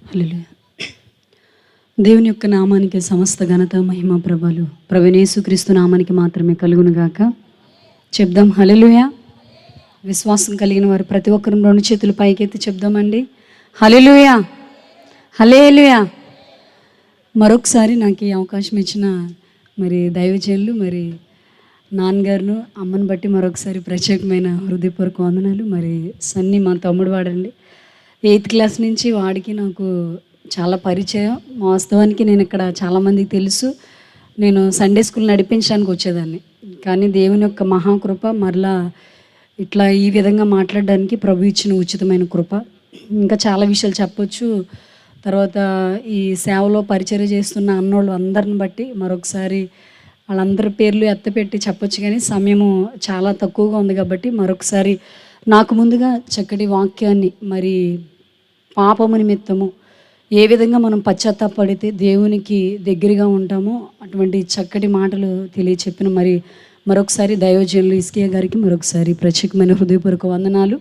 హల్లెలూయా. దేవుని యొక్క నామానికి సమస్త ఘనత మహిమ ప్రభలు ప్రవీణేసుక్రీస్తు నామానికి మాత్రమే కలుగునుగాక. చెప్దాం హల్లెలూయా. విశ్వాసం కలిగిన వారు ప్రతి ఒక్కరు రెండు చేతులు పైకెత్తి చెప్దామండి హల్లెలూయా, హల్లెలూయా. మరొకసారి నాకు ఈ అవకాశం ఇచ్చిన మరి దైవజనులు మరి నాన్నగారును అమ్మను బట్టి మరొకసారి ప్రత్యేకమైన హృదయపూర్వక వందనాలు. మరి సన్నీ మా తమ్ముడు వాడండి, 8th క్లాస్ నుంచి వాడికి నాకు చాలా పరిచయం. వాస్తవానికి నేను ఇక్కడ చాలామందికి తెలుసు, నేను సండే స్కూల్ నడిపించడానికి వచ్చేదాన్ని. కానీ దేవుని యొక్క మహాకృప మరలా ఇట్లా ఈ విధంగా మాట్లాడడానికి ప్రభు ఇచ్చిన ఉచితమైన కృప. ఇంకా చాలా విషయాలు చెప్పొచ్చు. తర్వాత ఈ సేవలో పరిచర్య చేస్తున్న అన్నోళ్ళు అందరిని బట్టి మరొకసారి వాళ్ళందరి పేర్లు ఎత్తపెట్టి చెప్పొచ్చు, కానీ సమయము చాలా తక్కువగా ఉంది కాబట్టి మరొకసారి నాకు ముందుగా చక్కటి వాక్యాన్ని మరి పాపము నిమిత్తము ఏ విధంగా మనం పశ్చాత్తాపడితే దేవునికి దగ్గరగా ఉంటామో అటువంటి చక్కటి మాటలు తెలియచెప్పిన మరి మరొకసారి దైవజనులు ఇస్కియా గారికి మరొకసారి ప్రత్యేకమైన హృదయపూర్వక వందనాలు.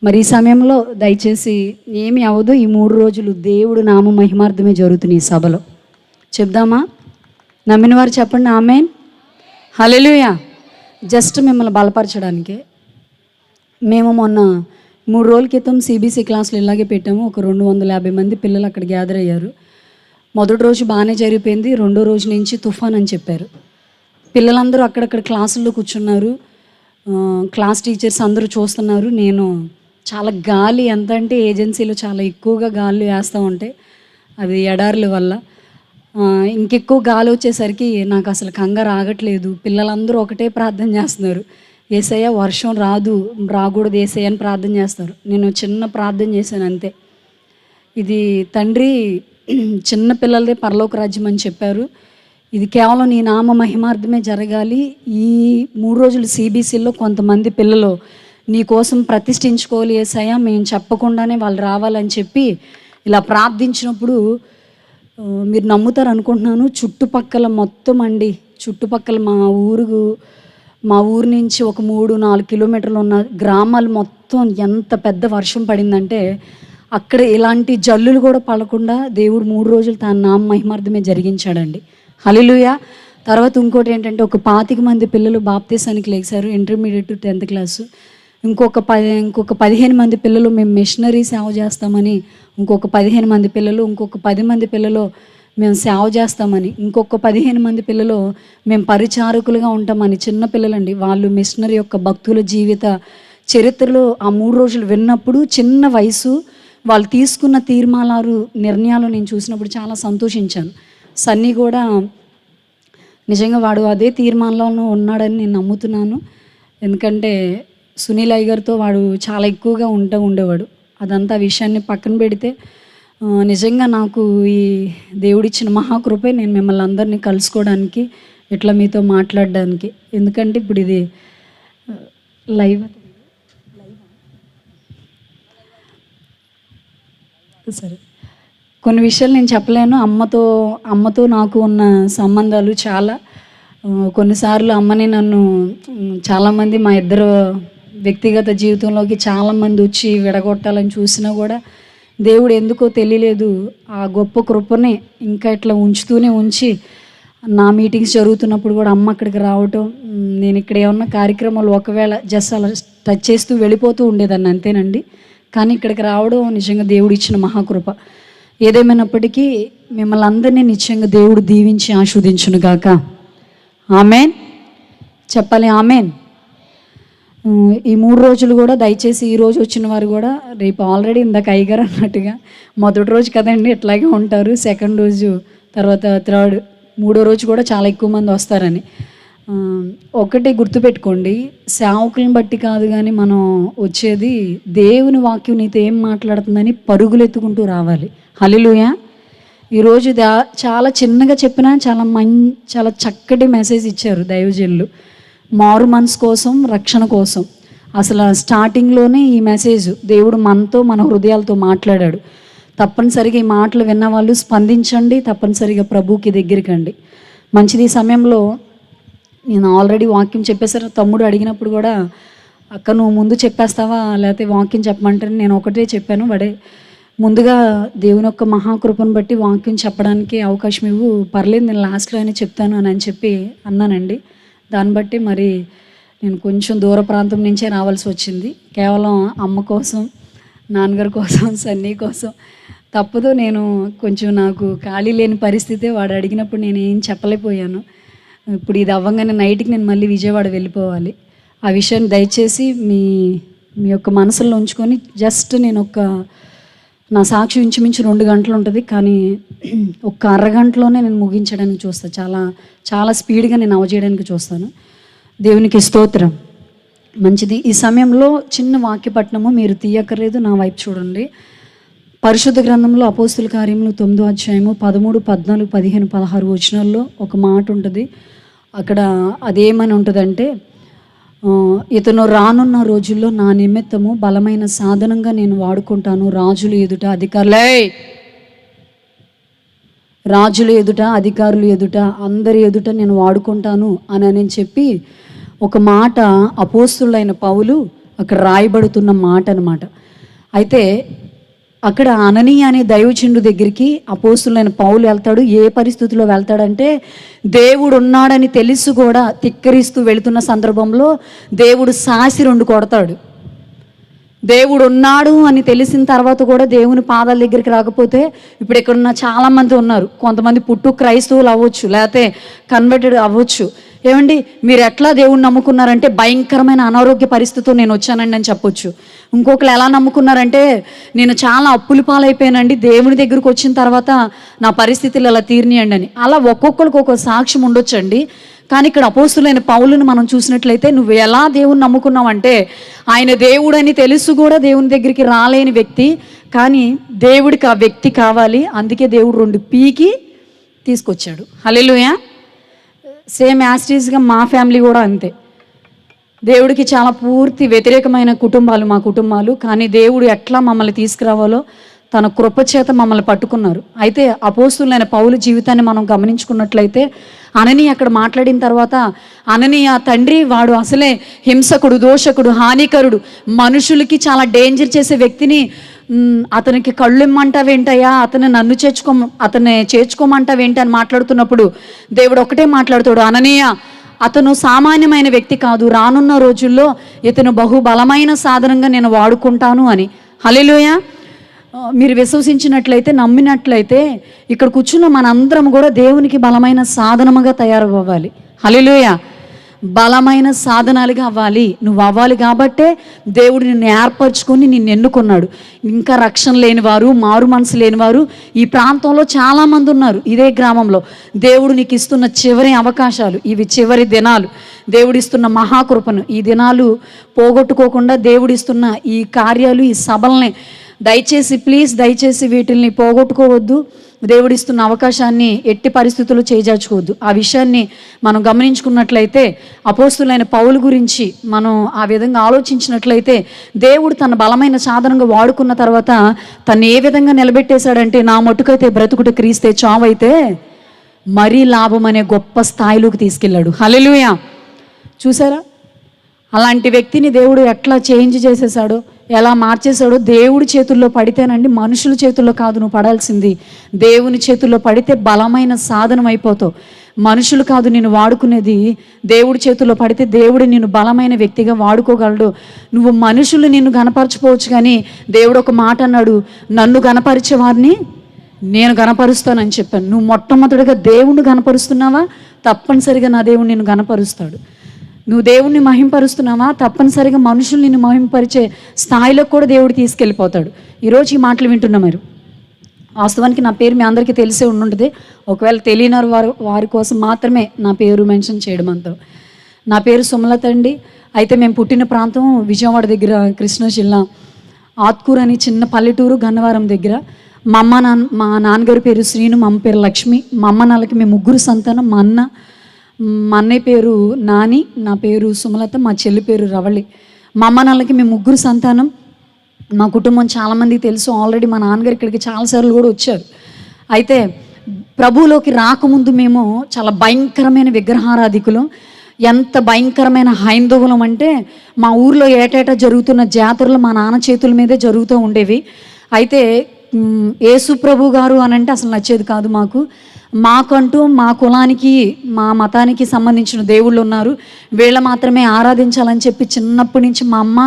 మరి ఈ సమయంలో దయచేసి ఏమి అవ్వదు, ఈ 3 రోజులు దేవుడు నామ మహిమార్థమే జరుగుతుంది ఈ సభలో. చెప్దామా? నమ్మిన వారు చెప్పండి ఆమేన్, హల్లెలూయా. జస్ట్ మిమ్మల్ని బలపరచడానికే. మేము మొన్న 3 రోజుల క్రితం సిబిసి క్లాసులు ఇలాగే పెట్టాము. ఒక 250 మంది పిల్లలు అక్కడ గ్యాదర్ అయ్యారు. మొదటి రోజు బాగానే జరిగిపోయింది. రెండో రోజు నుంచి తుఫాన్ అని చెప్పారు. పిల్లలందరూ అక్కడక్కడ క్లాసుల్లో కూర్చున్నారు. క్లాస్ టీచర్స్ అందరూ చూస్తున్నారు. నేను చాలా గాలి ఎంత అంటే ఏజెన్సీలో చాలా ఎక్కువగా గాలి వేస్తూ ఉంటే అది ఎడారుల వల్ల ఇంకెక్కువ గాలి వచ్చేసరికి నాకు అసలు కంగారు ఆగట్లేదు. పిల్లలందరూ ఒకటే ప్రార్థన చేస్తున్నారు, యేసయ్య వర్షం రాకూడదు యేసయ్య అని ప్రార్థన చేస్తారు. నేను చిన్న ప్రార్థన చేశాను అంతే. ఇది తండ్రి చిన్న పిల్లలదే పరలోక రాజ్యం అని చెప్పారు. ఇది కేవలం నీ నామ మహిమార్థమే జరగాలి. ఈ 3 రోజులు సిబిసిలో కొంతమంది పిల్లలు నీ కోసం ప్రతిష్ఠించుకోవాలి యేసయ్య, మేము చెప్పకుండానే వాళ్ళు రావాలని చెప్పి ఇలా ప్రార్థించినప్పుడు మీరు నమ్ముతారు అనుకుంటున్నాను, చుట్టుపక్కల మొత్తం అండి, చుట్టుపక్కల మా ఊరు నుంచి ఒక 3-4 కిలోమీటర్లు ఉన్న గ్రామాలు మొత్తం ఎంత పెద్ద వర్షం పడిందంటే అక్కడ ఇలాంటి జల్లులు కూడా పడకుండా దేవుడు 3 రోజులు తన నామ మహిమార్థమే జరిగించాడండి. హల్లెలూయా. తర్వాత ఇంకోటి ఏంటంటే ఒక 25 మంది పిల్లలు బాప్తీసానికి లేచారు, ఇంటర్మీడియట్ 10th క్లాసు. ఇంకొక 15 మంది పిల్లలు మేము మిషనరీ సేవ చేస్తామని, ఇంకొక 15 మంది పిల్లలు, ఇంకొక 10 మంది పిల్లలు మేము సేవ చేస్తామని, ఇంకొక 15 మంది పిల్లలు మేము పరిచారకులుగా ఉంటామని. చిన్న పిల్లలండి వాళ్ళు. మిషనరీ యొక్క భక్తుల జీవిత చరిత్రలో ఆ 3 రోజులు విన్నప్పుడు చిన్న వయసు వాళ్ళు తీసుకున్న నిర్ణయాలు నేను చూసినప్పుడు చాలా సంతోషించాను. సన్నీ కూడా నిజంగా వాడు అదే తీర్మానంలో ఉన్నాడని నేను నమ్ముతున్నాను. ఎందుకంటే సునీల్ అయ్యగారితో వాడు చాలా ఎక్కువగా ఉండేవాడు. అదంతా విషయాన్ని పక్కన పెడితే నిజంగా నాకు ఈ దేవుడిచ్చిన మహాకృపే నేను మిమ్మల్ని అందరినీ కలుసుకోవడానికి, ఇట్లా మీతో మాట్లాడడానికి. ఎందుకంటే ఇప్పుడు ఇది లైవ్ సరే, కొన్ని విషయాలు నేను చెప్పలేను. అమ్మతో నాకు ఉన్న సంబంధాలు చాలా. కొన్నిసార్లు అమ్మని నన్ను చాలామంది మా ఇద్దరు వ్యక్తిగత జీవితంలోకి చాలామంది వచ్చి విడగొట్టాలని చూసినా కూడా దేవుడు ఎందుకో తెలియలేదు ఆ గొప్ప కృపని ఇంకా ఇట్లా ఉంచి నా మీటింగ్స్ జరుగుతున్నప్పుడు కూడా అమ్మ అక్కడికి రావటం, నేను ఇక్కడ ఏమన్నా కార్యక్రమాలు ఒకవేళ జస్ట్ అలా టచ్ చేస్తూ వెళ్ళిపోతూ ఉండేదాన్ని అంతేనండి. కానీ ఇక్కడికి రావడం నిజంగా దేవుడు ఇచ్చిన మహాకృప. ఏదేమైనప్పటికీ మిమ్మల్ని అందరినీ నిశ్చయంగా దేవుడు దీవించి ఆశీర్వదించును గాక. ఆమెన్ చెప్పాలి, ఆమెన్. ఈ 3 రోజులు కూడా దయచేసి ఈ రోజు వచ్చిన వారు కూడా రేపు ఆల్రెడీ ఇందాక అయ్యగారు అన్నట్టుగా మొదటి రోజు కదండి ఇట్లాగే ఉంటారు, సెకండ్ రోజు తర్వాత థర్డ్ 3వ రోజు కూడా చాలా ఎక్కువ మంది వస్తారని. ఒకటి గుర్తుపెట్టుకోండి, సేవకులను బట్టి కాదు కానీ మనం వచ్చేది దేవుని వాక్యం నీతో ఏం మాట్లాడుతుందని పరుగులెత్తుకుంటూ రావాలి. హల్లెలూయా. ఈరోజు చాలా చిన్నగా చెప్పినా చాలా చక్కటి మెసేజ్ ఇచ్చారు దైవజనులు. మారు మనసు కోసం, రక్షణ కోసం. అసలు స్టార్టింగ్లోనే ఈ మెసేజ్ దేవుడు మనతో మన హృదయాలతో మాట్లాడాడు. తప్పనిసరిగా ఈ మాటలు విన్నవాళ్ళు స్పందించండి, తప్పనిసరిగా ప్రభువుకి దగ్గరికండి. మంచిది. ఈ సమయంలో నేను ఆల్రెడీ వాక్యం చెప్పేసారు. తమ్ముడు అడిగినప్పుడు కూడా, అక్క నువ్వు ముందు చెప్పేస్తావా లేకపోతే వాక్యం చెప్పమంటారని నేను ఒకటే చెప్పాను. వాడే ముందుగా దేవుని యొక్క మహాకృపను బట్టి వాక్యం చెప్పడానికి అవకాశం ఇవ్వు, పర్లేదు నేను లాస్ట్‌లో అయినా చెప్తాను అని చెప్పి అన్నానండి. దాన్ని బట్టి మరి నేను కొంచెం దూర ప్రాంతం నుంచే రావాల్సి వచ్చింది. కేవలం అమ్మ కోసం, నాన్నగారి కోసం, సన్నీ కోసం. తప్పదు, నేను కొంచెం నాకు ఖాళీ లేని పరిస్థితే. వాడు అడిగినప్పుడు నేనేం చెప్పలేకపోయాను. ఇప్పుడు ఇది అవ్వంగానే నైట్‌కి నేను మళ్ళీ విజయవాడ వెళ్ళిపోవాలి. ఆ విషయాన్ని దయచేసి మీ మీ యొక్క మనసులో ఉంచుకొని జస్ట్ నా సాక్షి ఇంచుమించు 2 గంటలు ఉంటుంది, కానీ ఒక్క అరగంటలోనే నేను ముగించడానికి చూస్తాను. చాలా చాలా స్పీడ్గా నేను అవజేయడానికి చూస్తాను. దేవునికి స్తోత్రం. మంచిది. ఈ సమయంలో చిన్న వాక్యపట్నము మీరు తీయక్కర్లేదు, నా వైపు చూడండి. పరిశుద్ధ గ్రంథంలో అపోస్తుల కార్యములు 9వ అధ్యాయము 13, 14, 15, 16 వచనాల్లో ఒక మాట ఉంటుంది. అక్కడ అదేమని ఉంటుందంటే, ఇతను రానున్న రోజుల్లో నా నిమిత్తము బలమైన సాధనంగా నేను వాడుకుంటాను, రాజుల ఎదుట అధికారులు ఎదుట అందరి ఎదుట నేను వాడుకుంటాను అని చెప్పి ఒక మాట అపోస్తులైన పౌలు అక్కడ రాయబడుతున్న మాట అనమాట. అయితే అక్కడ అననీయ అనే దైవజనుడి దగ్గరికి అపోస్తులైన పౌలు వెళ్తాడు. ఏ పరిస్థితిలో వెళ్తాడంటే, దేవుడు ఉన్నాడని తెలిసి కూడా తిక్కరిస్తూ వెళుతున్న సందర్భంలో దేవుడు సాసి 2 కొడతాడు. దేవుడు ఉన్నాడు అని తెలిసిన తర్వాత కూడా దేవుని పాదాల దగ్గరికి రాకపోతే, ఇప్పుడు ఇక్కడున్న చాలామంది ఉన్నారు. కొంతమంది పుట్టు క్రైస్తవులు అవ్వచ్చు, లేకపోతే కన్వర్టెడ్ అవ్వచ్చు. ఏమండి, మీరు ఎట్లా దేవుణ్ణి నమ్ముకున్నారంటే, భయంకరమైన అనారోగ్య పరిస్థితితో నేను వచ్చానండి అని చెప్పొచ్చు. ఇంకొకరు ఎలా నమ్ముకున్నారంటే, నేను చాలా అప్పుల పాలైపోయానండి, దేవుని దగ్గరికి వచ్చిన తర్వాత నా పరిస్థితులు అలా తీరినాయండి అని. అలా ఒక్కొక్కరికి ఒక్కొక్క సాక్ష్యం ఉండొచ్చండి. కానీ ఇక్కడ అపోస్తులైన పౌలుని మనం చూసినట్లయితే, నువ్వు ఎలా దేవుని నమ్ముకున్నావంటే, ఆయన దేవుడని తెలుసు కూడా దేవుని దగ్గరికి రాలేని వ్యక్తి, కానీ దేవుడికి ఆ వ్యక్తి కావాలి, అందుకే దేవుడు 2 పీకి తీసుకొచ్చాడు. హల్లెలూయా. సేమ్ యాస్టీస్గా మా ఫ్యామిలీ కూడా అంతే. దేవుడికి చాలా పూర్తి వ్యతిరేకమైన కుటుంబాలు మా కుటుంబాలు, కానీ దేవుడు ఎట్లా మమ్మల్ని తీసుకురావాలో తన కృపచేత మమ్మల్ని పట్టుకున్నారు. అయితే అపోస్తులైన పౌలు జీవితాన్ని మనం గమనించుకున్నట్లయితే, అననీయ అక్కడ మాట్లాడిన తర్వాత, అననీయ తండ్రి వాడు అసలే హింసకుడు, దోషకుడు, హానికరుడు, మనుషులకి చాలా డేంజర్ చేసే వ్యక్తిని అతనికి కళ్ళు ఇమ్మంటావేంటయ్యా, అతన్ని చేర్చుకోమంటావేంటి అని మాట్లాడుతున్నప్పుడు దేవుడు ఒకటే మాట్లాడుతాడు, అననీయ అతను సామాన్యమైన వ్యక్తి కాదు, రానున్న రోజుల్లో ఇతను బహుబలమైన సాధనంగా నేను వాడుకుంటాను అని. హల్లెలూయా. మీరు విశ్వసించినట్లయితే, నమ్మినట్లయితే ఇక్కడ కూర్చున్న మనందరం కూడా దేవునికి బలమైన సాధనముగా తయారవ్వాలి. హల్లెలూయా. బలమైన సాధనాలుగా అవ్వాలి. నువ్వు అవ్వాలి కాబట్టే దేవుడు నిన్ను ఏర్పరచుకొని నిన్ను ఎన్నుకున్నాడు. ఇంకా రక్షణ లేనివారు, మారు మనసు లేనివారు ఈ ప్రాంతంలో చాలామంది ఉన్నారు. ఇదే గ్రామంలో దేవుడు నీకు ఇస్తున్న చివరి అవకాశాలు ఇవి, చివరి దినాలు, దేవుడిస్తున్న మహాకృపను ఈ దినాలు పోగొట్టుకోకుండా దేవుడిస్తున్న ఈ కార్యాలు, ఈ సభల్ని దయచేసి వీటిల్ని పోగొట్టుకోవద్దు. దేవుడిస్తున్న అవకాశాన్ని ఎట్టి పరిస్థితుల్లో చేజార్చుకోవద్దు. ఆ విషయాన్ని మనం గమనించుకున్నట్లయితే, అపోస్తులైన పౌలు గురించి మనం ఆ విధంగా ఆలోచించినట్లయితే, దేవుడు తన బలమైన సాధనంగా వాడుకున్న తర్వాత తను ఏ విధంగా నిలబెట్టేశాడంటే, నా మటుకైతే బ్రతుకుట క్రీస్తే, చావైతే మరీ లాభం అనే గొప్ప స్థాయిలోకి తీసుకెళ్ళాడు. హల్లెలూయా. చూసారా, అలాంటి వ్యక్తిని దేవుడు ఎట్లా చేంజ్ చేసేసాడో, ఎలా మార్చేశాడో. దేవుడి చేతుల్లో పడితేనండి, మనుషుల చేతుల్లో కాదు నువ్వు పడాల్సింది, దేవుని చేతుల్లో పడితే బలమైన సాధనం అయిపోతావు. మనుషులు కాదు నిన్ను వాడుకునేది, దేవుడి చేతుల్లో పడితే దేవుడు నిన్ను బలమైన వ్యక్తిగా వాడుకోగలడు. నువ్వు మనుషులు నిన్ను గనపరచుకోవచ్చు, కానీ దేవుడు ఒక మాట అన్నాడు, నన్ను గనపరిచే వారిని నేను గనపరుస్తానని చెప్పాను. నువ్వు మొట్టమొదటిగా దేవుణ్ణి గనపరుస్తున్నావా, తప్పనిసరిగా నా దేవుడు నిన్ను గనపరుస్తాడు. నువ్వు దేవుణ్ణి మహింపరుస్తున్నావా, తప్పనిసరిగా మనుషులు నిన్ను మహింపరిచే స్థాయిలో కూడా దేవుడు తీసుకెళ్ళిపోతాడు. ఈరోజు ఈ మాటలు వింటున్నా మీరు. వాస్తవానికి నా పేరు మీ అందరికీ తెలిసే ఉండుంటుంది. ఒకవేళ తెలియని వారి కోసం మాత్రమే నా పేరు మెన్షన్ చేయడం అంతా. నా పేరు సుమలత అండి. అయితే మేము పుట్టిన ప్రాంతం విజయవాడ దగ్గర, కృష్ణా జిల్లా ఆత్కూరు అని చిన్న పల్లెటూరు, గన్నవరం దగ్గర. మా నాన్నగారి పేరు శ్రీను, మా అమ్మ పేరు లక్ష్మి. మా అమ్మ నాన్నకి మేము 3 సంతానం. మా అన్నయ్య పేరు నాని, నా పేరు సుమలత, మా చెల్లి పేరు రవళి. మా అమ్మ నాన్నకి మేము 3 సంతానం. మా కుటుంబం చాలామందికి తెలుసు. ఆల్రెడీ మా నాన్నగారు ఇక్కడికి చాలాసార్లు కూడా వచ్చారు. అయితే ప్రభువులోకి రాకముందు మేము చాలా భయంకరమైన విగ్రహారాధికులం. ఎంత భయంకరమైన హైందవులం అంటే, మా ఊర్లో ఏటేటా జరుగుతున్న జాతరలు మా నాన్న చేతుల మీదే జరుగుతూ ఉండేవి. అయితే యేసు ప్రభు గారు అని అంటే అసలు నచ్చేది కాదు మాకు. మాకంటూ మా కులానికి మా మతానికి సంబంధించిన దేవుళ్ళు ఉన్నారు, వీళ్ళ మాత్రమే ఆరాధించాలని చెప్పి చిన్నప్పటి నుంచి మా అమ్మ,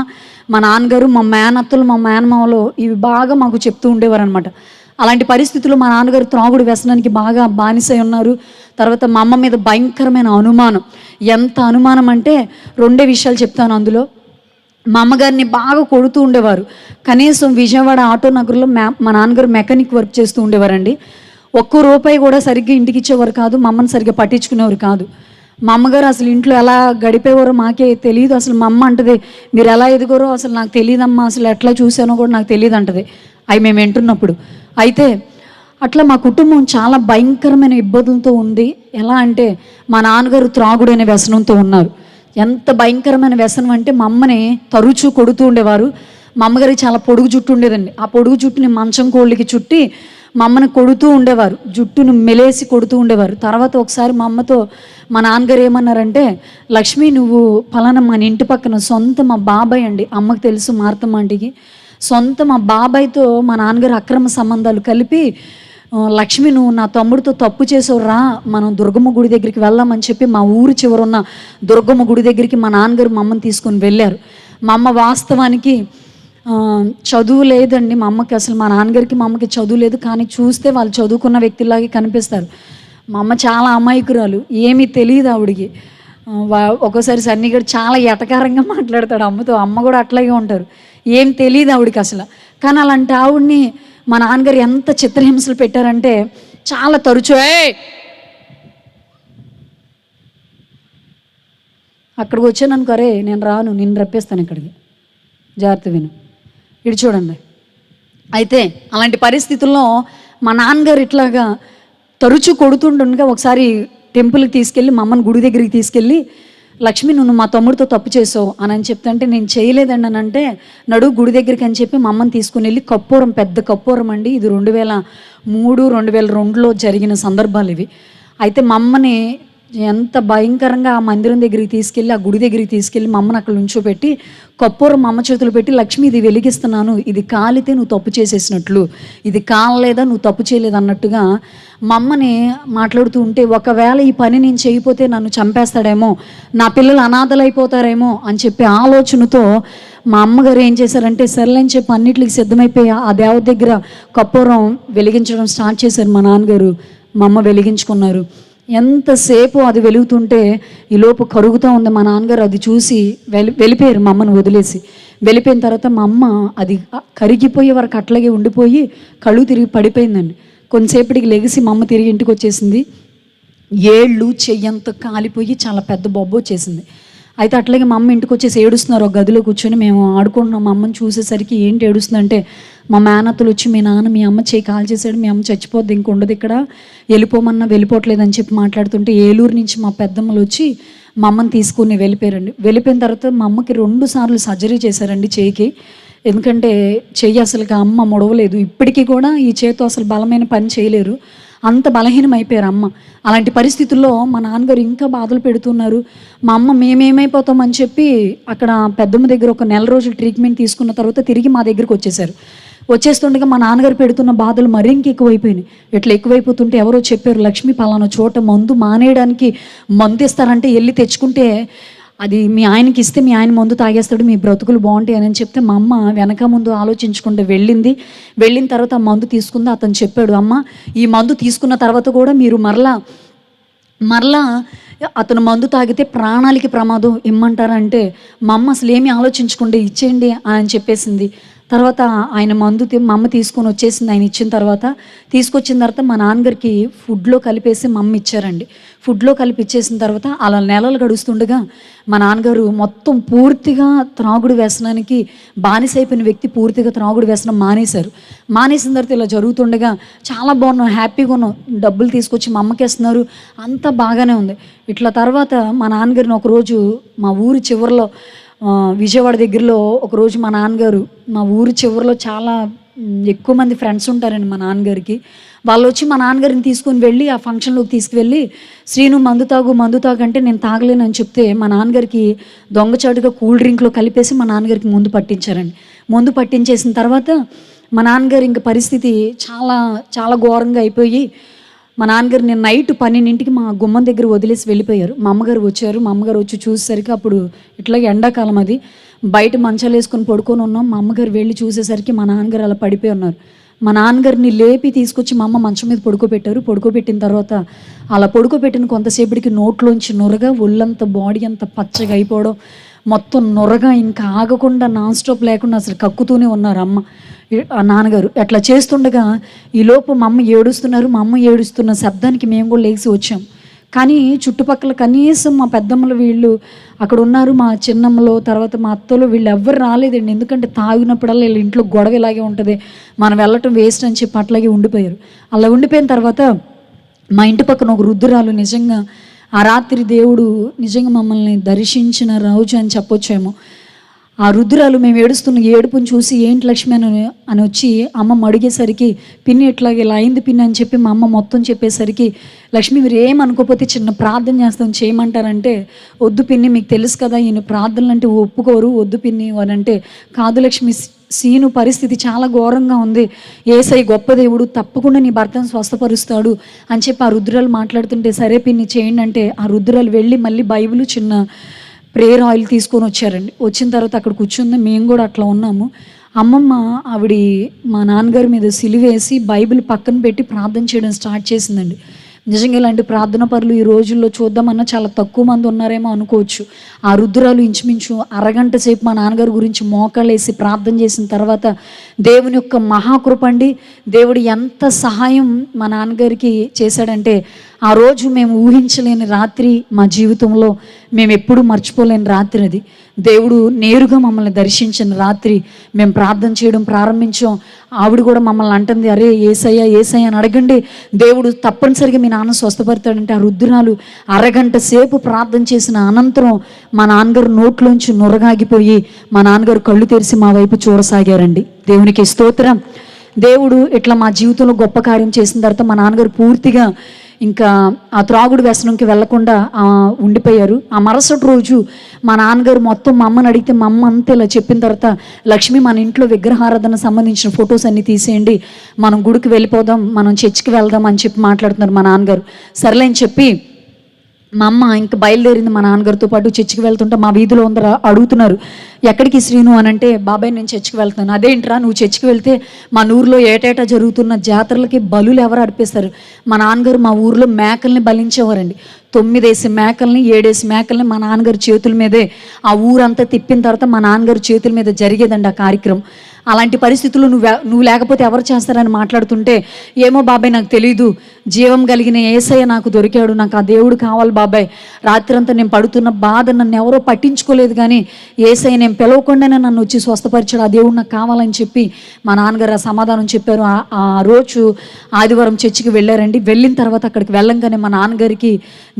మా నాన్నగారు, మా మేనత్తలు, మా మేనమామలు ఇవి బాగా మాకు చెప్తూ ఉండేవారు అనమాట. అలాంటి పరిస్థితుల్లో మా నాన్నగారు త్రాగుడు వ్యసనానికి బాగా బానిసై ఉన్నారు. తర్వాత మా అమ్మ మీద భయంకరమైన అనుమానం. ఎంత అనుమానం అంటే 2 విషయాలు చెప్తాను అందులో. మా అమ్మగారిని బాగా కొడుతూ ఉండేవారు. కనీసం విజయవాడ ఆటో నగర్లో మా నాన్నగారు మెకానిక్ వర్క్ చేస్తూ ఉండేవారండి. ఒక్క రూపాయి కూడా సరిగ్గా ఇంటికి ఇచ్చేవారు కాదు, మా అమ్మని సరిగ్గా పట్టించుకునేవారు కాదు. మా అమ్మగారు అసలు ఇంట్లో ఎలా గడిపేవారో మాకే తెలియదు. అసలు మా అమ్మ అంటది, మీరు ఎలా ఎదిగారో అసలు నాకు తెలియదమ్మా, అసలు ఎట్లా చూసానో కూడా నాకు తెలియదు అంటది అవి మేము వింటున్నప్పుడు. అయితే అట్లా మా కుటుంబం చాలా భయంకరమైన ఇబ్బందులతో ఉంది. ఎలా అంటే మా నాన్నగారు త్రాగుడైన వ్యసనంతో ఉన్నారు. ఎంత భయంకరమైన వ్యసనం అంటే మా అమ్మని తరచూ కొడుతూ ఉండేవారు. మా అమ్మగారికి చాలా పొడుగు జుట్టు ఉండేదండి. ఆ పొడుగు జుట్టుని మంచం కోళ్ళకి చుట్టి మా అమ్మని కొడుతూ ఉండేవారు, జుట్టును మెలేసి కొడుతూ ఉండేవారు. తర్వాత ఒకసారి మా అమ్మతో మా నాన్నగారు ఏమన్నారంటే, లక్ష్మి నువ్వు పలానా మన ఇంటి పక్కన సొంత మా బాబాయ్ అండి, అమ్మకు తెలుసు మార్తమ్మ ఆంటీకి, సొంత మా బాబాయ్తో మా నాన్నగారు అక్రమ సంబంధాలు కలిపి, లక్ష్మి నువ్వు నా తమ్ముడితో తప్పు చేసావు రా, మనం దుర్గమ్మ గుడి దగ్గరికి వెళ్దామని చెప్పి మా ఊరు చివరున్న దుర్గమ్మ గుడి దగ్గరికి మా నాన్నగారు మా అమ్మని తీసుకొని వెళ్ళారు. మా అమ్మ వాస్తవానికి చదువు లేదండి మా అమ్మకి, అసలు మా నాన్నగారికి మా అమ్మకి చదువు లేదు, కానీ చూస్తే వాళ్ళు చదువుకున్న వ్యక్తిలాగే కనిపిస్తారు. మా అమ్మ చాలా అమాయకురాలు, ఏమీ తెలియదు ఆవిడికి. ఒక్కోసారి సన్నీ గారు చాలా ఎటకారంగా మాట్లాడతాడు అమ్మతో, అమ్మ కూడా అట్లాగే ఉంటారు, ఏం తెలియదు ఆవిడికి అసలు. కానీ అలాంటి ఆవిడ్ని మా నాన్నగారు ఎంత చిత్రహింసలు పెట్టారంటే చాలా తరచూ అక్కడికి వచ్చాను అనుకో, అరే నేను రాను, నేను రప్పేస్తాను ఇక్కడికి, జాగ్రత్త విను, ఇటు చూడండి. అయితే అలాంటి పరిస్థితుల్లో మా నాన్నగారు ఇట్లాగా తరచూ కొడుతుండగా ఒకసారి టెంపుల్కి తీసుకెళ్ళి మా అమ్మని గుడి దగ్గరికి తీసుకెళ్ళి, లక్ష్మి నువ్వు మా తమ్ముడితో తప్పు చేసావు అని చెప్తుంటే, నేను చేయలేదండి అని అంటే, నడువు గుడి దగ్గరికి అని చెప్పి మా అమ్మని తీసుకుని వెళ్ళి కప్పూరం, పెద్ద కప్పూరం అండి, ఇది 2003 2002లో జరిగిన సందర్భాలు ఇవి. అయితే మా అమ్మని ఎంత భయంకరంగా ఆ మందిరం దగ్గరికి తీసుకెళ్ళి, ఆ గుడి దగ్గరికి తీసుకెళ్ళి మా అమ్మని అక్కడ నుంచోబెట్టి కప్పూరం మా అమ్మ చేతులు పెట్టి, లక్ష్మి ఇది వెలిగిస్తున్నాను, ఇది కాలితే నువ్వు తప్పు చేసేసినట్లు, ఇది కాలలేదా నువ్వు తప్పు చేయలేదు అన్నట్టుగా మా అమ్మని మాట్లాడుతూ ఉంటే, ఒకవేళ ఈ పని నేను చేయకపోతే నన్ను చంపేస్తాడేమో, నా పిల్లలు అనాథలైపోతారేమో అని చెప్పి ఆలోచనతో మా అమ్మగారు ఏం చేశారంటే, సర్లేని చెప్పి అన్నిటికి సిద్ధమైపోయి ఆ దేవత దగ్గర కప్పూరం వెలిగించడం స్టార్ట్ చేశారు మా నాన్నగారు. మా అమ్మ వెలిగించుకున్నారు. ఎంతసేపు అది వెలుగుతుంటే ఈలోపు కరుగుతూ ఉంది. మా నాన్నగారు అది చూసి వెళ్ళిపోయారు, మా అమ్మను వదిలేసి. వెళ్ళిపోయిన తర్వాత మా అమ్మ అది కరిగిపోయే వరకు అట్లాగే ఉండిపోయి కళ్ళు తిరిగి పడిపోయిందండి. కొంతసేపటికి లెగిసి మా అమ్మ తిరిగి ఇంటికి వచ్చేసింది. ఏళ్ళు చెయ్యంత కాలిపోయి చాలా పెద్ద బొబ్బ వచ్చేసింది. అయితే అట్లాగే మా అమ్మ ఇంటికి వచ్చేసి ఏడుస్తున్నారు. ఒక గదిలో కూర్చొని మేము ఆడుకుంటున్నాం. మా అమ్మని చూసేసరికి ఏంటి ఏడుస్తుందంటే, మా మేనత్తలు వచ్చి మీ నాన్న మీ అమ్మ చేయి కాల్ చేశాడు, మీ అమ్మ చచ్చిపోద్ది, ఇంక ఉండదు ఇక్కడ, వెళ్ళిపోమన్నా వెళ్ళిపోవట్లేదని చెప్పి మాట్లాడుతుంటే, ఏలూరు నుంచి మా పెద్దమ్మలు వచ్చి మా అమ్మని తీసుకుని వెళ్ళిపోయారండి. వెళ్ళిపోయిన తర్వాత మా అమ్మకి 2 సార్లు సర్జరీ చేశారండి చేయికి. ఎందుకంటే చెయ్యి అసలుగా అమ్మ ముడవలేదు, ఇప్పటికీ కూడా ఈ చేతితో అసలు బలమైన పని చేయలేరు, అంత బలహీనం అయిపోయారు అమ్మ. అలాంటి పరిస్థితుల్లో మా నాన్నగారు ఇంకా బాధలు పెడుతున్నారు. మా అమ్మ మేమేమైపోతామని చెప్పి అక్కడ పెద్దమ్మ దగ్గర ఒక 1 నెల రోజులు ట్రీట్మెంట్ తీసుకున్న తర్వాత తిరిగి మా దగ్గరికి వచ్చేసారు. వచ్చేస్తుండగా మా నాన్నగారు పెడుతున్న బాధలు మరీ ఇంక ఎక్కువైపోయినాయి. ఇట్లా ఎక్కువైపోతుంటే ఎవరో చెప్పారు, లక్ష్మి పలానా చోట మందు మానేయడానికి మందు ఇస్తారంటే వెళ్ళి తెచ్చుకుంటే అది మీ ఆయనకి ఇస్తే మీ ఆయన మందు తాగేస్తాడు, మీ బ్రతుకులు బాగుంటాయి అని చెప్తే మా అమ్మ వెనక ముందు ఆలోచించకుండా వెళ్ళింది. వెళ్ళిన తర్వాత ఆ మందు తీసుకుంది. అతను చెప్పాడు, అమ్మ ఈ మందు తీసుకున్న తర్వాత కూడా మీరు మరలా అతను మందు తాగితే ప్రాణాలకి ప్రమాదం, ఇమ్మంటారంటే మా అమ్మ అసలు ఏమీ ఆలోచించకుండా ఇచ్చేయండి అని చెప్పేసింది. తర్వాత ఆయన మందు మా అమ్మ తీసుకొని వచ్చేసింది. ఆయన ఇచ్చిన తర్వాత తీసుకొచ్చిన తర్వాత మా నాన్నగారికి ఫుడ్లో కలిపేసి మా అమ్మ ఇచ్చారండి. ఫుడ్లో కలిపి ఇచ్చేసిన తర్వాత అలా నెలలు గడుస్తుండగా మా నాన్నగారు మొత్తం పూర్తిగా త్రాగుడు వ్యసనానికి బానిసైపోయిన వ్యక్తి పూర్తిగా త్రాగుడు వ్యసనం మానేశారు. మానేసిన తర్వాత ఇలా జరుగుతుండగా చాలా బాగున్నాం, హ్యాపీగా ఉన్నాం, డబ్బులు తీసుకొచ్చి మా అమ్మకి ఇస్తున్నారు, అంతా బాగానే ఉంది. ఇట్లా తర్వాత మా నాన్నగారిని ఒకరోజు మా ఊరి చివరిలో విజయవాడ దగ్గరలో ఒకరోజు మా నాన్నగారు, మా ఊరి చివరిలో చాలా ఎక్కువ మంది ఫ్రెండ్స్ ఉంటారండి మా నాన్నగారికి, వాళ్ళు వచ్చి మా నాన్నగారిని తీసుకొని వెళ్ళి ఆ ఫంక్షన్లోకి తీసుకువెళ్ళి, శ్రీను మందు తాగు అంటే నేను తాగలేనని చెప్తే మా నాన్నగారికి దొంగచాటుగా కూల్ డ్రింక్లో కలిపేసి మా నాన్నగారికి ముందు పట్టించారండి. ముందు పట్టించేసిన తర్వాత మా నాన్నగారు ఇంక పరిస్థితి చాలా చాలా ఘోరంగా అయిపోయి, మా నాన్నగారు నేను నైట్ 12ంటికి మా గుమ్మం దగ్గర వదిలేసి వెళ్ళిపోయారు. మా అమ్మగారు వచ్చారు. మా అమ్మగారు వచ్చి చూసేసరికి అప్పుడు ఇట్లాగే ఎండాకాలం అది, బయట మంచాలు వేసుకొని పడుకొని ఉన్నాం. మా అమ్మగారు వెళ్ళి చూసేసరికి మా నాన్నగారు అలా పడిపోయి ఉన్నారు. మా నాన్నగారిని లేపి తీసుకొచ్చి మా అమ్మ మంచం మీద పడుకోబెట్టారు. పడుకోబెట్టిన తర్వాత అలా పడుకోబెట్టిన కొంతసేపటికి నోట్లోంచి నురగ, ఒళ్ళంతా బాడీ అంతా పచ్చగా అయిపోవడం, మొత్తం నురగా ఇంకా ఆగకుండా నాన్ స్టాప్ లేకుండా అసలు కక్కుతూనే ఉన్నారు అమ్మ నాన్నగారు. అట్లా చేస్తుండగా ఈలోపు మా అమ్మ ఏడుస్తున్నారు. మా అమ్మ ఏడుస్తున్న శబ్దానికి మేము కూడా లేచి వచ్చాం. కానీ చుట్టుపక్కల కనీసం మా పెద్దమ్మలు వీళ్ళు అక్కడ ఉన్నారు, మా చిన్నమ్మలు, తర్వాత మా అత్తలు, వీళ్ళు ఎవ్వరు రాలేదండి. ఎందుకంటే తాగినప్పుడల్లా వీళ్ళ ఇంట్లో గొడవ ఇలాగే ఉంటుంది, మనం వెళ్ళటం వేస్ట్ అని చెప్పి అట్లాగే ఉండిపోయారు. అలా ఉండిపోయిన తర్వాత మా ఇంటి పక్కన ఒక వృద్ధురాలు, నిజంగా ఆ రాత్రి దేవుడు నిజంగా మమ్మల్ని దర్శించిన రోజు అని చెప్పొచ్చేమో. ఆ రుద్రాలు మేము ఏడుస్తున్న ఏడుపుని చూసి ఏంటి లక్ష్మి అని వచ్చి అమ్మమ్మ అడిగేసరికి, పిన్ని ఇట్లాగ ఇలా అయింది పిన్ని అని చెప్పి మా అమ్మ మొత్తం చెప్పేసరికి, లక్ష్మి మీరు ఏమనుకోకపోతే చిన్న ప్రార్థన చేస్తాం చేయమంటారంటే, వద్దు పిన్ని మీకు తెలుసు కదా ఈయన ప్రార్థనలు అంటే ఒప్పుకోరు, వద్దు పిన్ని అని అంటే, కాదు లక్ష్మి సీను పరిస్థితి చాలా ఘోరంగా ఉంది, యేసయ్య గొప్ప దేవుడు, తప్పకుండా నీ భర్తను స్వస్థపరుస్తాడు అని చెప్పి ఆ రుద్రాలు మాట్లాడుతుంటే, సరే పిన్ని చేయండి అంటే ఆ రుద్రాలు వెళ్ళి మళ్ళీ బైబిల్ చిన్న ప్రేయర్ ఆయిల్ తీసుకొని వచ్చారండి. వచ్చిన తర్వాత అక్కడ కూర్చుంది, మేము కూడా అట్లా ఉన్నాము. అమ్మమ్మ మా నాన్నగారి మీద సిలువేసి బైబిల్ పక్కన పెట్టి ప్రార్థన చేయడం స్టార్ట్ చేసిందండి. నిజంగా ఇలాంటి ప్రార్థన పరులు ఈ రోజుల్లో చూద్దామన్నా చాలా తక్కువ మంది ఉన్నారేమో అనుకోవచ్చు. ఆ రుద్రాలు ఇంచుమించు అరగంట సేపు మా నాన్నగారి గురించి మోకాళ్ళేసి ప్రార్థన చేసిన తర్వాత దేవుని యొక్క మహాకృపండి, దేవుడు ఎంత సహాయం మా నాన్నగారికి చేశాడంటే, ఆ రోజు మేము ఊహించలేని రాత్రి మా జీవితంలో మేము ఎప్పుడూ మర్చిపోలేని రాత్రి అది. దేవుడు నేరుగా మమ్మల్ని దర్శించిన రాత్రి మేము ప్రార్థన చేయడం ప్రారంభించాం. ఆవిడ కూడా మమ్మల్ని అంటుంది, అరే ఏసయ్య ఏసయ్య అని అడగండి, దేవుడు తప్పనిసరిగా మీ నాన్న స్వస్థపడతాడంటే. ఆ రుద్రాలు అరగంట సేపు ప్రార్థన చేసిన అనంతరం మా నాన్నగారు నోట్లోంచి నురగాగిపోయి మా నాన్నగారు కళ్ళు తెరిచి మా వైపు చూడసాగారండి. దేవునికి స్తోత్రం. దేవుడు ఇట్లా మా జీవితంలో గొప్ప కార్యం చేసిన తర్వాత మా నాన్నగారు పూర్తిగా ఇంకా ఆ త్రాగుడు వ్యసనంకి వెళ్లకుండా ఉండిపోయారు. ఆ మరుసటి రోజు మా నాన్నగారు మొత్తం మా అమ్మని అడిగితే, మా అమ్మ అంతా ఇలా చెప్పిన తర్వాత, లక్ష్మి మన ఇంట్లో విగ్రహారాధన సంబంధించిన ఫొటోస్ అన్నీ తీసేయండి, మనం గుడికి వెళ్ళిపోదాం, మనం చర్చికి వెళ్దాం అని చెప్పి మాట్లాడుతున్నారు మా నాన్నగారు. సర్లే అని చెప్పి మా అమ్మ ఇంకా బయలుదేరింది మా నాన్నగారితో పాటు. చర్చికి వెళ్తుంటే మా వీధిలో అందరూ అడుగుతున్నారు, ఎక్కడికి శ్రీను అని అంటే, బాబాయ్ నేను చర్చికి వెళ్తున్నాను. అదేంట్రా నువ్వు చర్చికి వెళ్తే మా ఊరిలో ఏటేటా జరుగుతున్న జాతరలకి బలులు ఎవరు అడిపేస్తారు. మా నాన్నగారు మా ఊరిలో మేకల్ని బలించేవారండి. 9 మేకల్ని 7 మేకల్ని మా నాన్నగారు చేతుల మీదే ఆ ఊరంతా తిప్పిన తర్వాత మా నాన్నగారు చేతుల మీద జరిగేదండి ఆ కార్యక్రమం. అలాంటి పరిస్థితుల్లో నువ్వు లేకపోతే ఎవరు చేస్తారని మాట్లాడుతుంటే, ఏమో బాబాయ్ నాకు తెలీదు, జీవం కలిగిన యేసయ్య నాకు దొరికాడు, నాకు ఆ దేవుడు కావాలి బాబాయ్, రాత్రంతా నేను పడుతున్న బాధ నన్ను ఎవరో పట్టించుకోలేదు, కానీ యేసయ్య నేను పిలవకుండానే నన్ను వచ్చి స్వస్థపరిచాడు, ఆ దేవుడు నాకు కావాలని చెప్పి మా నాన్నగారు ఆ సమాధానం చెప్పారు. ఆ రోజు ఆదివారం చర్చికి వెళ్ళారండి. వెళ్ళిన తర్వాత అక్కడికి వెళ్ళంగానే మా నాన్నగారికి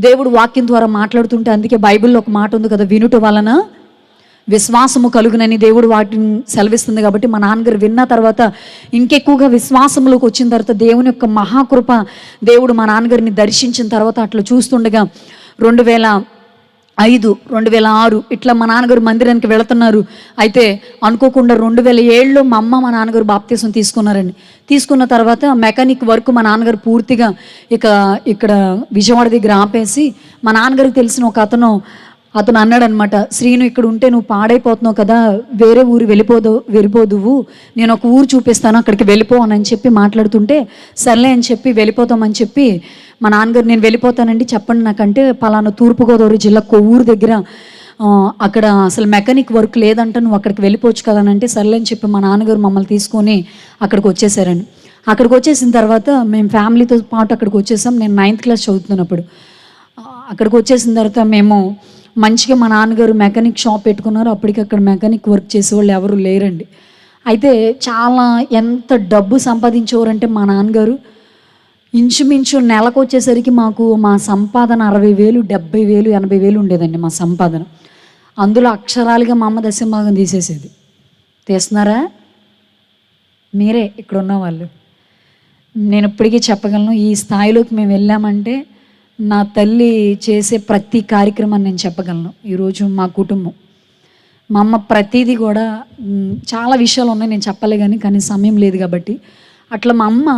దేవుడు వాక్యం ద్వారా మాట్లాడుతుంటే, అందుకే బైబిల్లో ఒక మాట ఉంది కదా, వినుట వలన విశ్వాసము కలుగునని దేవుడు వాటిని సెలవిస్తుంది. కాబట్టి మా నాన్నగారు విన్న తర్వాత ఇంకెక్కువగా విశ్వాసంలోకి వచ్చిన తర్వాత దేవుని యొక్క మహాకృప, దేవుడు మా నాన్నగారిని దర్శించిన తర్వాత అట్లా చూస్తుండగా 2005, 2006 ఇట్లా మా నాన్నగారు మందిరానికి వెళుతున్నారు. అయితే అనుకోకుండా 2007లో మా అమ్మ మా నాన్నగారు బాప్తీసం తీసుకున్నారండి. తీసుకున్న తర్వాత మెకానిక్ వర్క్ మా నాన్నగారు పూర్తిగా ఇక్కడ విజయవాడ దగ్గర ఆపేసి, మా నాన్నగారికి తెలిసిన ఒక అతను అన్నాడనమాట, శ్రీను ఇక్కడ ఉంటే నువ్వు పాడైపోతున్నావు కదా, వేరే ఊరు వెళ్ళిపోదువు, నేను ఒక ఊరు చూపిస్తాను అక్కడికి వెళ్ళిపో అని చెప్పి మాట్లాడుతుంటే, సర్లే అని చెప్పి వెళ్ళిపోతామని చెప్పి మా నాన్నగారు, నేను వెళ్ళిపోతానండి చెప్పండి నాకంటే, పలానా తూర్పుగోదావరి జిల్లా కొవ్వూరు దగ్గర అక్కడ అసలు మెకానిక్ వర్క్ లేదంట, నువ్వు అక్కడికి వెళ్ళిపోవచ్చు కదా అని అంటే, సర్లే అని చెప్పి మా నాన్నగారు మమ్మల్ని తీసుకొని అక్కడికి వచ్చేసారండి. అక్కడికి వచ్చేసిన తర్వాత మేము ఫ్యామిలీతో పాటు అక్కడికి వచ్చేసాం. నేను 9th క్లాస్ చదువుతున్నప్పుడు అక్కడికి వచ్చేసిన తర్వాత మేము మంచిగా మా నాన్నగారు మెకానిక్ షాప్ పెట్టుకున్నారు. అప్పటికి అక్కడ మెకానిక్ వర్క్ చేసేవాళ్ళు ఎవరు లేరండి. అయితే చాలా ఎంత డబ్బు సంపాదించేవారంటే మా నాన్నగారు ఇంచుమించు నెలకు వచ్చేసరికి మాకు మా సంపాదన 60,000, 70,000, 80,000 ఉండేదండి మా సంపాదన. అందులో అక్షరాలుగా మా అమ్మ దశంభాగం తీసేసేది. తీస్తున్నారా మీరే ఇక్కడ ఉన్న వాళ్ళు? నేను ఇప్పటికీ చెప్పగలను, ఈ స్థాయిలోకి మేము వెళ్ళామంటే నా తల్లి చేసే ప్రతి కార్యక్రమాన్ని నేను చెప్పగలను. ఈరోజు మా కుటుంబం మా అమ్మ ప్రతీది కూడా చాలా విషయాలు ఉన్నాయి, నేను చెప్పలే కానీ సమయం లేదు కాబట్టి. అట్లా మా అమ్మ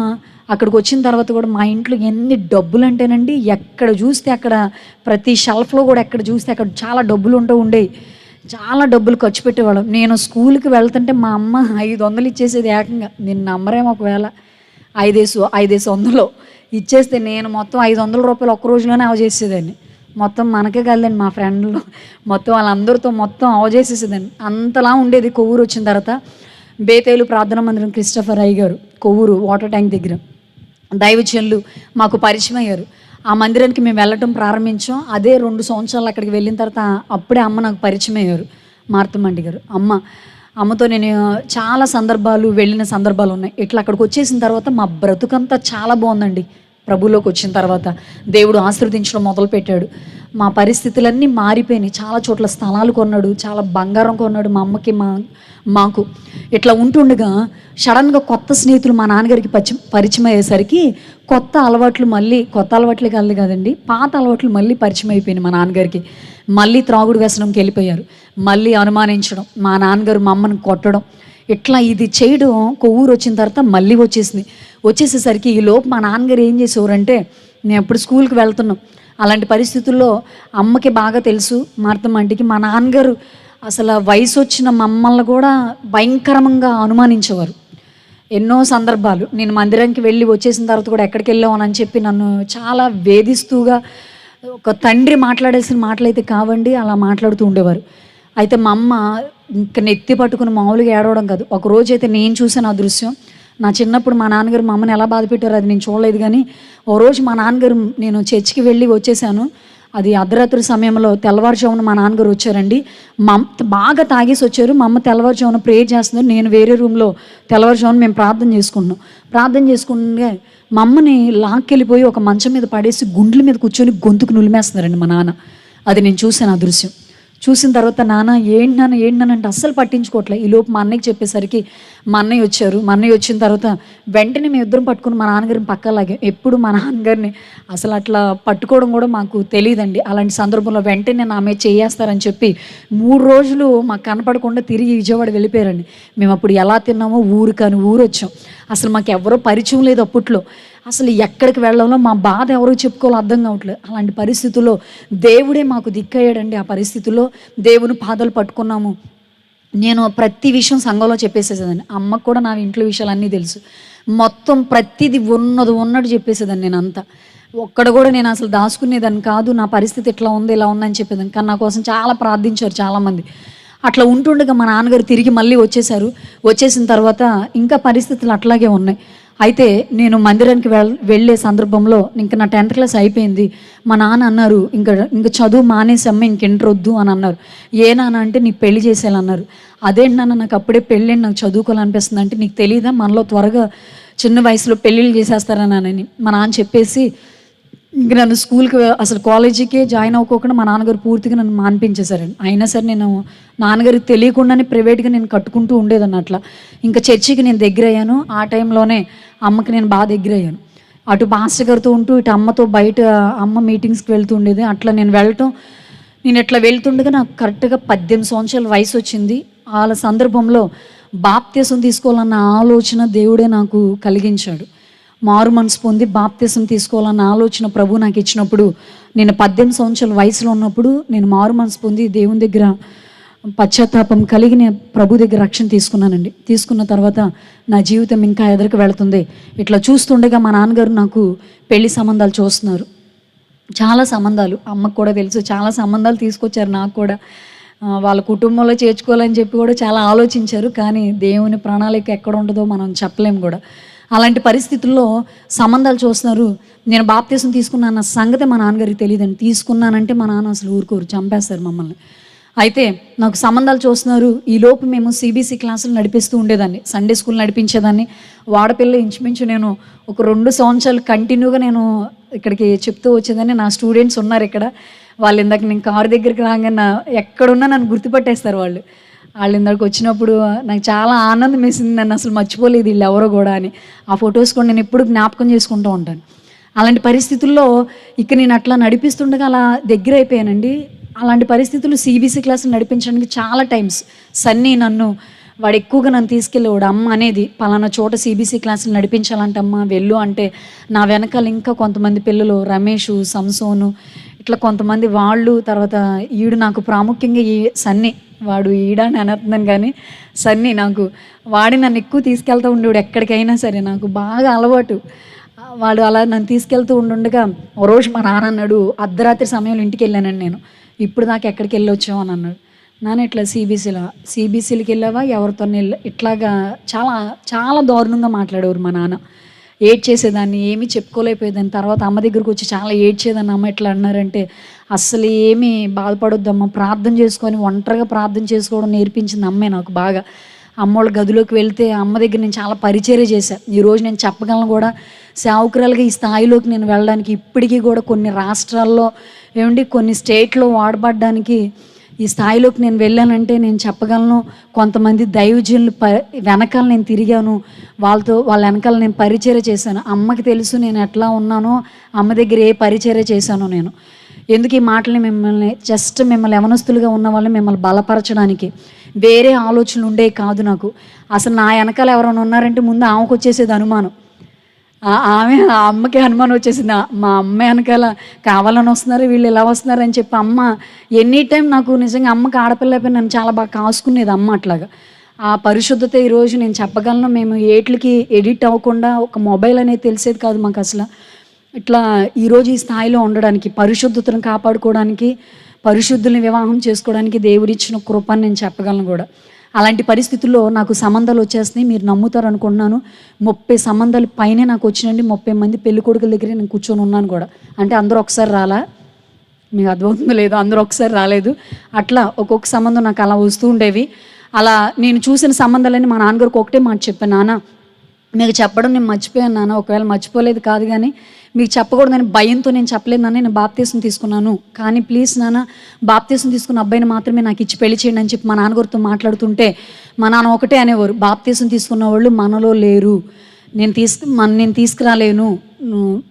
అక్కడికి వచ్చిన తర్వాత కూడా మా ఇంట్లో ఎన్ని డబ్బులు అంటేనండి, ఎక్కడ చూస్తే అక్కడ ప్రతి షెల్ఫ్లో కూడా ఎక్కడ చూస్తే అక్కడ చాలా డబ్బులు ఉండేవి. చాలా డబ్బులు ఖర్చు పెట్టేవాళ్ళం. నేను స్కూల్కి వెళ్తుంటే మా అమ్మ 500 ఇచ్చేసేది ఏకంగా. నేను నమ్మరేమో, ఒకవేళ 500 ఇచ్చేస్తే నేను మొత్తం 500 రూపాయలు ఒక్క రోజులోనే అవజేసేదాన్ని. మొత్తం మనకే కదండి, మా ఫ్రెండ్లు మొత్తం వాళ్ళందరితో మొత్తం అవజేసేసేదాన్ని. అంతలా ఉండేది. కొవ్వూరు వచ్చిన తర్వాత బేతేలు ప్రార్థనా మందిరం క్రిస్టఫర్ అయ్య గారు, కొవ్వూరు వాటర్ ట్యాంక్ దగ్గర దైవజనులు మాకు పరిచయం అయ్యారు. ఆ మందిరానికి మేము వెళ్ళటం ప్రారంభించాం. అదే 2 సంవత్సరాలు అక్కడికి వెళ్ళిన తర్వాత అప్పుడే అమ్మ నాకు పరిచయం అయ్యారు, మార్తమ్మండి గారు. అమ్మతో నేను చాలా సందర్భాలు వెళ్ళిన సందర్భాలు ఉన్నాయి. ఇట్లా అక్కడికి వచ్చేసిన తర్వాత మా బ్రతుకంతా చాలా బాగుందండి. ప్రభులోకి వచ్చిన తర్వాత దేవుడు ఆశీర్వదించడం మొదలుపెట్టాడు. మా పరిస్థితులన్నీ మారిపోయినాయి. చాలా చోట్ల స్థలాలు కొన్నాడు, చాలా బంగారం కొన్నాడు మా అమ్మకి, మాకు. ఇట్లా ఉంటుండగా సడన్గా కొత్త స్నేహితులు మా నాన్నగారికి పరిచయం అయ్యేసరికి కొత్త అలవాట్లే కదండి, పాత అలవాట్లు మళ్ళీ పరిచయం అయిపోయినాయి మా నాన్నగారికి. మళ్ళీ త్రాగుడు వ్యసనంకి వెళ్ళిపోయారు. మళ్ళీ అనుమానించడం, మా నాన్నగారు మా అమ్మని కొట్టడం, ఇట్లా ఇది చేయడం కొవ్వూరు వచ్చిన తర్వాత మళ్ళీ వచ్చేసేసరికి ఈలోపు మా నాన్నగారు ఏం చేసేవారంటే, నేను ఎప్పుడు స్కూల్కి వెళ్తున్నాం, అలాంటి పరిస్థితుల్లో అమ్మకి బాగా తెలుసు, మార్తమ్మంటికి, మా నాన్నగారు అసలు వయసు వచ్చిన మమ్మల్ని కూడా భయంకరంగా అనుమానించేవారు. ఎన్నో సందర్భాలు నేను మందిరానికి వెళ్ళి వచ్చేసిన తర్వాత కూడా ఎక్కడికి వెళ్ళావు అని చెప్పి నన్ను చాలా వేధిస్తూగా, ఒక తండ్రి మాట్లాడేసిన మాటలైతే కావండి, అలా మాట్లాడుతూ ఉండేవారు. అయితే మా అమ్మ ఇంకా నెత్తి పట్టుకుని మామూలుగా ఏడవడం కాదు. ఒకరోజు అయితే నేను చూసాను ఆ దృశ్యం. నా చిన్నప్పుడు మా నాన్నగారు మా అమ్మని ఎలా బాధ పెట్టారో అది నేను చూడలేదు. కానీ ఓ రోజు మా నాన్నగారు, నేను చర్చికి వెళ్ళి వచ్చేసాను, అది అర్ధరాత్రి సమయంలో తెల్లవారుజామున మా నాన్నగారు వచ్చారండి. మా అమ్మ బాగా తాగేసి వచ్చారు. మా అమ్మ తెల్లవారుజామున ప్రేయర్ చేస్తున్నారు, నేను వేరే రూమ్లో తెల్లవారుజామున మేము ప్రార్థన చేసుకుంటే మా అమ్మని లాక్కెళ్ళిపోయి ఒక మంచం మీద పడేసి గుండ్ల మీద కూర్చొని గొంతుకు నులిమేస్తున్నారండి మా నాన్న. అది నేను చూశాను ఆ దృశ్యం. చూసిన తర్వాత నాన్న ఏంటి అంటే అస్సలు పట్టించుకోవట్లే. ఈలోపు మా అన్నయ్యకి చెప్పేసరికి మా అన్నయ్య వచ్చారు. మా అన్నయ్య వచ్చిన తర్వాత వెంటనే మేము ఇద్దరం పట్టుకుని మా నాన్నగారిని పక్కలాగే. ఎప్పుడు మా నాన్నగారిని అసలు అట్లా పట్టుకోవడం కూడా మాకు తెలియదండి. అలాంటి సందర్భంలో వెంటనే నా మీద చేయేస్తారని చెప్పి 3 రోజులు మాకు కనపడకుండా తిరిగి విజయవాడ వెళ్ళిపోయారండి. మేము అప్పుడు ఎలా తిన్నామో ఊరు వచ్చాం. అసలు మాకు ఎవరో పరిచయం లేదు అప్పట్లో. అసలు ఎక్కడికి వెళ్ళాలో మా బాధ ఎవరో చెప్పుకోవాలో అర్థం కావట్లేదు. అలాంటి పరిస్థితుల్లో దేవుడే మాకు దిక్కయ్యాడండి. ఆ పరిస్థితుల్లో దేవుని పాదాలు పట్టుకున్నాము. నేను ప్రతి విషయం సంఘంలో చెప్పేసేదాన్ని. అమ్మకు కూడా నా ఇంట్లో విషయాలన్నీ తెలుసు. మొత్తం ప్రతిదీ ఉన్నట్టు చెప్పేసేదాన్ని. నేను అంతా ఒక్కడ కూడా నేను అసలు దాచుకునేదాన్ని కాదు. నా పరిస్థితి ఇట్లా ఉంది ఇలా ఉందని చెప్పేదాన్ని. కానీ నా కోసం చాలా ప్రార్థించారు చాలామంది. అట్లా ఉంటుండగా మా నాన్నగారు తిరిగి మళ్ళీ వచ్చేసిన తర్వాత ఇంకా పరిస్థితులు అట్లాగే ఉన్నాయి. అయితే నేను మందిరానికి వెళ్ళే సందర్భంలో ఇంకా నా 10th క్లాస్ అయిపోయింది. మా నాన్న అన్నారు, ఇంకా చదువు మానేసమ్మ, ఇంటర్ వద్దు అని అన్నారు. ఏ నాన్న అంటే నీకు పెళ్లి చేసేయాలన్నారు. అదేంటి నాన్న, నాకు అప్పుడే పెళ్ళి, నాకు చదువుకోవాలనిపిస్తుంది అంటే, నీకు తెలీదా మనలో త్వరగా చిన్న వయసులో పెళ్ళిళ్ళు చేసేస్తారని మా నాన్న చెప్పేసి ఇంక నన్ను స్కూల్కి అసలు కాలేజీకే జాయిన్ అవ్వకోకుండా మా నాన్నగారు పూర్తిగా నన్ను మాన్పించేశారండి. అయినా సరే నేను నాన్నగారికి తెలియకుండానే ప్రైవేట్గా నేను కట్టుకుంటూ ఉండేదాన్ని. అట్లా ఇంకా చర్చికి నేను దగ్గర అయ్యాను. ఆ టైంలోనే అమ్మకి నేను బాగా దగ్గర అయ్యాను. అటు పాస్టర్ గారితో ఉంటూ ఇటు అమ్మతో బయట అమ్మ మీటింగ్స్కి వెళ్తూ ఉండేది. అట్లా నేను ఇట్లా వెళ్తుండగా నాకు కరెక్ట్గా 18 సంవత్సరాల వయసు వచ్చింది. వాళ్ళ సందర్భంలో బాప్తీసం తీసుకోవాలన్న ఆలోచన దేవుడే నాకు కలిగించాడు. మారు మనసు పొంది బాప్తిసం తీసుకోవాలన్న ఆలోచన ప్రభు నాకు ఇచ్చినప్పుడు, నేను 18 సంవత్సరాల వయసులో ఉన్నప్పుడు నేను మారు మనసు పొంది దేవుని దగ్గర పశ్చాత్తాపం కలిగి నేను ప్రభు దగ్గర రక్షణ తీసుకున్నానండి. తీసుకున్న తర్వాత నా జీవితం ఇంకా ఎదురుకు వెళుతుంది. ఇట్లా చూస్తుండగా మా నాన్నగారు నాకు పెళ్లి సంబంధాలు చూస్తున్నారు. చాలా సంబంధాలు, అమ్మకు కూడా తెలుసు, చాలా సంబంధాలు తీసుకొచ్చారు నాకు కూడా. వాళ్ళ కుటుంబంలో చేర్చుకోవాలని చెప్పి కూడా చాలా ఆలోచించారు. కానీ దేవుని ప్రణాళిక ఎక్కడ ఉంటుందో మనం చెప్పలేము కూడా. అలాంటి పరిస్థితుల్లో సంబంధాలు చూస్తున్నారు. నేను బాప్తీసం తీసుకున్నాన్న సంగతి మా నాన్నగారికి తెలియదండి. తీసుకున్నానంటే మా నాన్న అసలు ఊరుకోరు, చంపేస్తారు మమ్మల్ని. అయితే నాకు సంబంధాలు చూస్తున్నారు. ఈలోపు మేము CBC క్లాసులు నడిపిస్తూ ఉండేదాన్ని, సండే స్కూల్ నడిపించేదాన్ని. వాడపిల్ల ఇంచుమించు నేను ఒక 2 సంవత్సరాలు కంటిన్యూగా నేను ఇక్కడికి చెప్తూ వచ్చేదాన్ని. నా స్టూడెంట్స్ ఉన్నారు ఇక్కడ. వాళ్ళు ఇందాక నేను కారు దగ్గరికి రాగానే ఎక్కడున్నా నన్ను గుర్తుపట్టేస్తారు వాళ్ళు ఇందాక వచ్చినప్పుడు. నాకు చాలా ఆనందం వేసింది, నన్ను అసలు మర్చిపోలేదు వీళ్ళు ఎవరో కూడా అని. ఆ ఫొటోస్ కూడా నేను ఎప్పుడు జ్ఞాపకం చేసుకుంటూ ఉంటాను. అలాంటి పరిస్థితుల్లో ఇక నేను అట్లా నడిపిస్తుండగా అలా దగ్గర అయిపోయానండి. అలాంటి పరిస్థితులు సిబిసి క్లాసులు నడిపించడానికి చాలా టైమ్స్ సన్నీ వాడు ఎక్కువగా నన్ను తీసుకెళ్ళేవాడు. అమ్మ అనేది పలానా చోట సిబిసి క్లాసులు నడిపించాలంటమ్మా వెళ్ళు అంటే, నా వెనకాల ఇంకా కొంతమంది పిల్లలు రమేషు, సంసోను, ఇట్లా కొంతమంది వాళ్ళు, తర్వాత ఈడు నాకు ప్రాముఖ్యంగా ఈ సన్నీ, వాడు ఈడ అని అనర్థం కానీ సన్నీ వాడి నన్ను ఎక్కువ తీసుకెళ్తూ ఉండేవాడు ఎక్కడికైనా సరే. నాకు బాగా అలవాటు. వాడు అలా నన్ను తీసుకెళ్తూ ఉండుండగా ఓ రోజు మా నాన్న అన్నాడు, అర్ధరాత్రి సమయంలో ఇంటికి వెళ్ళానండి నేను, ఇప్పుడు దాకా ఎక్కడికి వెళ్ళొచ్చావు అని అన్నాడు. నాన్న ఇట్లా సిబిసిలకి వెళ్ళావా, ఎవరితో ఇట్లాగా చాలా చాలా దారుణంగా మాట్లాడేవారు మా నాన్న. ఏడ్ చేసేదాన్ని, ఏమీ చెప్పుకోలేకపోయేదాన్ని. తర్వాత అమ్మ దగ్గరకు వచ్చి చాలా ఏడ్చేదాన్ని. అమ్మ ఎట్లా అన్నారంటే, అస్సలు ఏమీ బాధపడొద్దమ్మ, ప్రార్థన చేసుకొని ఒంటరిగా ప్రార్థన చేసుకోవడం నేర్పించింది అమ్మే నాకు బాగా. అమ్మోళ్ళ గదిలోకి వెళ్తే అమ్మ దగ్గర నేను చాలా పరిచర్య చేశాను. ఈరోజు నేను చెప్పగలను కూడా, సేవకురాలుగా ఈ స్థాయిలోకి నేను వెళ్ళడానికి ఇప్పటికీ కూడా కొన్ని రాష్ట్రాల్లో కొన్ని స్టేట్లో వాడబడ్డానికి ఈ స్థాయిలోకి నేను వెళ్ళానంటే నేను చెప్పగలను. కొంతమంది దైవజనులు వెనకాల నేను తిరిగాను, వాళ్ళ వెనకాల నేను పరిచర్య చేశాను. అమ్మకి తెలుసు నేను ఎట్లా ఉన్నానో, అమ్మ దగ్గర ఏ పరిచర్య చేశానో నేను. ఎందుకు ఈ మాటలు మిమ్మల్ని యవనస్తులుగా ఉన్న వాళ్ళని మిమ్మల్ని బలపరచడానికి, వేరే ఆలోచనలు ఉండే కాదు నాకు. అసలు నా వెనకాల ఎవరైనా ఉన్నారంటే ముందు ఆమెకు వచ్చేసేది అనుమానం. అమ్మకి అనుమానం వచ్చేసింది, మా అమ్మ వెనకాల కావాలని వస్తున్నారు, వీళ్ళు ఇలా వస్తున్నారు అని చెప్పి అమ్మ ఎనీ టైం నాకు నిజంగా అమ్మకి ఆడపిల్ల అయిపోయి నన్ను చాలా బాగా కాసుకునేది అమ్మ. అట్లాగా ఆ పరిశుద్ధత ఈరోజు నేను చెప్పగలను. మేము ఏట్లకి ఎడిట్ అవ్వకుండా, ఒక మొబైల్ అనేది తెలిసేది కాదు మాకు అసలు. ఇట్లా ఈరోజు ఈ స్థాయిలో ఉండడానికి, పరిశుద్ధతను కాపాడుకోవడానికి, పరిశుద్ధుల్ని వివాహం చేసుకోవడానికి దేవుడిచ్చిన కృపని నేను చెప్పగలను కూడా. అలాంటి పరిస్థితుల్లో నాకు సంబంధాలు వచ్చేస్తున్నాయి. మీరు నమ్ముతారు అనుకుంటున్నాను, 30 సంబంధాలు పైనే నాకు వచ్చినండి. 30 మంది పెళ్లి కొడుకుల దగ్గరే నేను కూర్చొని ఉన్నాను కూడా. అంటే అందరూ ఒకసారి రాలా, మీకు అర్థమవుతుందో లేదో, అందరూ ఒకసారి రాలేదు. అట్లా ఒక్కొక్క సంబంధం నాకు అలా వస్తూ ఉండేవి. అలా నేను చూసిన సంబంధాలని మా నాన్నగారికి ఒకటే మాట చెప్పాను, నాన్న మీకు చెప్పడం నేను మర్చిపోయాను నాన్న, ఒకవేళ మర్చిపోలేదు కాదు కానీ మీకు చెప్పకూడదని భయంతో నేను చెప్పలేదు నాన్న, నేను బాప్తీసం తీసుకున్నాను, కానీ ప్లీజ్ నాన్న బాప్తీసం తీసుకున్న అబ్బాయిని మాత్రమే నాకు ఇచ్చి పెళ్లి చేయండి అని చెప్పి మా నాన్నగారితో మాట్లాడుతుంటే, మా నాన్న ఒకటే అనేవారు, బాప్తీసం తీసుకున్న వాళ్ళు మనలో లేరు, నేను తీసుకురాలేను,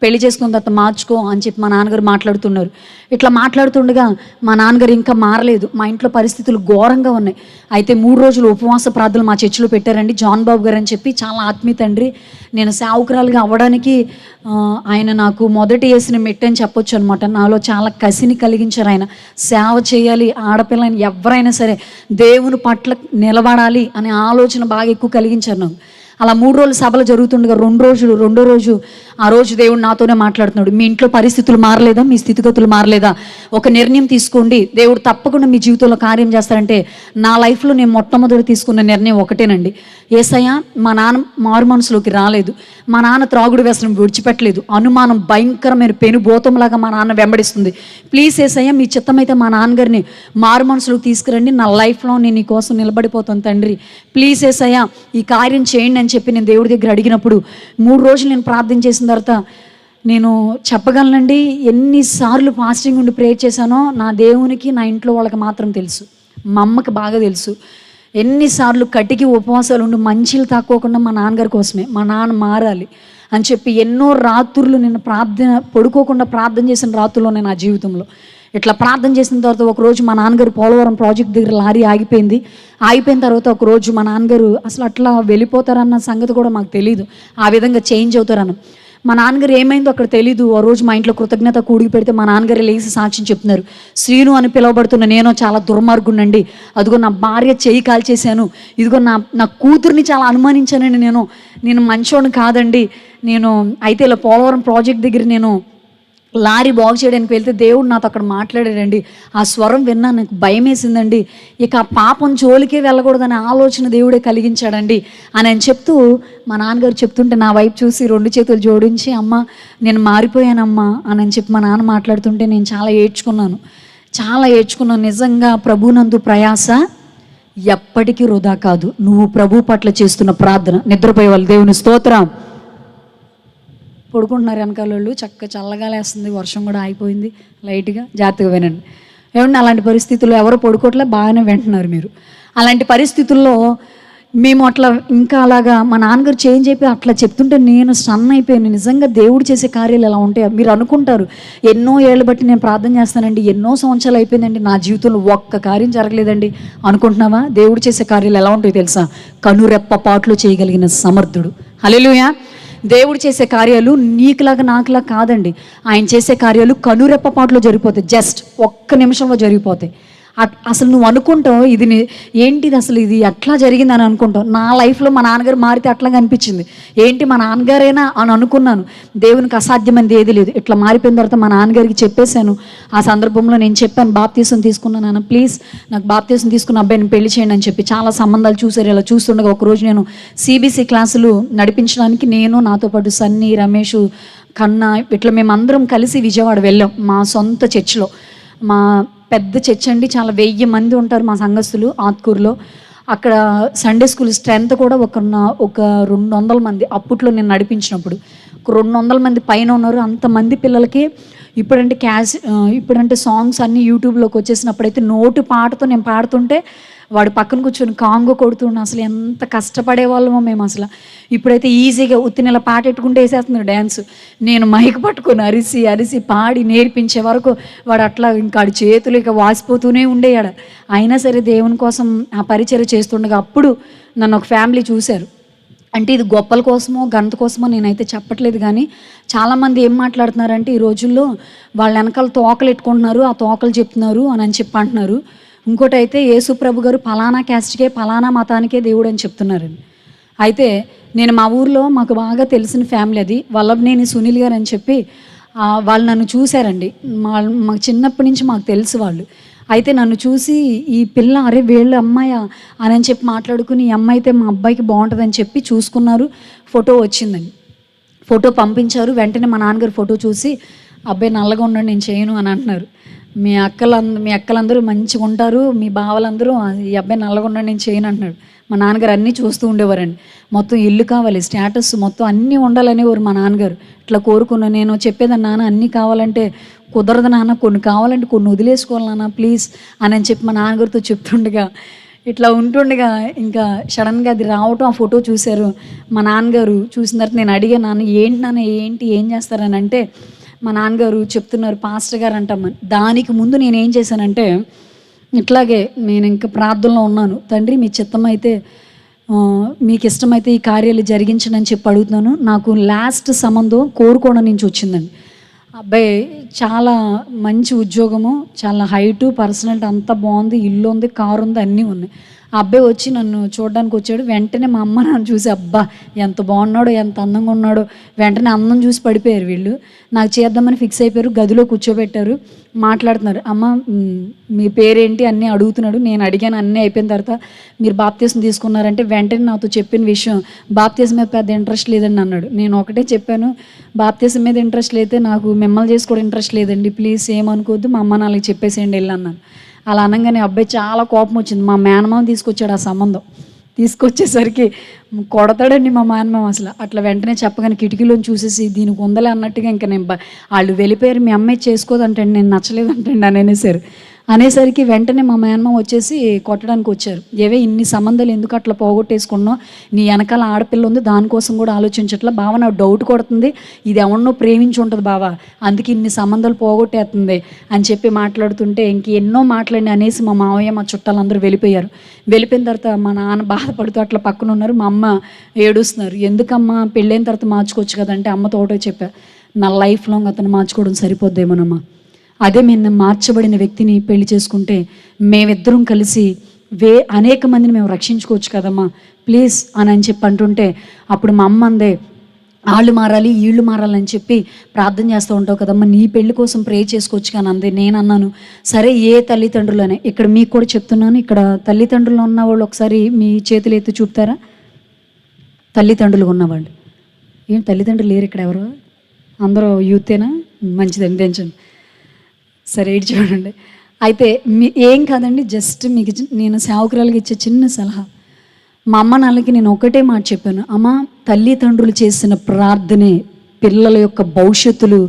పెళ్లి చేసుకున్న తర్వాత మార్చుకో అని చెప్పి మా నాన్నగారు మాట్లాడుతున్నారు. ఇట్లా మాట్లాడుతుండగా మా నాన్నగారు ఇంకా మారలేదు. మా ఇంట్లో పరిస్థితులు ఘోరంగా ఉన్నాయి. అయితే 3 రోజులు ఉపవాస ప్రార్థనలు మా చర్చిలో పెట్టారండి. జాన్ బాబు గారు అని చెప్పి చాలా ఆత్మీయ తండ్రి. నేను సేవకురాలుగా అవ్వడానికి ఆయన నాకు మొదటి వేసిన మెట్టు అని చెప్పొచ్చు అనమాట. నాలో చాలా కసిని కలిగించారు ఆయన. సేవ చేయాలి, ఆడపిల్లని ఎవరైనా సరే దేవుని పట్ల నిలబడాలి అనే ఆలోచన బాగా ఎక్కువ కలిగించారు నాకు. అలా 3 రోజులు సభలు జరుగుతుండగా రెండో రోజు ఆ రోజు దేవుడు నాతోనే మాట్లాడుతున్నాడు, మీ ఇంట్లో పరిస్థితులు మారలేదా, మీ స్థితిగతులు మారలేదా, ఒక నిర్ణయం తీసుకోండి, దేవుడు తప్పకుండా మీ జీవితంలో కార్యం చేస్తారంటే, నా లైఫ్లో నేను మొట్టమొదటి తీసుకున్న నిర్ణయం ఒకటేనండి, యేసయ్య మా నాన్న మారు మనసులోకి రాలేదు, మా నాన్న త్రాగుడు వ్యసనం విడిచిపెట్టలేదు, అనుమానం భయంకరమైన పెనుభూతంలాగా మా నాన్న వెంబడిస్తుంది, ప్లీజ్ యేసయ్య మీ చిత్తమైతే మా నాన్నగారిని మారు మనసులోకి తీసుకురండి, నా లైఫ్లో నేను నీ కోసం నిలబడిపోతాను తండ్రి, ప్లీజ్ యేసయ్య ఈ కార్యం చేయండి అని చెప్పి నేను దేవుడి దగ్గర అడిగినప్పుడు 3 రోజులు నేను ప్రార్థన చేసిన తర్వాత నేను చెప్పగలనండి, ఎన్నిసార్లు ఫాస్టింగ్ ఉండి ప్రేయర్ చేశానో నా దేవునికి నా ఇంట్లో వాళ్ళకి మాత్రం తెలుసు, మా అమ్మకి బాగా తెలుసు. ఎన్నిసార్లు కటికి ఉపవాసాలు ఉండి మంచిలు తాక్కోకుండా మా నాన్నగారి కోసమే, మా నాన్న మారాలి అని చెప్పి ఎన్నో రాత్రులు నేను పడుకోకుండా ప్రార్థన చేసిన రాత్రుల్లోనే నా జీవితంలో. ఇట్లా ప్రార్థన చేసిన తర్వాత ఒకరోజు మా నాన్నగారు పోలవరం ప్రాజెక్ట్ దగ్గర లారీ ఆగిపోయిన తర్వాత ఒకరోజు మా నాన్నగారు అసలు అట్లా వెళ్ళిపోతారన్న సంగతి కూడా మాకు తెలియదు, ఆ విధంగా చేంజ్ అవుతారన్న. మా నాన్నగారు ఏమైందో అక్కడ తెలీదు. ఆ రోజు మా ఇంట్లో కృతజ్ఞత కూడికి పెడితే మా నాన్నగారు లేచి సాక్ష్యం చెప్తున్నారు, శ్రీను అని పిలువబడుతున్న నేను చాలా దుర్మార్గుండండి, అదిగో నా భార్య చేయి కాల్చేశాను, ఇదిగో నా కూతుర్ని చాలా అనుమానించానండి, నేను మంచోని కాదండి, అయితే ఇలా పోలవరం ప్రాజెక్ట్ దగ్గర నేను లారీ బాగు చేయడానికి వెళ్తే దేవుడు నాతో అక్కడ మాట్లాడాడండి, ఆ స్వరం విన్నా నాకు భయం వేసిందండి, ఇక ఆ పాపం జోలికే వెళ్ళకూడదనే ఆలోచన దేవుడే కలిగించాడండి అని చెప్తూ మా నాన్నగారు చెప్తుంటే నా వైపు చూసి 2 చేతులు జోడించి, అమ్మ నేను మారిపోయానమ్మా అని చెప్పి మా నాన్న మాట్లాడుతుంటే నేను చాలా ఏడ్చుకున్నాను. నిజంగా ప్రభునందు ప్రయాస ఎప్పటికీ వృధా కాదు. నువ్వు ప్రభు పట్ల చేస్తున్న ప్రార్థన, నిద్రపోయే వాళ్ళు దేవుని స్తోత్రం. పడుకుంటున్నారు వెనకాల వాళ్ళు, చల్లగా లేస్తుంది, వర్షం కూడా ఆగిపోయింది లైట్గా, జాగ్రత్తగా వినండి. ఏమంటే అలాంటి పరిస్థితుల్లో ఎవరు పడుకోవట్లే, బాగానే వింటున్నారు మీరు. అలాంటి పరిస్థితుల్లో మేము అట్లా ఇంకా అలాగా మా నాన్నగారు చేంజ్ అయిపోయి అట్లా చెప్తుంటే నేను స్టన్ అయిపోయాను. నిజంగా దేవుడు చేసే కార్యాలు ఎలా ఉంటాయి. మీరు అనుకుంటారు ఎన్నో ఏళ్ళు బట్టి నేను ప్రార్థన చేస్తానండి, ఎన్నో సంవత్సరాలు అయిపోయిందండి, నా జీవితంలో ఒక్క కార్యం జరగలేదండి అనుకుంటున్నావా? దేవుడు చేసే కార్యాలు ఎలా ఉంటాయో తెలుసా? కనురెప్ప పాటులో చేయగలిగిన సమర్థుడు. హల్లెలూయా. దేవుడు చేసే కార్యాలు నీకులాగా నాకులా కాదండి. ఆయన చేసే కార్యాలు కనురెప్ప పాటులో జరిగిపోతాయి. జస్ట్ ఒక్క నిమిషంలో జరిగిపోతాయి. అసలు నువ్వు అనుకుంటావు ఇది ఏంటిది అసలు ఇది ఎట్లా జరిగిందని అనుకుంటావు. నా లైఫ్లో మా నాన్నగారు మారితే అట్లాగా అనిపించింది. ఏంటి మా నాన్నగారేనా అని అనుకున్నాను. దేవునికి అసాధ్యమైనది ఏది లేదు. ఇట్లా మారిపోయిన తర్వాత మా నాన్నగారికి చెప్పేశాను. ఆ సందర్భంలో నేను చెప్పాను, బాప్తీసం తీసుకున్నాను నాన్న, ప్లీజ్ నాకు బాప్తీసం తీసుకున్న అబ్బాయిని పెళ్లి చేయండి అని చెప్పి. చాలా సంబంధాలు చూసారు. ఇలా చూస్తుండగా ఒకరోజు నేను CBC క్లాసులు నడిపించడానికి నేను, నాతో పాటు సన్నీ, రమేష్, కన్నా ఇట్లా మేమందరం కలిసి విజయవాడ వెళ్ళాం. మా సొంత చర్చ్లో, మా పెద్ద చర్చ్ అండి, చాలా 1000 మంది ఉంటారు మా సంఘస్థులు ఆత్కూరులో. అక్కడ సండే స్కూల్ స్ట్రెంత్ కూడా ఒక 200 మంది. అప్పట్లో నేను నడిపించినప్పుడు ఒక 200 మంది పైన ఉన్నారు. అంతమంది పిల్లలకి ఇప్పుడంటే సాంగ్స్ అన్నీ యూట్యూబ్లోకి వచ్చేసినప్పుడైతే నోటి పాటతో నేను పాడుతుంటే వాడు పక్కన కూర్చొని కాంగో కొడుతుండే. అసలు ఎంత కష్టపడే వాళ్ళమో మేము అసలు. ఇప్పుడైతే ఈజీగా ఉత్తినెల పాట పెట్టుకుంటే వేసేస్తున్నారు డ్యాన్స్. నేను మైక్ పట్టుకొని అరిసి పాడి నేర్పించే వరకు వాడు అట్లా ఇంకా ఆడి చేతులు ఇక వాసిపోతూనే ఉండేయాడు. అయినా సరే దేవుని కోసం ఆ పరిచర్య చేస్తుండగా అప్పుడు నన్ను ఒక ఫ్యామిలీ చూశారు. అంటే ఇది గొప్పల కోసమో ఘనత కోసమో నేనైతే చెప్పట్లేదు, కానీ చాలామంది ఏం మాట్లాడుతున్నారంటే ఈ రోజుల్లో వాళ్ళ వెనకాల తోకలు ఎట్టుకుంటున్నారు, ఆ తోకలు చెప్తున్నారు అని చెప్పి అంటున్నారు. ఇంకోటి అయితే యేసు ప్రభు గారు ఫలానా క్యాస్ట్కే ఫలానా మతానికే దేవుడు అని చెప్తున్నారండి. అయితే నేను మా ఊర్లో మాకు బాగా తెలిసిన ఫ్యామిలీ అది, వల్లభనేని సునీల్ గారు అని చెప్పి వాళ్ళు నన్ను చూశారండి. మాకు చిన్నప్పటి నుంచి మాకు తెలుసు వాళ్ళు. అయితే నన్ను చూసి ఈ పిల్ల అరే వీళ్ళ అమ్మాయా అని చెప్పి మాట్లాడుకుని ఈ అమ్మాయి అయితే మా అబ్బాయికి బాగుంటుందని చెప్పి చూసుకున్నారు. ఫోటో వచ్చిందండి, ఫోటో పంపించారు. వెంటనే మా నాన్నగారు ఫోటో చూసి అబ్బాయి నల్లగా ఉన్నాడు నేను చేయను అని అంటున్నారు. మీ అక్కలందరూ మంచిగా ఉంటారు, మీ బావలందరూ ఈ అబ్బాయి నల్లగా ఉన్నాడు నేను చేయను అంటున్నాడు. మా నాన్నగారు అన్నీ చూస్తూ ఉండేవారండి. మొత్తం ఇల్లు కావాలి, స్టేటస్ మొత్తం అన్నీ ఉండాలనేవారు మా నాన్నగారు. ఇట్లా కోరుకున్నాను. నేను చెప్పేదాన్ని, నాన్న అన్నీ కావాలంటే కుదరదు నాన్న, కొన్ని కావాలంటే కొన్ని వదిలేసుకోవాలి నాన్న ప్లీజ్ అని చెప్పి మా నాన్నగారితో చెప్తుండగా ఇట్లా ఉంటుండగా ఇంకా సడన్గా అది రావటం, ఆ ఫోటో చూశారు. మా నాన్నగారు చూసిన తర్వాత నేను అడిగాను, నాన్న ఏంటి నాన్న ఏం చేస్తారని అంటే మా నాన్నగారు చెప్తున్నారు, పాస్టర్ గారు అంటామని. దానికి ముందు నేనేం చేశానంటే ఇట్లాగే నేను ఇంకా ప్రార్థనలో ఉన్నాను. తండ్రి మీ చిత్తమైతే మీకు ఇష్టమైతే ఈ కార్యాలు జరిగించండి అని చెప్పి అడుగుతున్నాను. నాకు లాస్ట్ సంబంధం కోరుకోవడం నుంచి వచ్చిందండి. అబ్బాయి చాలా మంచి ఉద్యోగము, చాలా హైటు, పర్సనాలిటీ అంతా బాగుంది, ఇల్లు ఉంది, కారు ఉంది, అన్నీ ఉన్నాయి. ఆ అబ్బాయి వచ్చి నన్ను చూడడానికి వచ్చాడు. వెంటనే మా అమ్మ నన్ను చూసి అబ్బా ఎంత బాగున్నాడో, ఎంత అందంగా ఉన్నాడో, వెంటనే అందం చూసి పడిపోయారు వీళ్ళు. నాకు చేద్దామని ఫిక్స్ అయిపోయారు. గదిలో కూర్చోబెట్టారు, మాట్లాడుతున్నారు. అమ్మ మీ పేరేంటి అన్నీ అడుగుతున్నాడు. నేను అడిగాను. అన్నీ అయిపోయిన తర్వాత మీరు బాప్తీసం తీసుకున్నారంటే వెంటనే నాతో చెప్పిన విషయం, బాప్తీసం మీద పెద్ద ఇంట్రెస్ట్ లేదండి అన్నాడు. నేను ఒకటే చెప్పాను, బాప్తీసం మీద ఇంట్రెస్ట్ లేతే నాకు మిమ్మల్ని చేసుకోవడం ఇంట్రెస్ట్ లేదండి, ప్లీజ్ ఏమనుకోవద్దు, మా అమ్మ నాన్నకి చెప్పేసేయండి వెళ్ళి అన్నాను. అలా అనగానే అబ్బాయి చాలా కోపం వచ్చింది. మా మేనమామ తీసుకొచ్చాడు ఆ సంబంధం. తీసుకొచ్చేసరికి కొడతాడండి మా మేనమామ అసలు. అట్లా వెంటనే చెప్పగానే కిటికీలోని చూసేసి దీనికి ఉందలే అన్నట్టుగా ఇంకా నేను వాళ్ళు వెళ్ళిపోయారు. మీ అమ్మాయి చేసుకోదంటండి, నేను నచ్చలేదంటండి అని అనేసరికి వెంటనే మా మేనమామ వచ్చేసి కొట్టడానికి వచ్చారు. ఏవే ఇన్ని సంబంధాలు ఎందుకు అట్లా పోగొట్టేసుకున్నావు, నీ వెనకాల ఆడపిల్ల ఉంది, దానికోసం కూడా ఆలోచించట్లా బావ, నాకు డౌట్ కొడుతుంది, ఇది ఎవరినో ప్రేమించి ఉంటుంది బావా, అందుకే ఇన్ని సంబంధాలు పోగొట్టేస్తుంది అని చెప్పి మాట్లాడుతుంటే ఎన్నో మాట్లాడి అనేసి మా మావయ్య మా చుట్టాలందరూ వెళ్ళిపోయారు. వెళ్ళిపోయిన తర్వాత మా నాన్న బాధపడుతూ అట్లా పక్కన ఉన్నారు. మా అమ్మ ఏడుస్తున్నారు. ఎందుకమ్మా పెళ్ళైన తర్వాత మార్చుకోవచ్చు కదంటే అమ్మతో ఒకటో చెప్పా, నా లైఫ్ లాంగ్ అతను మార్చుకోవడం సరిపోద్దేమోనమ్మా, అదే మేము మార్చబడిన వ్యక్తిని పెళ్లి చేసుకుంటే మేమిద్దరం కలిసి అనేక మందిని మేము రక్షించుకోవచ్చు కదమ్మా ప్లీజ్ అని చెప్పి అంటుంటే అప్పుడు మా అమ్మ అందే, వాళ్ళు మారాలి వీళ్ళు మారాలని చెప్పి ప్రార్థన చేస్తూ ఉంటావు కదమ్మా, నీ పెళ్లి కోసం ప్రే చేసుకోవచ్చు కానీ అందే. నేను అన్నాను సరే ఏ తల్లిదండ్రులనే, ఇక్కడ మీకు కూడా చెప్తున్నాను, ఇక్కడ తల్లిదండ్రులు ఉన్న వాళ్ళు ఒకసారి మీ చేతులు ఎత్తి చూపుతారా? తల్లిదండ్రులు ఉన్నవాళ్ళు ఏం తల్లిదండ్రులు లేరు ఇక్కడ ఎవరు? అందరూ యూతేనా? మంచిదండి, తెంచండి. సరే ఇటు చూడండి. అయితే ఏం కాదండి, జస్ట్ మీకు నేను సేవకురాలుగా ఇచ్చే చిన్న సలహా. మా అమ్మ నాన్నకి నేను ఒకటే మాట చెప్పాను, అమ్మ తల్లిదండ్రులు చేసిన ప్రార్థనే పిల్లల యొక్క భవిష్యత్తులు.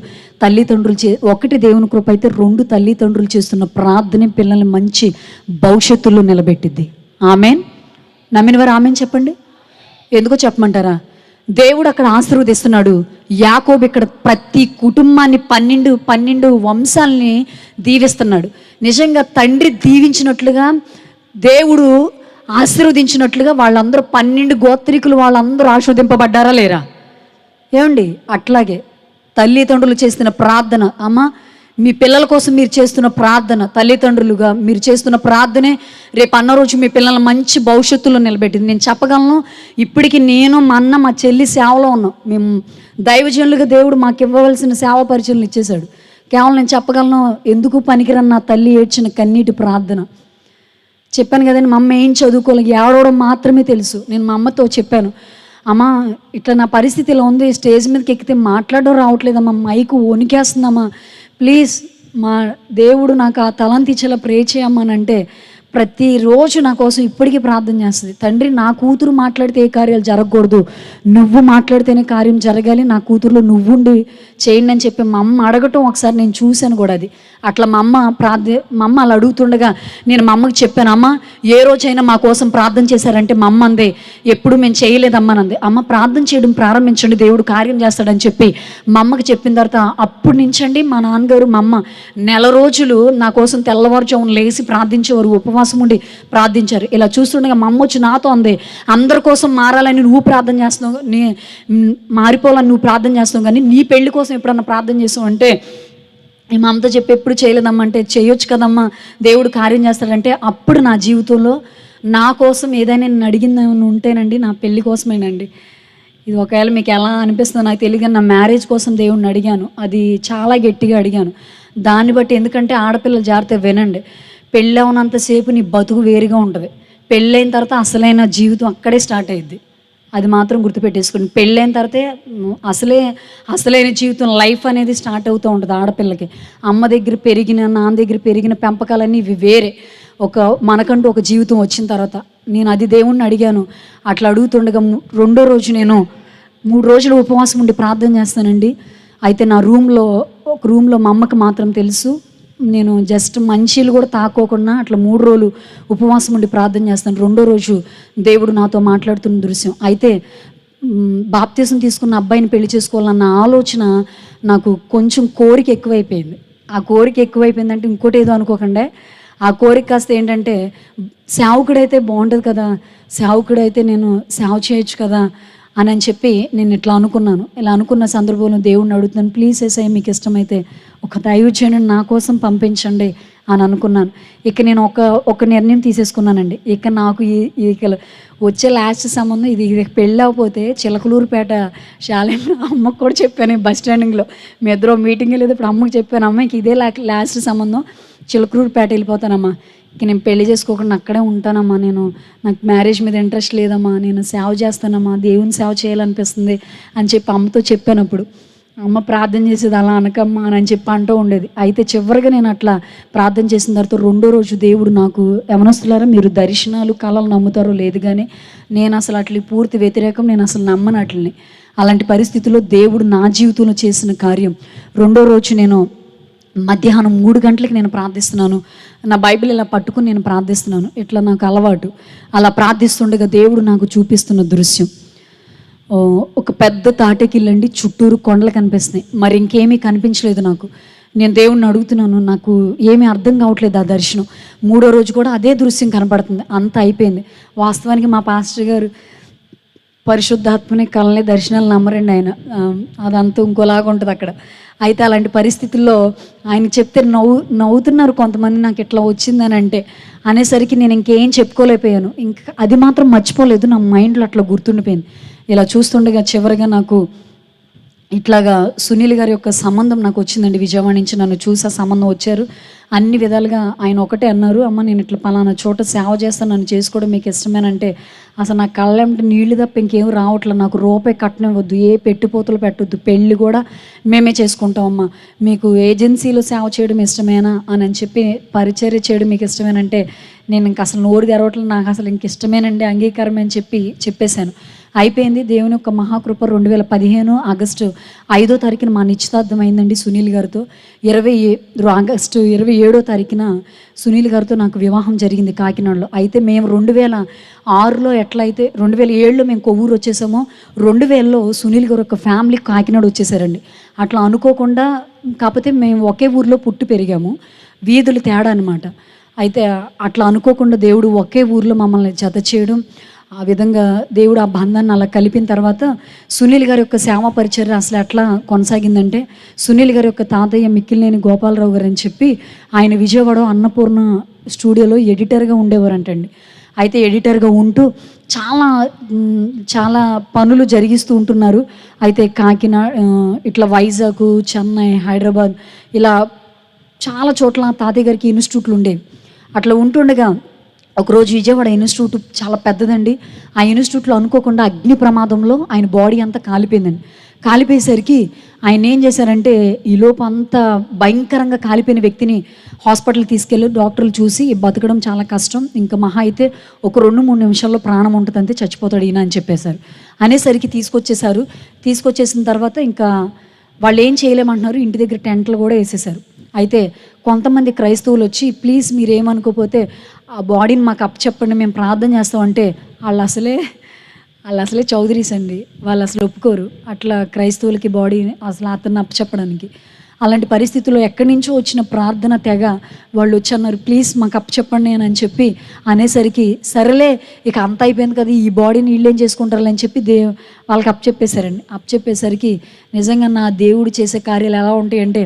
తల్లిదండ్రులు ఒకటి దేవుని కృప అయితే, 2 తల్లిదండ్రులు చేస్తున్న ప్రార్థనే పిల్లల్ని మంచి భవిష్యత్తులో నిలబెట్టిద్ది. ఆమెన్. నమ్మిన వారు ఆమెను చెప్పండి. ఎందుకో చెప్పమంటారా? దేవుడు అక్కడ ఆశీర్వదిస్తున్నాడు. యాకోబు ఇక్కడ ప్రతి కుటుంబాన్ని 12 వంశాలని దీవిస్తున్నాడు. నిజంగా తండ్రి దీవించినట్లుగా దేవుడు ఆశీర్వదించినట్లుగా వాళ్ళందరూ 12 గోత్రికులు వాళ్ళందరూ ఆశీర్వదింపబడ్డారా లేరా? ఏమండి, అట్లాగే తల్లిదండ్రులు చేస్తున్న ప్రార్థన, అమ్మ మీ పిల్లల కోసం మీరు చేస్తున్న ప్రార్థన, తల్లిదండ్రులుగా మీరు చేస్తున్న ప్రార్థనే రేపు అన్న రోజు మీ పిల్లల్ని మంచి భవిష్యత్తులో నిలబెట్టింది. నేను చెప్పగలను, ఇప్పటికి నేను మా అన్న మా చెల్లి సేవలో ఉన్నాం. మేము దైవజనులుగా దేవుడు మాకు ఇవ్వవలసిన సేవా పరిచయలు ఇచ్చేశాడు. కేవలం నేను చెప్పగలను, ఎందుకు పనికిరని నా తల్లి ఏడ్చిన కన్నీటి ప్రార్థన. చెప్పాను కదండి, మా అమ్మ ఏం చదువుకోలేదు, ఏడవడం మాత్రమే తెలుసు. నేను మా అమ్మతో చెప్పాను, అమ్మ ఇట్లా నా పరిస్థితి ఇలా ఉంది, స్టేజ్ మీదకి ఎక్కితే మాట్లాడడం రావట్లేదమ్మా, మైకు వణికేస్తుందమ్మా, ప్లీజ్ మా దేవుడు నాకు ఆ తలంతి ఇచ్చేలా ప్రే చేయమ్మనంటే ప్రతిరోజు నా కోసం ఇప్పటికీ ప్రార్థన చేస్తుంది. తండ్రి, నా కూతురు మాట్లాడితే ఏ కార్యాలు జరగకూడదు, నువ్వు మాట్లాడితేనే కార్యం జరగాలి, నా కూతురులో నువ్వుండి చేయండి అని చెప్పి మా అమ్మ అడగటం ఒకసారి నేను చూశాను కూడా. అది అట్లా మా అమ్మ అలా అడుగుతుండగా నేను మా అమ్మకి చెప్పాను, అమ్మ ఏ రోజైనా మా కోసం ప్రార్థన చేశారంటే మా అమ్మ అందే, ఎప్పుడు మేము చేయలేదమ్మనంది. అమ్మ ప్రార్థన చేయడం ప్రారంభించండి, దేవుడు కార్యం చేస్తాడని చెప్పి మా అమ్మకి చెప్పిన తర్వాత అప్పుడు నుంచండి మా నాన్నగారు మా అమ్మ నెల రోజులు నా కోసం తెల్లవారుజామున లేచి ప్రార్థించేవారు, ఉపవాసం ఉండి ప్రార్థించారు. ఇలా చూస్తుండగా మా అమ్మ వచ్చి నాతో అంది, అందరి కోసం మారాలని నువ్వు ప్రార్థన చేస్తున్నావు, మారిపోవాలని నువ్వు ప్రార్థన చేస్తావు, కానీ నీ పెళ్లి కోసం ఎప్పుడన్నా ప్రార్థన చేస్తావు అంటే మా అమ్మతో చెప్పి ఎప్పుడు చేయలేదమ్మా అంటే, చేయొచ్చు కదమ్మా దేవుడు కార్యం చేస్తాడంటే అప్పుడు నా జీవితంలో నా కోసం ఏదైనా నేను అడిగిందని ఉంటేనండి నా పెళ్లి కోసమేనండి. ఇది ఒకవేళ మీకు ఎలా అనిపిస్తుందో నాకు తెలియదు, కానీ నా మ్యారేజ్ కోసం దేవుడిని అడిగాను. అది చాలా గట్టిగా అడిగాను. దాన్ని బట్టి, ఎందుకంటే ఆడపిల్లలు జాగ్రత్తగా వినండి, పెళ్ళి అవునంతసేపు నీ బతుకు వేరుగా ఉంటుంది, పెళ్ళైన తర్వాత అసలైన జీవితం అక్కడే స్టార్ట్ అయ్యిద్ది. అది మాత్రం గుర్తుపెట్టేసుకోండి. పెళ్ళైన తర్వాతే అసలైన జీవితం, లైఫ్ అనేది స్టార్ట్ అవుతూ ఉంటుంది ఆడపిల్లకి. అమ్మ దగ్గర పెరిగిన, నాన్న దగ్గర పెరిగిన పెంపకాలన్నీ ఇవి వేరే. మనకంటూ ఒక జీవితం వచ్చిన తర్వాత నేను అది దేవుణ్ణి అడిగాను. అట్లా అడుగుతుండగా రెండో రోజు నేను 3 రోజులు ఉపవాసం ఉండి ప్రార్థన చేస్తానండి. అయితే నా ఒక రూమ్లో మా అమ్మకి మాత్రం తెలుసు, నేను జస్ట్ మంచిలు కూడా తాకోకుండా అట్లా 3 రోజులు ఉపవాసం ఉండి ప్రార్థన చేస్తాను. రెండో రోజు దేవుడు నాతో మాట్లాడుతున్న దృశ్యం. అయితే బాప్తీసం తీసుకున్న అబ్బాయిని పెళ్లి చేసుకోవాలన్న ఆలోచన నాకు కొంచెం కోరిక ఎక్కువైపోయింది. ఆ కోరిక ఎక్కువైపోయిందంటే ఇంకోటి ఏదో అనుకోకండి, ఆ కోరిక కాస్త ఏంటంటే సేవకుడైతే బాగుంటుంది కదా, సేవకుడైతే నేను సేవ చేయొచ్చు కదా అని చెప్పి నేను ఇట్లా అనుకున్నాను. ఇలా అనుకున్న సందర్భంలో దేవుడిని అడుగుతున్నాను, ప్లీజ్ యేసయ్య మీకు ఇష్టమైతే ఒక దైవజనుడిని నా కోసం పంపించండి అని అనుకున్నాను. ఇక నేను ఒక నిర్ణయం తీసేసుకున్నానండి. ఇక నాకు ఇక వచ్చే లాస్ట్ సంబంధం ఇది పెళ్ళి అవ్వకపోతే చిలకలూరుపేట శాలేం అమ్మకు కూడా చెప్పాను, బస్ స్టాండింగ్లో మీ ఇద్దరు మీటింగ్ వెళ్ళేటప్పుడు అమ్మకి చెప్పాను, అమ్మకి ఇదే లాస్ట్ సంబంధం, చిలకలూరుపేట వెళ్ళిపోతానమ్మా, ఇక నేను పెళ్లి చేసుకోకుండా అక్కడే ఉంటానమ్మా, నాకు మ్యారేజ్ మీద ఇంట్రెస్ట్ లేదమ్మా, నేను సేవ చేస్తానమ్మా, దేవుని సేవ చేయాలనిపిస్తుంది అని చెప్పి అమ్మతో చెప్పానప్పుడు అమ్మ ప్రార్థన చేసేది అలా అనకమ్మా అని చెప్పి అంటూ ఉండేది. అయితే చివరిగా నేను అట్లా ప్రార్థన చేసిన తర్వాత రెండో రోజు దేవుడు నాకు, యవనస్తులారా మీరు దర్శనాలు కళలు నమ్ముతారో లేదు కానీ నేను అసలు అట్లా పూర్తి వ్యతిరేకం, నేను అసలు నమ్మను అట్లని. అలాంటి పరిస్థితుల్లో దేవుడు నా జీవితంలో చేసిన కార్యం, రెండో రోజు నేను మధ్యాహ్నం 3 గంటలకి నేను ప్రార్థిస్తున్నాను. నా బైబిల్ ఇలా పట్టుకుని నేను ప్రార్థిస్తున్నాను, ఇట్లా నాకు అలవాటు. అలా ప్రార్థిస్తుండగా దేవుడు నాకు చూపిస్తున్న దృశ్యం, ఒక పెద్ద తాటకిల్లండి, చుట్టూరు కొండలు కనిపిస్తున్నాయి, మరి ఇంకేమీ కనిపించలేదు నాకు. నేను దేవుణ్ణి అడుగుతున్నాను, నాకు ఏమీ అర్థం కావట్లేదు ఆ దర్శనం. 3వ రోజు కూడా అదే దృశ్యం కనపడుతుంది, అంత అయిపోయింది. వాస్తవానికి మా పాస్టర్ గారు పరిశుద్ధాత్మని కళని దర్శనాలు నమ్మరండి ఆయన, అదంతా ఇంకోలాగా ఉంటుంది అక్కడ. అయితే అలాంటి పరిస్థితుల్లో ఆయన చెప్తే నవ్వుతున్నారు కొంతమంది, నాకు ఇట్లా వచ్చిందని అంటే అనేసరికి నేను ఇంకేం చెప్పుకోలేకపోయాను. ఇంకా అది మాత్రం మర్చిపోలేదు, నా మైండ్లో అట్లా గుర్తుండిపోయింది. ఇలా చూస్తుండగా చివరిగా నాకు ఇట్లాగా సునీల్ గారి యొక్క సంబంధం నాకు వచ్చిందండి. విజయవాడ నుంచి నన్ను చూసి ఆ సంబంధం వచ్చారు. అన్ని విధాలుగా ఆయన ఒకటే అన్నారు, అమ్మ నేను ఇట్లా పలానా చోట సేవ చేస్తాను, నన్ను చేసుకోవడం మీకు ఇష్టమేనంటే అసలు నా కళ్ళంటే నీళ్ళు తప్ప ఇంకేం రావట్లేదు, నాకు రూపాయి కట్టనివ్వద్దు, ఏ పెట్టుపోతలు పెట్టొద్దు, పెళ్ళి కూడా మేమే చేసుకుంటామమ్మా, మీకు ఏజెన్సీలో సేవ చేయడం ఇష్టమేనా అని చెప్పి పరిచర్య చేయడం మీకు ఇష్టమేనంటే నేను ఇంక అసలు నోరు తెరవట్లేదు, నాకు అసలు ఇంక ఇష్టమేనండి, అంగీకారం అని చెప్పేశాను. అయిపోయింది. దేవుని యొక్క మహాకృప 2015 ఆగస్టు 5వ తారీఖున మా నిశ్చితార్థం అయిందండి సునీల్ గారితో. ఆగస్టు 27వ తారీఖున సునీల్ గారితో నాకు వివాహం జరిగింది కాకినాడలో. అయితే మేము 2006లో ఎట్లయితే 2007లో మేము కొవ్వూరు వచ్చేసామో 2000లో సునీల్ గారు ఒక ఫ్యామిలీ కాకినాడ వచ్చేసారండి. అట్లా అనుకోకుండా, కాకపోతే మేము ఒకే ఊర్లో పుట్టి పెరిగాము, వీధులు తేడా అనమాట. అయితే అట్లా అనుకోకుండా దేవుడు ఒకే ఊర్లో మమ్మల్ని జత చేయడం, ఆ విధంగా దేవుడు ఆ బంధాన్ని అలా కలిపిన తర్వాత సునీల్ గారి యొక్క సేవా పరిచర్య అసలు ఎట్లా కొనసాగిందంటే, సునీల్ గారి యొక్క తాతయ్య మిక్కిలినేని గోపాలరావు గారు అని చెప్పి ఆయన విజయవాడ అన్నపూర్ణ స్టూడియోలో ఎడిటర్గా ఉండేవారంటండి. అయితే ఎడిటర్గా ఉంటూ చాలా పనులు జరిగిస్తూ ఉంటున్నారు. అయితే కాకినాడ, ఇట్లా వైజాగ్, చెన్నై, హైదరాబాద్ ఇలా చాలా చోట్ల తాతయ్య గారికి ఇన్స్టిట్యూట్లు ఉండేవి. అట్లా ఉంటుండగా ఒకరోజు విజయవాడ ఇన్స్టిట్యూట్ చాలా పెద్దదండి. ఆ ఇన్స్టిట్యూట్లో అనుకోకుండా అగ్ని ప్రమాదంలో ఆయన బాడీ అంతా కాలిపోయిందండి. కాలిపోయేసరికి ఆయన ఏం చేశారంటే, ఈ లోపు అంత భయంకరంగా కాలిపోయిన వ్యక్తిని హాస్పిటల్కి తీసుకెళ్ళి డాక్టర్లు చూసి బతకడం చాలా కష్టం, ఇంకా మహా అయితే ఒక 2-3 నిమిషాల్లో ప్రాణం ఉంటుంది, అంతే చచ్చిపోతాడు ఈయన అని చెప్పేశారు. అనేసరికి తీసుకొచ్చేసిన తర్వాత ఇంకా వాళ్ళు ఏం చేయలేమంటున్నారు, ఇంటి దగ్గర టెంట్లు కూడా వేసేసారు. అయితే కొంతమంది క్రైస్తవులు వచ్చి, ప్లీజ్ మీరు ఏమనుకోకపోతే ఆ బాడీని మాకు అప్పచెప్పండి, మేము ప్రార్థన చేస్తామంటే వాళ్ళు అసలే చౌదరీస్ అండి, వాళ్ళు అసలు ఒప్పుకోరు అట్లా క్రైస్తవులకి బాడీని అసలు అతన్ని అప్పచెప్పడానికి. అలాంటి పరిస్థితుల్లో ఎక్కడి నుంచో వచ్చిన ప్రార్థన తెగ వాళ్ళు వచ్చి అన్నారు, ప్లీజ్ మాకు అప్పచెప్పండి అని చెప్పి అనేసరికి, సరేలే ఇక అంత అయిపోయింది కదా, ఈ బాడీని వీళ్ళు ఏం చేసుకుంటారు అని చెప్పి వాళ్ళకి అప్పచెప్పేశారండి. అప్పచెప్పేసరికి నిజంగా నా దేవుడు చేసే కార్యాలు ఎలా ఉంటాయంటే,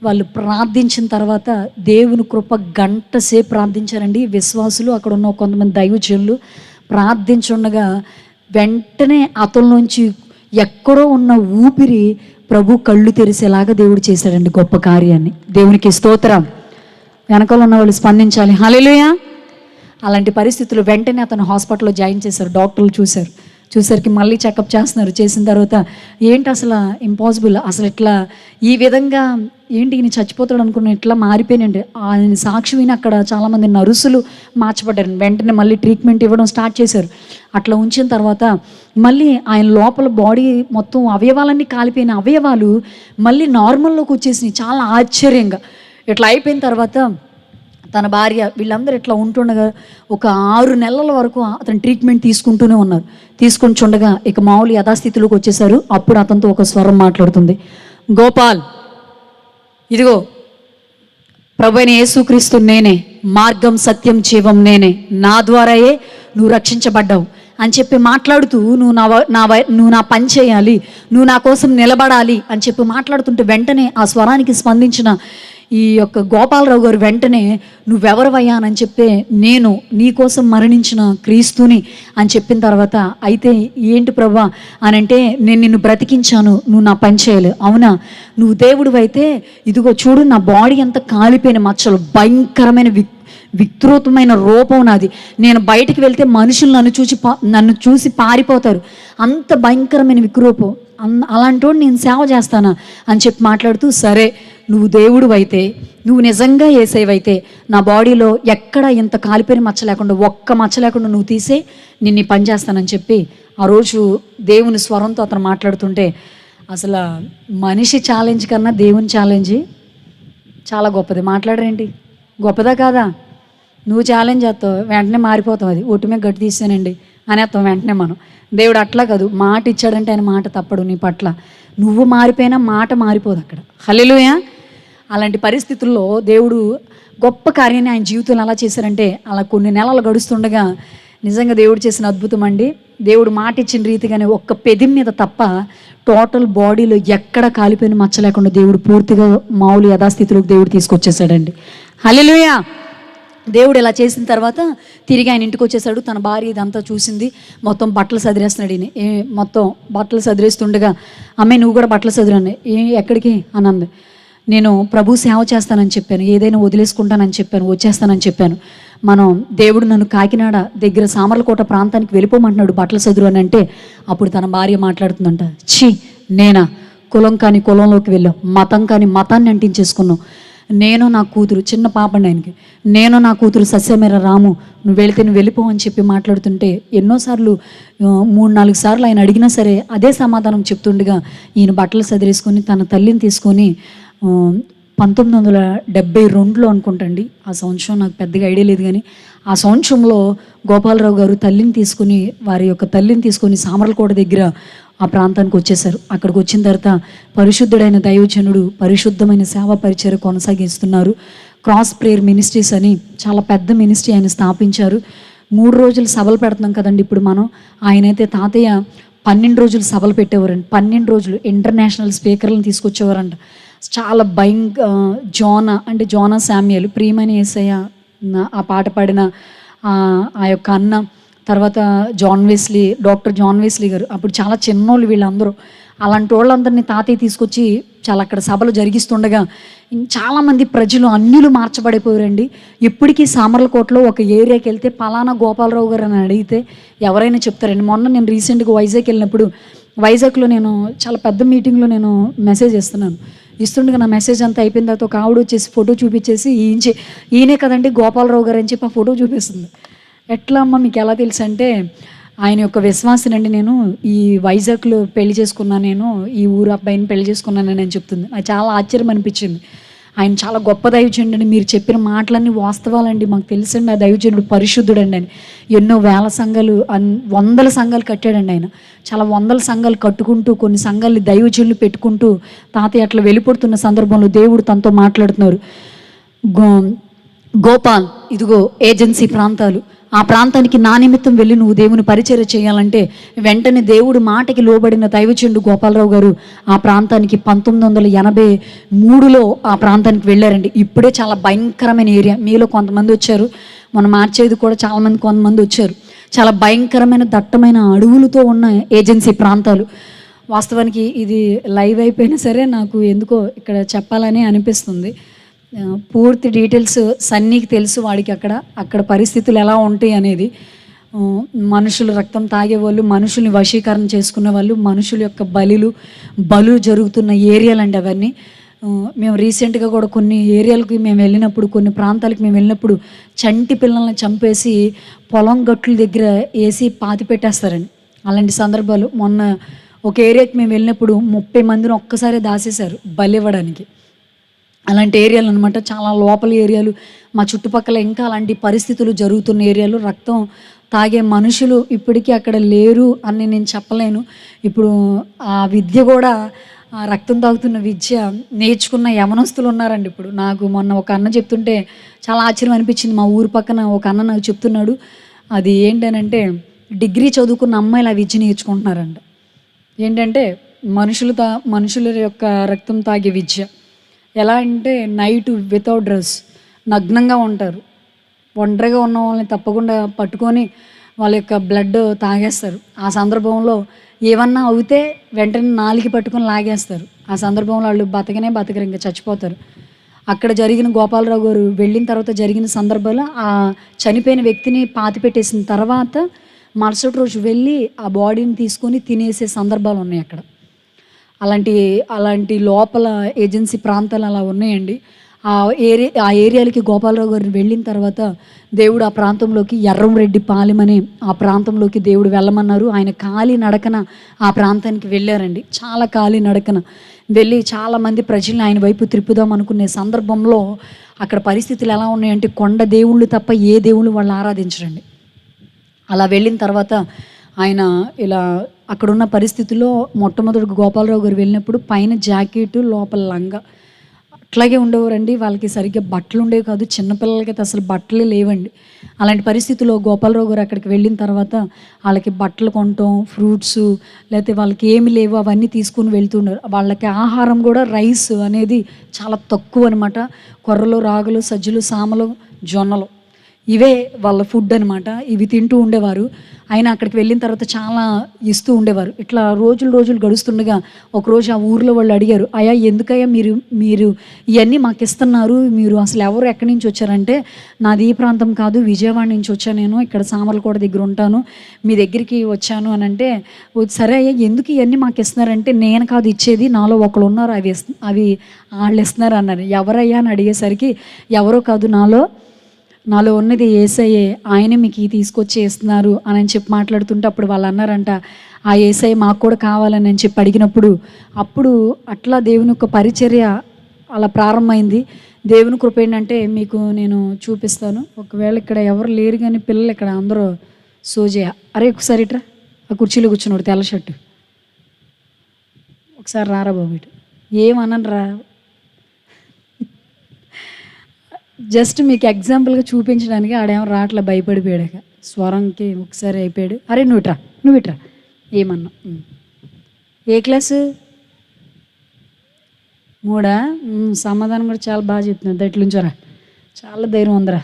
వాళ్ళు ప్రార్థించిన తర్వాత దేవుని కృప గంట సేపు ప్రార్థించారండి విశ్వాసులు, అక్కడ ఉన్న కొంతమంది దైవజనులు. ప్రార్థించుండగా వెంటనే అతనిలోంచి ఎక్కడో ఉన్న ఊపిరి ప్రభు కళ్ళు తెరిసేలాగా దేవుడు చేశాడండి గొప్ప కార్యాన్ని. దేవునికి స్తోత్రం. వెనకాల ఉన్న వాళ్ళు స్పందించాలి, హల్లెలూయా. అలాంటి పరిస్థితులు వెంటనే అతను హాస్పిటల్లో జాయిన్ చేశారు. డాక్టర్లు చూసరికి మళ్ళీ చెకప్ చేస్తున్నారు. చేసిన తర్వాత ఏంటి అసలు ఇంపాసిబుల్, అసలు ఇట్లా ఈ విధంగా ఏంటి ఈయన చచ్చిపోతాడు అనుకున్న, ఇట్లా మారిపోయినండి. ఆయన సాక్షి విని అక్కడ చాలామంది నర్సులు మార్చబడ్డారు. వెంటనే మళ్ళీ ట్రీట్మెంట్ ఇవ్వడం స్టార్ట్ చేశారు. అట్లా ఉంచిన తర్వాత మళ్ళీ ఆయన లోపల బాడీ మొత్తం అవయవాలన్నీ కాలిపోయిన అవయవాలు మళ్ళీ నార్మల్లోకి వచ్చేసినాయి. చాలా ఆశ్చర్యంగా ఇట్లా అయిపోయిన తర్వాత తన భార్య వీళ్ళందరూ ఇట్లా ఉంటుండగా ఒక 6 నెలల వరకు అతను ట్రీట్మెంట్ తీసుకుంటూనే ఉన్నారు. తీసుకొని చుండగా ఇక మామూలు యథాస్థితిలోకి వచ్చేసారు. అప్పుడు అతనితో ఒక స్వరం మాట్లాడుతుంది, గోపాల్, ఇదిగో ప్రభువైన యేసుక్రీస్తు నేనే, మార్గం సత్యం జీవం నేనే, నా ద్వారాయే నువ్వు రక్షించబడ్డావు అని చెప్పి మాట్లాడుతూ, నువ్వు నా పని చేయాలి, నువ్వు నా కోసం నిలబడాలి అని చెప్పి మాట్లాడుతుంటే వెంటనే ఆ స్వరానికి స్పందించిన ఈ యొక్క గోపాలరావు గారు వెంటనే, నువ్వెవరవయ్యా అని చెప్పి, నేను నీ కోసం మరణించిన క్రీస్తుని అని చెప్పిన తర్వాత, అయితే ఏంటి ప్రభా అని అంటే, నేను నిన్ను బ్రతికించాను, నువ్వు నా పని చేయలేవు, అవునా, నువ్వు దేవుడు అయితే ఇదిగో చూడు నా బాడీ అంతా కాలిపోయిన మచ్చలు, భయంకరమైన వికృతమైన రూపం నాది, నేను బయటికి వెళ్తే మనుషులు నన్ను చూసి పారిపోతారు, అంత భయంకరమైన వికృరూపం, అలాంటి నేను సేవ చేస్తానా అని చెప్పి మాట్లాడుతూ, సరే నువ్వు దేవుడు అయితే, నువ్వు నిజంగా యేసయ్యవైతే నా బాడీలో ఎక్కడ ఇంత కాలిపోయిన మచ్చ లేకుండా, ఒక్క మచ్చ లేకుండా నువ్వు తీసే, నిన్ను పని చేస్తానని చెప్పి ఆ రోజు దేవుని స్వరంతో అతను మాట్లాడుతుంటే, అసలు మనిషి ఛాలెంజ్ కన్నా దేవుని ఛాలెంజ్ చాలా గొప్పది. మాట్లాడరేంటి, గొప్పదా కాదా? నువ్వు ఛాలెంజ్ చేస్తావు వెంటనే మారిపోతావు, అది ఒట్టుమే గట్టి తీసానండి అనేస్తాం వెంటనే మనం. దేవుడు అట్లా కాదు, మాట ఇచ్చాడంటే ఆయన మాట తప్పడు నీ పట్ల, నువ్వు మారిపోయినా మాట మారిపోదు అక్కడ, హల్లెలూయా. అలాంటి పరిస్థితుల్లో దేవుడు గొప్ప కార్యాన్ని ఆయన జీవితంలో ఎలా చేశారంటే, అలా కొన్ని నెలలు గడుస్తుండగా నిజంగా దేవుడు చేసిన అద్భుతం అండి. దేవుడు మాట ఇచ్చిన రీతిగానే ఒక్క పెదిం మీద తప్ప టోటల్ బాడీలో ఎక్కడ కాలిపోయిన మచ్చ లేకుండా దేవుడు పూర్తిగా మామూలు యథాస్థితిలోకి దేవుడు తీసుకొచ్చేసాడండి, హల్లెలూయా. దేవుడు ఇలా చేసిన తర్వాత తిరిగి ఆయన ఇంటికి వచ్చేసాడు. తన భార్య ఇదంతా చూసింది, మొత్తం బట్టలు సదిరేస్తున్నాడు ఈయన. మొత్తం బట్టలు సదిరేస్తుండగా, అమ్మాయి నువ్వు కూడా బట్టలు సదిరాను, ఎక్కడికి అని అంది. నేను ప్రభు సేవ చేస్తానని చెప్పాను, ఏదైనా వదిలేసుకుంటానని చెప్పాను, వచ్చేస్తానని చెప్పాను. దేవుడు నన్ను కాకినాడ దగ్గర సామర్లకోట ప్రాంతానికి వెళ్ళిపోమంటున్నాడు బట్టలు సదురు అని అంటే, అప్పుడు తన భార్య మాట్లాడుతుందంట, ఛీ నేనా, కులం కాని కులంలోకి వెళ్ళావు, మతం కాని మతాన్ని అంటించేసుకున్నావు, నేను నా కూతురు, చిన్న పాపండి ఆయనకి, నేను నా కూతురు సస్యమేర రాము, నువ్వు వెళితే నువ్వు వెళ్ళిపో అని చెప్పి మాట్లాడుతుంటే ఎన్నోసార్లు 3-4 సార్లు ఆయన అడిగినా సరే అదే సమాధానం చెప్తుండగా ఈయన బట్టలు సదిరేసుకొని తన తల్లిని తీసుకొని 1972లో అనుకుంటండి, ఆ సంవత్సరం నాకు పెద్దగా ఐడియా లేదు, కానీ ఆ సంవత్సరంలో గోపాలరావు గారు తల్లిని తీసుకుని, వారి యొక్క తల్లిని తీసుకొని సామర్లకోట దగ్గర ఆ ప్రాంతానికి వచ్చేసారు. అక్కడికి వచ్చిన తర్వాత పరిశుద్ధుడైన దైవజనుడు పరిశుద్ధమైన సేవా పరిచర్య కొనసాగిస్తున్నారు. క్రాస్ ప్రేయర్ మినిస్ట్రీస్ అని చాలా పెద్ద మినిస్ట్రీ ఆయన స్థాపించారు. 3 రోజులు సభలు పెడుతున్నాం కదండి ఇప్పుడు మనం. ఆయనైతే తాతయ్య 12 రోజులు సభలు పెట్టేవారండి. 12 రోజులు ఇంటర్నేషనల్ స్పీకర్లను తీసుకొచ్చేవారంట. చాలా జోనా శామ్యూయల్, ప్రియమైన యేసయ్య ఆ పాట పాడిన ఆ యొక్క అన్న, తర్వాత డాక్టర్ జాన్ వెస్లీ గారు, అప్పుడు చాలా చిన్నోళ్ళు వీళ్ళందరూ. అలాంటి వాళ్ళందరినీ తాతయ్య తీసుకొచ్చి చాలా అక్కడ సభలు జరిగిస్తుండగా చాలామంది ప్రజలు అన్యులు మార్చబడిపోయారండి. ఇప్పటికీ సామర్లకోటలో ఒక ఏరియాకి వెళ్తే పలానా గోపాలరావు గారు అని అడిగితే ఎవరైనా చెప్తారండి. మొన్న నేను రీసెంట్గా వైజాగ్ వెళ్ళినప్పుడు, వైజాగ్లో నేను చాలా పెద్ద మీటింగ్లో నేను మెసేజ్ ఇస్తుండగా నా మెసేజ్ అంతా అయిపోయిన తర్వాత ఒక ఆవిడ వచ్చేసి ఫోటో చూపించేసి ఈయనే కదండి గోపాలరావు గారు అని చెప్పి ఆ ఫోటో చూపిస్తుంది. ఎట్లా అమ్మ మీకు ఎలా తెలుసు అంటే, ఆయన యొక్క విశ్వాసనండి, నేను ఈ వైజాగ్లో పెళ్లి చేసుకున్నాను, నేను ఈ ఊరు అబ్బాయిని పెళ్లి చేసుకున్నానని నేను చెప్తుంది. నాకు చాలా ఆశ్చర్యం అనిపించింది. ఆయన చాలా గొప్ప దైవజనుడు, మీరు చెప్పిన మాటలన్నీ వాస్తవాలండి, మాకు తెలుసండి ఆ దైవజనుడు పరిశుద్ధుడండి అని. ఎన్నో వేల సంఘాలు, వందల సంఘాలు కట్టాడండి ఆయన. చాలా వందల సంఘాలు కట్టుకుంటూ కొన్ని సంఘాలు దైవజనులు పెట్టుకుంటూ తాతయ్య అట్లా వెళ్ళిపోతున్న సందర్భంలో దేవుడు తనతో మాట్లాడుతున్నారు. గోపాల్, ఇదిగో ఏజెన్సీ ప్రాంతాలు, ఆ ప్రాంతానికి నా నిమిత్తం వెళ్ళి నువ్వు దేవుని పరిచర్య చేయాలంటే వెంటనే దేవుడు మాటకి లోబడిన దైవజనుడు గోపాలరావు గారు ఆ ప్రాంతానికి 1983లో ఆ ప్రాంతానికి వెళ్ళారండి. ఇప్పుడే చాలా భయంకరమైన ఏరియా. మీలో కొంతమంది వచ్చారు, మన మార్చేది కూడా చాలామంది కొంతమంది వచ్చారు. చాలా భయంకరమైన దట్టమైన అడవులతో ఉన్న ఏజెన్సీ ప్రాంతాలు. వాస్తవానికి ఇది లైవ్ అయిపోయినా సరే నాకు ఎందుకో ఇక్కడ చెప్పాలని అనిపిస్తుంది. పూర్తి డీటెయిల్స్ సన్నీకి తెలుసు, వాడికి అక్కడ పరిస్థితులు ఎలా ఉంటాయి అనేది. మనుషులు రక్తం తాగేవాళ్ళు, మనుషుల్ని వశీకరణ చేసుకునే వాళ్ళు, మనుషుల యొక్క బలు జరుగుతున్న ఏరియాలండి అవన్నీ. మేము రీసెంట్గా కూడా కొన్ని ఏరియాలకి మేము వెళ్ళినప్పుడు, కొన్ని ప్రాంతాలకు మేము వెళ్ళినప్పుడు చంటి పిల్లల్ని చంపేసి పొలం గట్ల దగ్గర వేసి పాతి పెట్టేస్తారండి. అలాంటి సందర్భాలు. మొన్న ఒక ఏరియాకి మేము వెళ్ళినప్పుడు 30 మందిని ఒక్కసారి దాసేశారు బలి ఇవ్వడానికి. అలాంటి ఏరియాలు అనమాట, చాలా లోపల ఏరియాలు. మా చుట్టుపక్కల ఇంకా అలాంటి పరిస్థితులు జరుగుతున్న ఏరియాలు. రక్తం తాగే మనుషులు ఇప్పటికీ అక్కడ లేరు అని నేను చెప్పలేను. ఇప్పుడు ఆ విద్య కూడా, ఆ రక్తం తాగుతున్న విద్య నేర్చుకున్న యవనస్తులు ఉన్నారండి ఇప్పుడు. నాకు మొన్న ఒక అన్న చెప్తుంటే చాలా ఆశ్చర్యం అనిపించింది. మా ఊరు పక్కన ఒక అన్న నాకు చెప్తున్నాడు, అది ఏంటనంటే డిగ్రీ చదువుకున్న అమ్మాయిలు ఆ విద్య నేర్చుకుంటున్నారంట. ఏంటంటే మనుషుల యొక్క రక్తం తాగే విద్య. ఎలా అంటే నైట్ వితౌట్ డ్రెస్ నగ్నంగా ఉంటారు. ఒంటరిగా ఉన్న వాళ్ళని తప్పకుండా పట్టుకొని వాళ్ళ యొక్క బ్లడ్ తాగేస్తారు. ఆ సందర్భంలో ఏమన్నా అవుతే వెంటనే నాలికి పట్టుకొని లాగేస్తారు. ఆ సందర్భంలో వాళ్ళు బతకరు, ఇంకా చచ్చిపోతారు. అక్కడ జరిగిన గోపాలరావు గారు వెళ్ళిన తర్వాత జరిగిన సందర్భంలో ఆ చనిపోయిన వ్యక్తిని పాతిపెట్టేసిన తర్వాత మరుసటి రోజు వెళ్ళి ఆ బాడీని తీసుకొని తినేసే సందర్భాలు ఉన్నాయి అక్కడ. అలాంటి లోపల ఏజెన్సీ ప్రాంతాలు అలా ఉన్నాయండి. ఆ ఏరియాలకి గోపాలరావు గారు వెళ్ళిన తర్వాత దేవుడు ఆ ప్రాంతంలోకి ఎర్రంరెడ్డి పాలెం అనే ఆ ప్రాంతంలోకి దేవుడు వెళ్ళమన్నారు. ఆయన కాలి నడకన ఆ ప్రాంతానికి వెళ్ళారండి. చాలా కాలి నడకన వెళ్ళి చాలామంది ప్రజల్ని ఆయన వైపు త్రిప్పుదాం అనుకునే సందర్భంలో అక్కడ పరిస్థితులు ఎలా ఉన్నాయంటే కొండ దేవుళ్ళు తప్ప ఏ దేవుళ్ళు వాళ్ళు ఆరాధించరండి. అలా వెళ్ళిన తర్వాత ఆయన ఇలా అక్కడున్న పరిస్థితుల్లో మొట్టమొదటి గోపాలరావు గారు వెళ్ళినప్పుడు పైన జాకెట్, లోపల లంగా అట్లాగే ఉండేవారండి. వాళ్ళకి సరిగ్గా బట్టలు ఉండేవి కాదు. చిన్నపిల్లలకైతే అసలు బట్టలే లేవండి. అలాంటి పరిస్థితుల్లో గోపాలరావు గారు అక్కడికి వెళ్ళిన తర్వాత వాళ్ళకి బట్టలు కొనటం, ఫ్రూట్స్, లేకపోతే వాళ్ళకి ఏమి లేవు అవన్నీ తీసుకుని వెళ్తున్నారు. వాళ్ళకి ఆహారం కూడా రైస్ అనేది చాలా తక్కువ అనమాట. కొర్రలు, రాగులు, సజ్జలు, సామలు, జొన్నలు ఇవే వాళ్ళ ఫుడ్ అనమాట. ఇవి తింటూ ఉండేవారు. ఆయన అక్కడికి వెళ్ళిన తర్వాత చాలా ఇస్తూ ఉండేవారు. ఇట్లా రోజులు గడుస్తుండగా ఒకరోజు ఆ ఊర్లో వాళ్ళు అడిగారు, అయ్యా ఎందుకయ్యా మీరు మీరు ఇవన్నీ మాకు ఇస్తున్నారు, మీరు అసలు ఎవరు ఎక్కడి నుంచి వచ్చారంటే, నాది ఈ ప్రాంతం కాదు, విజయవాడ నుంచి వచ్చాను, నేను ఇక్కడ సామర్లకోట దగ్గర ఉంటాను, మీ దగ్గరికి వచ్చాను అని అంటే, సరే అయ్యా ఎందుకు ఇవన్నీ మాకు ఇస్తున్నారంటే, నేను కాదు ఇచ్చేది, నాలో ఒకళ్ళు ఉన్నారు, అవి వాళ్ళు ఇస్తున్నారు అన్నారు. ఎవరయ్యా అని అడిగేసరికి, ఎవరో కాదు నాలో ఉన్నది యేసయ్యే, ఆయనే మీకు తీసుకొచ్చి ఇస్తున్నారు అని చెప్పి మాట్లాడుతుంటే, అప్పుడు వాళ్ళు అన్నారంట, ఆ యేసయ్య మాకు కూడా కావాలని అని చెప్పి అడిగినప్పుడు, అప్పుడు అట్లా దేవుని యొక్క పరిచర్య అలా ప్రారంభమైంది. దేవుని కృప ఏంటంటే మీకు నేను చూపిస్తాను. ఒకవేళ ఇక్కడ ఎవరు లేరు కానీ పిల్లలు ఇక్కడ అందరూ సోజయ, అరే ఒకసారి ఇట్రా, ఆ కుర్చీలో కూర్చున్నాడు తెల్ల షర్టు, ఒకసారి రారా బాబు ఇటు, ఏమనరా, జస్ట్ మీకు ఎగ్జాంపుల్గా చూపించడానికి. ఆడేమో రాట్లా భయపడిపోయాడు, స్వరంకి ఒకసారి అయిపోయాడు. అరే నువ్వు ఇట్రా ఏమన్నా. ఏ క్లాసు? 3 సమాధానం కూడా చాలా బాగా చెప్తున్నాడు. దట్లుంచోరా, చాలా ధైర్యం ఉందిరా,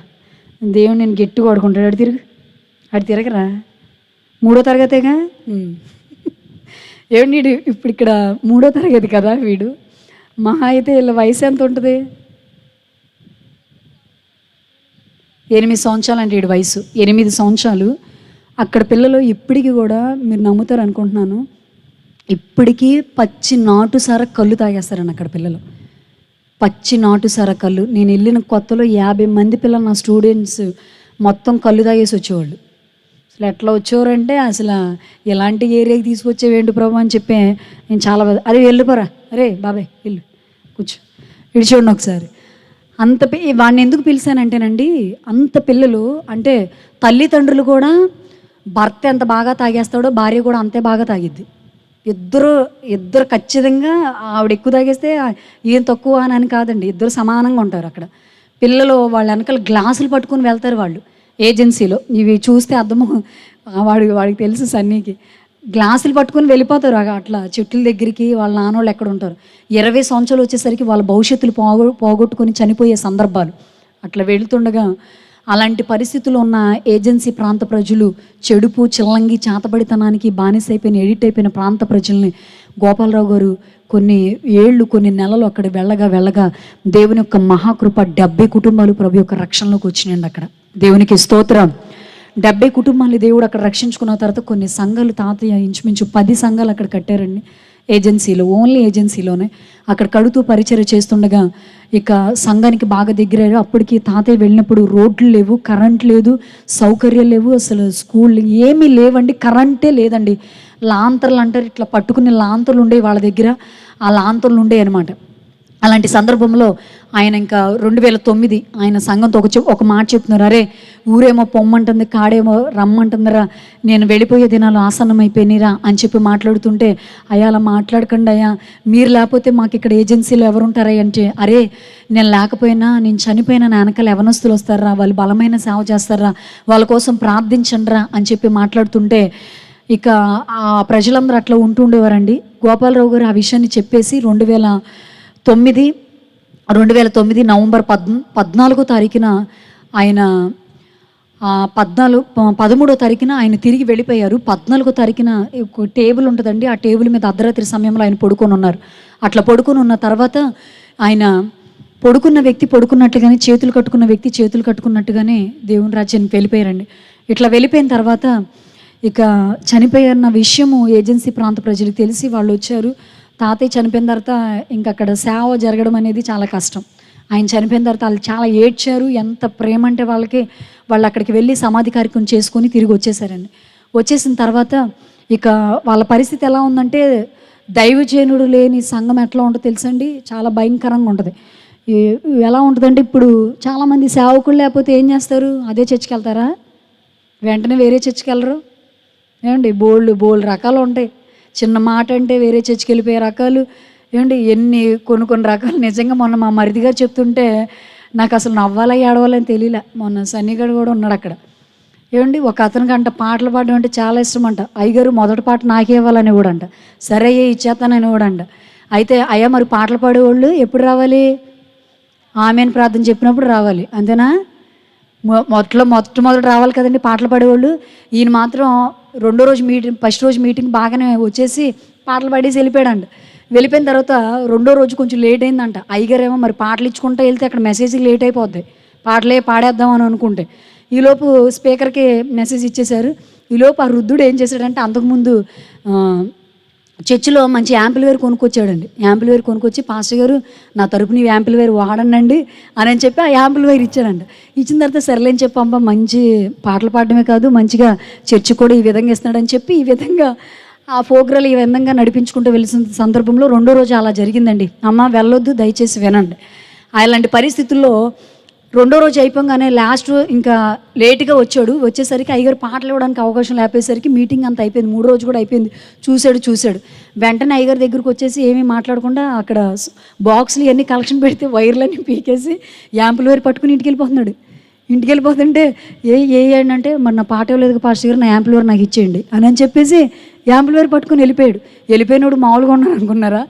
దేవుడు నేను గట్టి కొడుకుంటాడు. అటు తిరగరా, 3వ తరగతేగా. ఏమండి ఇప్పుడు ఇక్కడ 3వ తరగతి కదా వీడు, మహా అయితే వీళ్ళ వయసు ఎంత ఉంటుంది? 8 సంవత్సరాలు అంటే వీడి వయసు 8 సంవత్సరాలు. అక్కడ పిల్లలు ఇప్పటికీ కూడా మీరు నమ్ముతారు అనుకుంటున్నాను, ఇప్పటికీ పచ్చి నాటు సార కళ్ళు తాగేస్తారని అక్కడ పిల్లలు. పచ్చి నాటు సార కళ్ళు. నేను వెళ్ళిన కొత్తలో 50 మంది పిల్లలు నా స్టూడెంట్స్ మొత్తం కళ్ళు తాగేసి వచ్చేవాళ్ళు. అసలు ఎట్లా వచ్చేవారంటే, అసలు ఎలాంటి ఏరియాకి తీసుకొచ్చేవేంటి ప్రభు అని చెప్పి నేను చాలా అరే వెళ్ళిపోరా, అరే బాబాయ్ వెళ్ళు కూర్చో, ఇడిచూడండి ఒకసారి. వాడిని ఎందుకు పిలిచానంటేనండి, అంత పిల్లలు అంటే తల్లిదండ్రులు కూడా, భర్త ఎంత బాగా తాగేస్తాడో భార్య కూడా అంతే బాగా తాగిద్ది. ఇద్దరు ఖచ్చితంగా, ఆవిడ ఎక్కువ తాగేస్తే ఏం తక్కువ అని కాదండి, ఇద్దరు సమానంగా ఉంటారు అక్కడ. పిల్లలు వాళ్ళ వెనకాల గ్లాసులు పట్టుకుని వెళ్తారు వాళ్ళు ఏజెన్సీలో. ఇవి చూస్తే అర్థము, వాడికి తెలుసు సన్నీకి, గ్లాసులు పట్టుకుని వెళ్ళిపోతారు అట్లా చెట్ల దగ్గరికి. వాళ్ళ నాన్నోళ్ళు ఎక్కడ ఉంటారు, 20 సంవత్సరాలు వచ్చేసరికి వాళ్ళ భవిష్యత్తులు పోగొట్టుకొని చనిపోయే సందర్భాలు. అట్లా వెళుతుండగా అలాంటి పరిస్థితుల్లో ఉన్న ఏజెన్సీ ప్రాంత ప్రజలు, చెడుపు చిల్లంగి చేతబడితనానికి బానిసైపోయిన ఎడిట్ అయిపోయిన ప్రాంత ప్రజల్ని గోపాలరావు గారు కొన్ని నెలలు అక్కడ వెళ్ళగా దేవుని యొక్క మహాకృప 70 కుటుంబాలు ప్రభు యొక్క రక్షణలోకి వచ్చినాయండి అక్కడ. దేవునికి స్తోత్రం. 70 కుటుంబాన్ని దేవుడు అక్కడ రక్షించుకున్న తర్వాత కొన్ని సంఘాలు తాతయ్య ఇంచుమించు 10 సంఘాలు అక్కడ కట్టారండి ఏజెన్సీలో, ఓన్లీ ఏజెన్సీలోనే. అక్కడ కడుతూ పరిచర్య చేస్తుండగా ఇక సంఘానికి బాగా దగ్గరయ్యారు. అప్పటికి తాతయ్య వెళ్ళినప్పుడు రోడ్లు లేవు, కరెంట్ లేదు, సౌకర్యాలు లేవు, అసలు స్కూల్ ఏమీ లేవండి, కరెంటే లేదండి. లాంతర్లు అంటారు, ఇట్లా పట్టుకునే లాంతర్లు ఉండేవి వాళ్ళ దగ్గర, ఆ లాంతర్లు ఉండేవి అనమాట. అలాంటి సందర్భంలో ఆయన ఇంకా 2009 ఆయన సంఘంతో ఒక మాట చెప్తున్నారు, అరే ఊరేమో పొమ్మంటుంది, కాడేమో రమ్మంటుందిరా, నేను వెళ్ళిపోయే దినాలు ఆసన్నమైపోయినరా అని చెప్పి మాట్లాడుతుంటే, అయ్యా అలా మాట్లాడకండి అయ్యా, మీరు లేకపోతే మాకు ఇక్కడ ఏజెన్సీలో ఎవరుంటారా అంటే, అరే నేను లేకపోయినా, నేను చనిపోయినా నా వెనకాల యవనస్తులు వస్తారా, వాళ్ళు బలమైన సేవ చేస్తారా, వాళ్ళ కోసం ప్రార్థించండిరా అని చెప్పి మాట్లాడుతుంటే, ఇక ఆ ప్రజలందరూ అట్లా ఉంటుండేవారండి. గోపాలరావు గారు ఆ విషయాన్ని చెప్పేసి 2009 నవంబర్ 14వ తారీఖున ఆయన 13వ తారీఖున ఆయన తిరిగి వెళ్ళిపోయారు. 14వ తారీఖున టేబుల్ ఉంటుందండి, ఆ టేబుల్ మీద అర్ధరాత్రి సమయంలో ఆయన పడుకొని ఉన్నారు. అట్లా పడుకొని ఉన్న తర్వాత ఆయన పడుకున్న వ్యక్తి పడుకున్నట్లుగానే, చేతులు కట్టుకున్న వ్యక్తి చేతులు కట్టుకున్నట్టుగానే దేవుని రాజ్యానికి వెళ్ళిపోయారండి. ఇట్లా వెళ్ళిపోయిన తర్వాత ఇక చనిపోయారన్న విషయము ఏజెన్సీ ప్రాంత ప్రజలకు తెలిసి వాళ్ళు వచ్చారు. తాతయ్య చనిపోయిన తర్వాత ఇంకా అక్కడ సేవ జరగడం అనేది చాలా కష్టం. ఆయన చనిపోయిన తర్వాత వాళ్ళు చాలా ఏడ్చారు. ఎంత ప్రేమ అంటే వాళ్ళు అక్కడికి వెళ్ళి సమాధి కార్యక్రమం చేసుకొని తిరిగి వచ్చేసారండి. వచ్చేసిన తర్వాత ఇక వాళ్ళ పరిస్థితి ఎలా ఉందంటే, దైవజనుడు లేని సంఘం ఎట్లా ఉంటుందో తెలుసండి, చాలా భయంకరంగా ఉంటుంది. ఎలా ఉంటుందంటే, ఇప్పుడు చాలామంది సేవకులు లేకపోతే ఏం చేస్తారు, అదే చర్చికి వెళ్తారా, వెంటనే వేరే చర్చికి వెళ్ళరు. ఏమండి బోల్డ్ రకాలు ఉంటాయి. చిన్న మాట అంటే వేరే చర్చికి వెళ్ళిపోయే రకాలు, ఏమండి కొన్ని రకాలు. నిజంగా మొన్న మా మరిది గారు చెప్తుంటే నాకు అసలు నవ్వాలా ఏడవాలని తెలియలే. మొన్న సన్నిగాడు కూడా ఉన్నాడు అక్కడ. ఏమండి ఒక అతనికి అంట పాటలు పాడడం అంటే చాలా ఇష్టం అంట. అయ్యగారు మొదటి పాట నాకే ఇవ్వాలని కూడా అంట, సరే అయ్యే ఇచ్చేస్తానని కూడా అంట. అయితే అయ్యా మరి పాటలు పాడేవాళ్ళు ఎప్పుడు రావాలి, ఆమెను ప్రార్థన చెప్పినప్పుడు రావాలి, అంతేనా? మొట్టమొదటి రావాలి కదండి పాటలు పాడేవాళ్ళు. ఈయన మాత్రం రెండో రోజు మీటింగ్, ఫస్ట్ రోజు మీటింగ్ బాగానే వచ్చేసి పాటలు పాడేసి వెళ్ళిపోయాడంట. వెళ్ళిపోయిన తర్వాత రెండో రోజు కొంచెం లేట్ అయిందంట. అయ్యగారేమో మరి పాటలు ఇచ్చుకుంటూ వెళ్తే అక్కడ మెసేజ్కి లేట్ అయిపోద్ది, పాటలే పాడేద్దాం అని అనుకుంటే. ఈలోపు స్పీకర్కి మెసేజ్ ఇచ్చేశారు. ఈలోపు ఆ వృద్ధుడు ఏం చేశాడంటే, అంతకుముందు చర్చిలో మంచి యాంప్లివేర్ కొనుక్కొచ్చాడండి. యాంప్లివేర్ కొనుక్కొచ్చి, పాస్టర్ గారు నా తరపున ఈ యాంప్లివేర్ వాడండి అని చెప్పి ఆ యాంప్లివేర్ ఇచ్చాడంట. ఇచ్చిన తర్వాత సర్లేని చెప్పమ్మ, మంచి పాటలు పాడడమే కాదు మంచిగా చర్చి కూడా ఈ విధంగా ఇస్తున్నాడని చెప్పి ఈ విధంగా ఆ ప్రోగ్రాలు ఈ విధంగా నడిపించుకుంటూ వెళ్ళిన సందర్భంలో రెండో రోజు అలా జరిగిందండి. అమ్మ వెళ్ళొద్దు, దయచేసి వినండి. అలాంటి పరిస్థితుల్లో రెండో రోజు అయిపోగానే లాస్ట్ ఇంకా లేట్గా వచ్చేసరికి అయ్యగారు పాటలు ఇవ్వడానికి అవకాశం లేకపోయేసరికి మీటింగ్ అంతా అయిపోయింది. మూడో రోజు కూడా అయిపోయింది. చూశాడు. వెంటనే అయ్యగారి దగ్గరికి వచ్చేసి ఏమీ మాట్లాడకుండా అక్కడ బాక్సులు ఇవన్నీ కలెక్షన్ పెడితే వైర్లన్నీ పీకేసి యాంప్లివేర్ పట్టుకుని ఇంటికి వెళ్ళిపోతుంటే అంటే మరి నా పాట ఇవ్వలేదు పాస్టర్ గారు, నా యాంప్లివేర్ నాకు ఇచ్చేయండి అని చెప్పేసి యాంప్లివేర్ పట్టుకుని వెళ్ళిపోయినోడు మామూలుగా ఉన్నాడు అనుకున్నారా?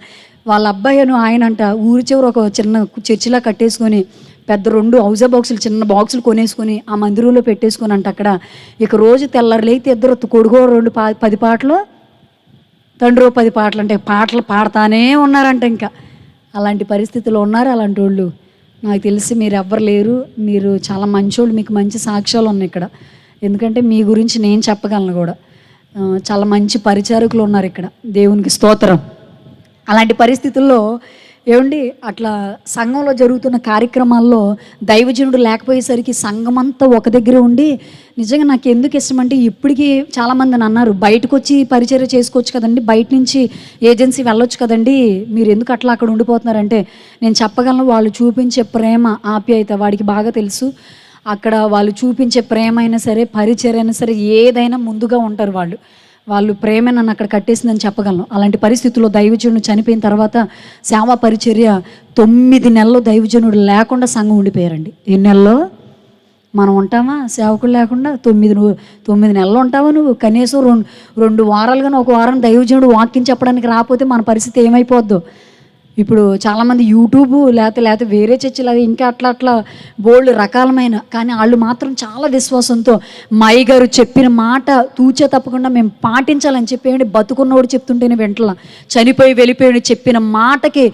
వాళ్ళ అబ్బాయి ఆయన అంట ఊరి చివర ఒక చిన్న చర్చిలా కట్టేసుకొని పెద్ద 2 హౌజా బాక్సులు, చిన్న బాక్సులు కొనేసుకొని ఆ మందిరంలో పెట్టేసుకొని అంట అక్కడ ఇక రోజు తెల్లారు లేకపోతే ఇద్దరు కొడుకో 10 పాటలు, తండ్రి 10 పాటలు, అంటే పాటలు పాడుతానే ఉన్నారంట. ఇంకా అలాంటి పరిస్థితుల్లో ఉన్నారు అలాంటి వాళ్ళు. నాకు తెలిసి మీరు ఎవ్వరు లేరు, మీరు చాలా మంచోళ్ళు, మీకు మంచి సాక్ష్యాలు ఉన్నాయి ఇక్కడ. ఎందుకంటే మీ గురించి నేను చెప్పగలను కూడా. చాలా మంచి పరిచారకులు ఉన్నారు ఇక్కడ, దేవునికి స్తోత్రం. అలాంటి పరిస్థితుల్లో ఏమండి అట్లా సంఘంలో జరుగుతున్న కార్యక్రమాల్లో దైవజనుడు లేకపోయేసరికి సంఘం అంతా ఒక దగ్గర ఉండి, నిజంగా నాకు ఎందుకు ఇష్టం అంటే ఇప్పటికీ చాలామంది అన్నారు బయటకు వచ్చి పరిచర్య చేసుకోవచ్చు కదండి, బయట నుంచి ఏజెన్సీ వెళ్ళొచ్చు కదండి, మీరు ఎందుకు అట్లా అక్కడ ఉండిపోతున్నారంటే నేను చెప్పగలను, వాళ్ళు చూపించే ప్రేమ ఆప్యాయత వాడికి బాగా తెలుసు. అక్కడ వాళ్ళు చూపించే ప్రేమ అయినా సరే, పరిచర్య అయినా సరే, ఏదైనా ముందుగా ఉంటారు వాళ్ళు ప్రేమ నన్ను అక్కడ కట్టేసిందని చెప్పగలను. అలాంటి పరిస్థితుల్లో దైవజనుడు చనిపోయిన తర్వాత సేవా పరిచర్య 9 నెలలు దైవజనుడు లేకుండా సంఘం ఉండిపోయారండి. ఎన్ని నెలలు మనం ఉంటామా సేవకులు లేకుండా? 9 నెలలు ఉంటావా నువ్వు? కనీసం 2 వారాలు కానీ ఒక వారం దైవజనుడు వాక్యం చెప్పడానికి రాకపోతే మన పరిస్థితి ఏమైపోద్దో. ఇప్పుడు చాలామంది యూట్యూబ్ లేకపోతే వేరే చర్చలు అది ఇంకా అట్లా బోల్డ్ రకాలమైన, కానీ వాళ్ళు మాత్రం చాలా విశ్వాసంతో మా అయ్యగారు చెప్పిన మాట తూచే తప్పకుండా మేము పాటించాలని చెప్పేయండి. బతుకున్నోడు చెప్తుంటేనే వెంటలా, చనిపోయి వెళ్ళిపోయాడు చెప్పిన మాటకి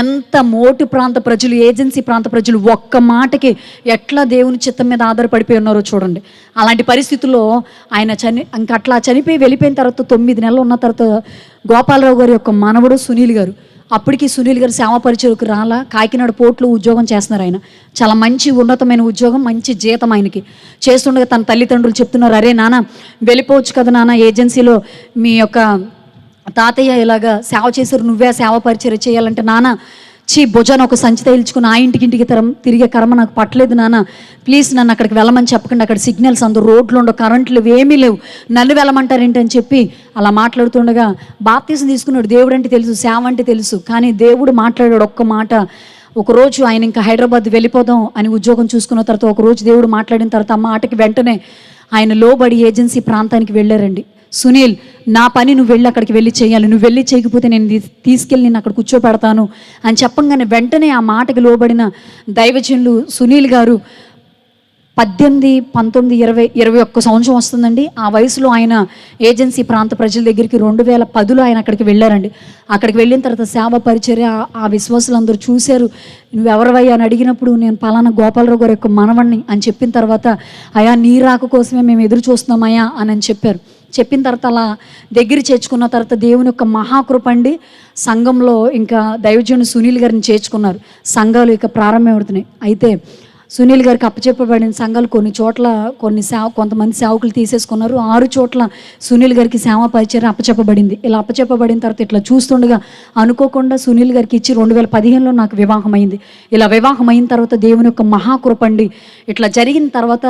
ఎంత మోటు ప్రాంత ప్రజలు, ఏజెన్సీ ప్రాంత ప్రజలు ఒక్క మాటకి ఎట్లా దేవుని చిత్తం మీద ఆధారపడిపోయి ఉన్నారో చూడండి. అలాంటి పరిస్థితుల్లో ఆయన ఇంకా అట్లా చనిపోయి వెళ్ళిపోయిన తర్వాత 9 నెలలు ఉన్న తర్వాత గోపాలరావు గారి యొక్క మనవడు సునీల్ గారు, అప్పటికి సునీల్ గారు సేవా పరిచయకు రాలా, కాకినాడ పోర్టులో ఉద్యోగం చేస్తున్నారు. ఆయన చాలా మంచి ఉన్నతమైన ఉద్యోగం, మంచి జీతం ఆయనకి. చేస్తుండగా తన తల్లిదండ్రులు చెప్తున్నారు, అరే నాన్న వెళ్ళిపోవచ్చు కదా నాన్న, ఏజెన్సీలో మీ యొక్క తాతయ్య ఇలాగా సేవ చేశారు, నువ్వే సేవ పరిచయం చేయాలంటే నాన్న భుజాన ఒక సంచి తేల్చుకుని ఆ ఇంటికి తిరిగే కర్మ నాకు పట్టలేదు నాన్న, ప్లీజ్ నన్ను అక్కడికి వెళ్ళమని చెప్పకండి, అక్కడ సిగ్నల్స్ అందరూ రోడ్లు ఉండవు, కరెంట్లు ఏమీ లేవు, నన్ను వెళ్ళమంటారేంటి అని చెప్పి అలా మాట్లాడుతుండగా బాప్తీసం తీసుకున్నాడు. దేవుడు అంటే తెలుసు, సేవ అంటే తెలుసు, కానీ దేవుడు మాట్లాడాడు ఒక్క మాట. ఒకరోజు ఆయన ఇంకా హైదరాబాద్ వెళ్ళిపోదాం అని ఉద్యోగం చూసుకున్న తర్వాత ఒకరోజు దేవుడు మాట్లాడిన తర్వాత ఆ మాటకి వెంటనే ఆయన లోబడి ఏజెన్సీ ప్రాంతానికి వెళ్ళారండి. సునీల్ నా పని నువ్వు వెళ్ళి అక్కడికి వెళ్ళి చేయాలి, నువ్వు వెళ్ళి చేయకపోతే నేను తీసుకెళ్ళి నేను అక్కడ కూర్చోపెడతాను అని చెప్పంగానే వెంటనే ఆ మాటకి లోబడిన దైవజనులు సునీల్ గారు 18, 19, 20, 21 సంవత్సరం వస్తుందండి. ఆ వయసులో ఆయన ఏజెన్సీ ప్రాంత ప్రజల దగ్గరికి 2010లో ఆయన అక్కడికి వెళ్ళారండి. అక్కడికి వెళ్ళిన తర్వాత సేవ పరిచర్య ఆ విశ్వాసులందరూ చూశారు. నువ్వెవరివయ్యా అని అడిగినప్పుడు నేను పలానా గోపాలరావు గారి యొక్క మనవణ్ణి అని చెప్పిన తర్వాత అయా నీ రాక కోసమే మేము ఎదురు చూస్తున్నామయ్యా అని చెప్పారు. చెప్పిన తర్వాత అలా దగ్గర చేర్చుకున్న తర్వాత దేవుని యొక్క మహాకృపండి సంఘంలో ఇంకా దైవజనుడు సునీల్ గారిని చేర్చుకున్నారు. సంఘాలు ఇక ప్రారంభమవుతున్నాయి. అయితే సునీల్ గారికి అప్పచెప్పబడిన సంఘాలు కొన్ని చోట్ల కొంతమంది సేవకులు తీసేసుకున్నారు. 6 చోట్ల సునీల్ గారికి సేవా పరిచర్య అప్పచెప్పబడింది. ఇలా అప్పచెప్పబడిన తర్వాత ఇట్లా చూస్తుండగా అనుకోకుండా సునీల్ గారికి ఇచ్చి 2015లో నాకు వివాహం అయింది. ఇలా వివాహం అయిన తర్వాత దేవుని యొక్క మహాకృపండి ఇట్లా జరిగిన తర్వాత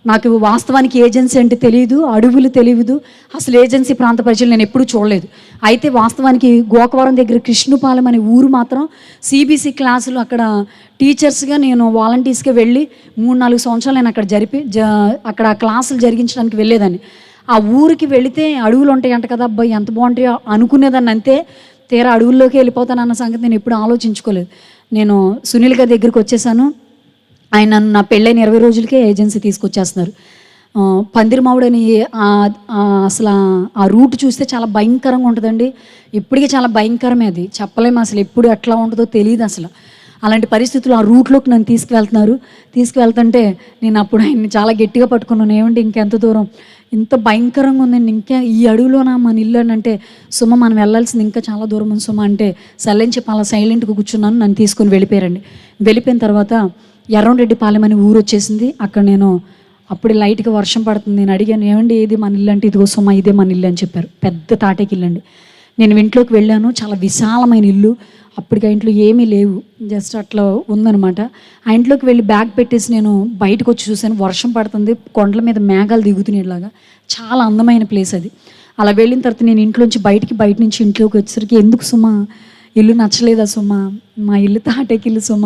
నాకు వాస్తవానికి ఏజెన్సీ అంటే తెలియదు, అడవులు తెలియదు, అసలు ఏజెన్సీ ప్రాంత ప్రజలు నేను ఎప్పుడూ చూడలేదు. అయితే వాస్తవానికి గోకవరం దగ్గర కృష్ణపాలెం అనే ఊరు మాత్రం సిబిసి క్లాసులు అక్కడ టీచర్స్గా నేను వాలంటీర్స్గా వెళ్ళి 3-4 సంవత్సరాలు నేను అక్కడ క్లాసులు జరిగించడానికి వెళ్ళేదాన్ని. ఆ ఊరికి వెళితే అడవులు ఉంటాయి అంట కదా, అబ్బాయి ఎంత బాగుంటాయో అనుకునేదాన్ని. అంతే తీరా అడవుల్లోకి వెళ్ళిపోతానన్న సంగతి నేను ఎప్పుడు ఆలోచించుకోలేదు. నేను సునీల్ గారి దగ్గరికి వచ్చేసాను. ఆయన నన్ను నా పెళ్ళైన 20 రోజులకే ఏజెన్సీ తీసుకొచ్చేస్తున్నారు. పందిరిమావుడని అసలు ఆ రూట్ చూస్తే చాలా భయంకరంగా ఉంటుందండి. ఇప్పటికీ చాలా భయంకరమే అది. చెప్పలేము అసలు ఎప్పుడు ఎట్లా ఉంటుందో తెలియదు అసలు. అలాంటి పరిస్థితుల్లో ఆ రూట్లోకి నన్ను తీసుకువెళ్తుంటే నేను అప్పుడు ఆయన్ని చాలా గట్టిగా పట్టుకున్నాను. ఏమంటే ఇంకెంత దూరం, ఇంత భయంకరంగా ఉందండి, ఇంకా ఈ అడవిలోనా మన ఇల్లు అని అంటే, సుమ మనం వెళ్ళాల్సింది ఇంకా చాలా దూరం ఉంది సుమ అంటే, సైలెంట్ చెప్పి అలా సైలెంట్గా కూర్చున్నాను. నన్ను తీసుకొని వెళ్ళిపోయారండి. వెళ్ళిపోయిన తర్వాత ఎర్రంరెడ్డిపాలెం అని ఊరు వచ్చేసింది. అక్కడ నేను అప్పుడు లైట్గా వర్షం పడుతుంది. నేను అడిగాను, ఏమండి ఏది మన ఇల్లు అంటే, ఇదిగో సుమ ఇదే మన ఇల్లు అని చెప్పారు. పెద్ద తాటేకి ఇల్లు అండి. నేను ఇంట్లోకి వెళ్ళాను. చాలా విశాలమైన ఇల్లు. అప్పటికి ఆ ఇంట్లో ఏమీ లేవు, జస్ట్ అట్లా ఉందనమాట. ఆ ఇంట్లోకి వెళ్ళి బ్యాగ్ పెట్టేసి నేను బయటకు వచ్చి చూశాను. వర్షం పడుతుంది, కొండల మీద మేఘాలు దిగుతున్నాయి ఇలాగా. చాలా అందమైన ప్లేస్ అది. అలా వెళ్ళిన తర్వాత నేను బయట నుంచి ఇంట్లోకి వచ్చేసరికి, ఎందుకు సుమ ఇల్లు నచ్చలేదా సుమ, మా ఇల్లు తాటేకిల్లు సుమ,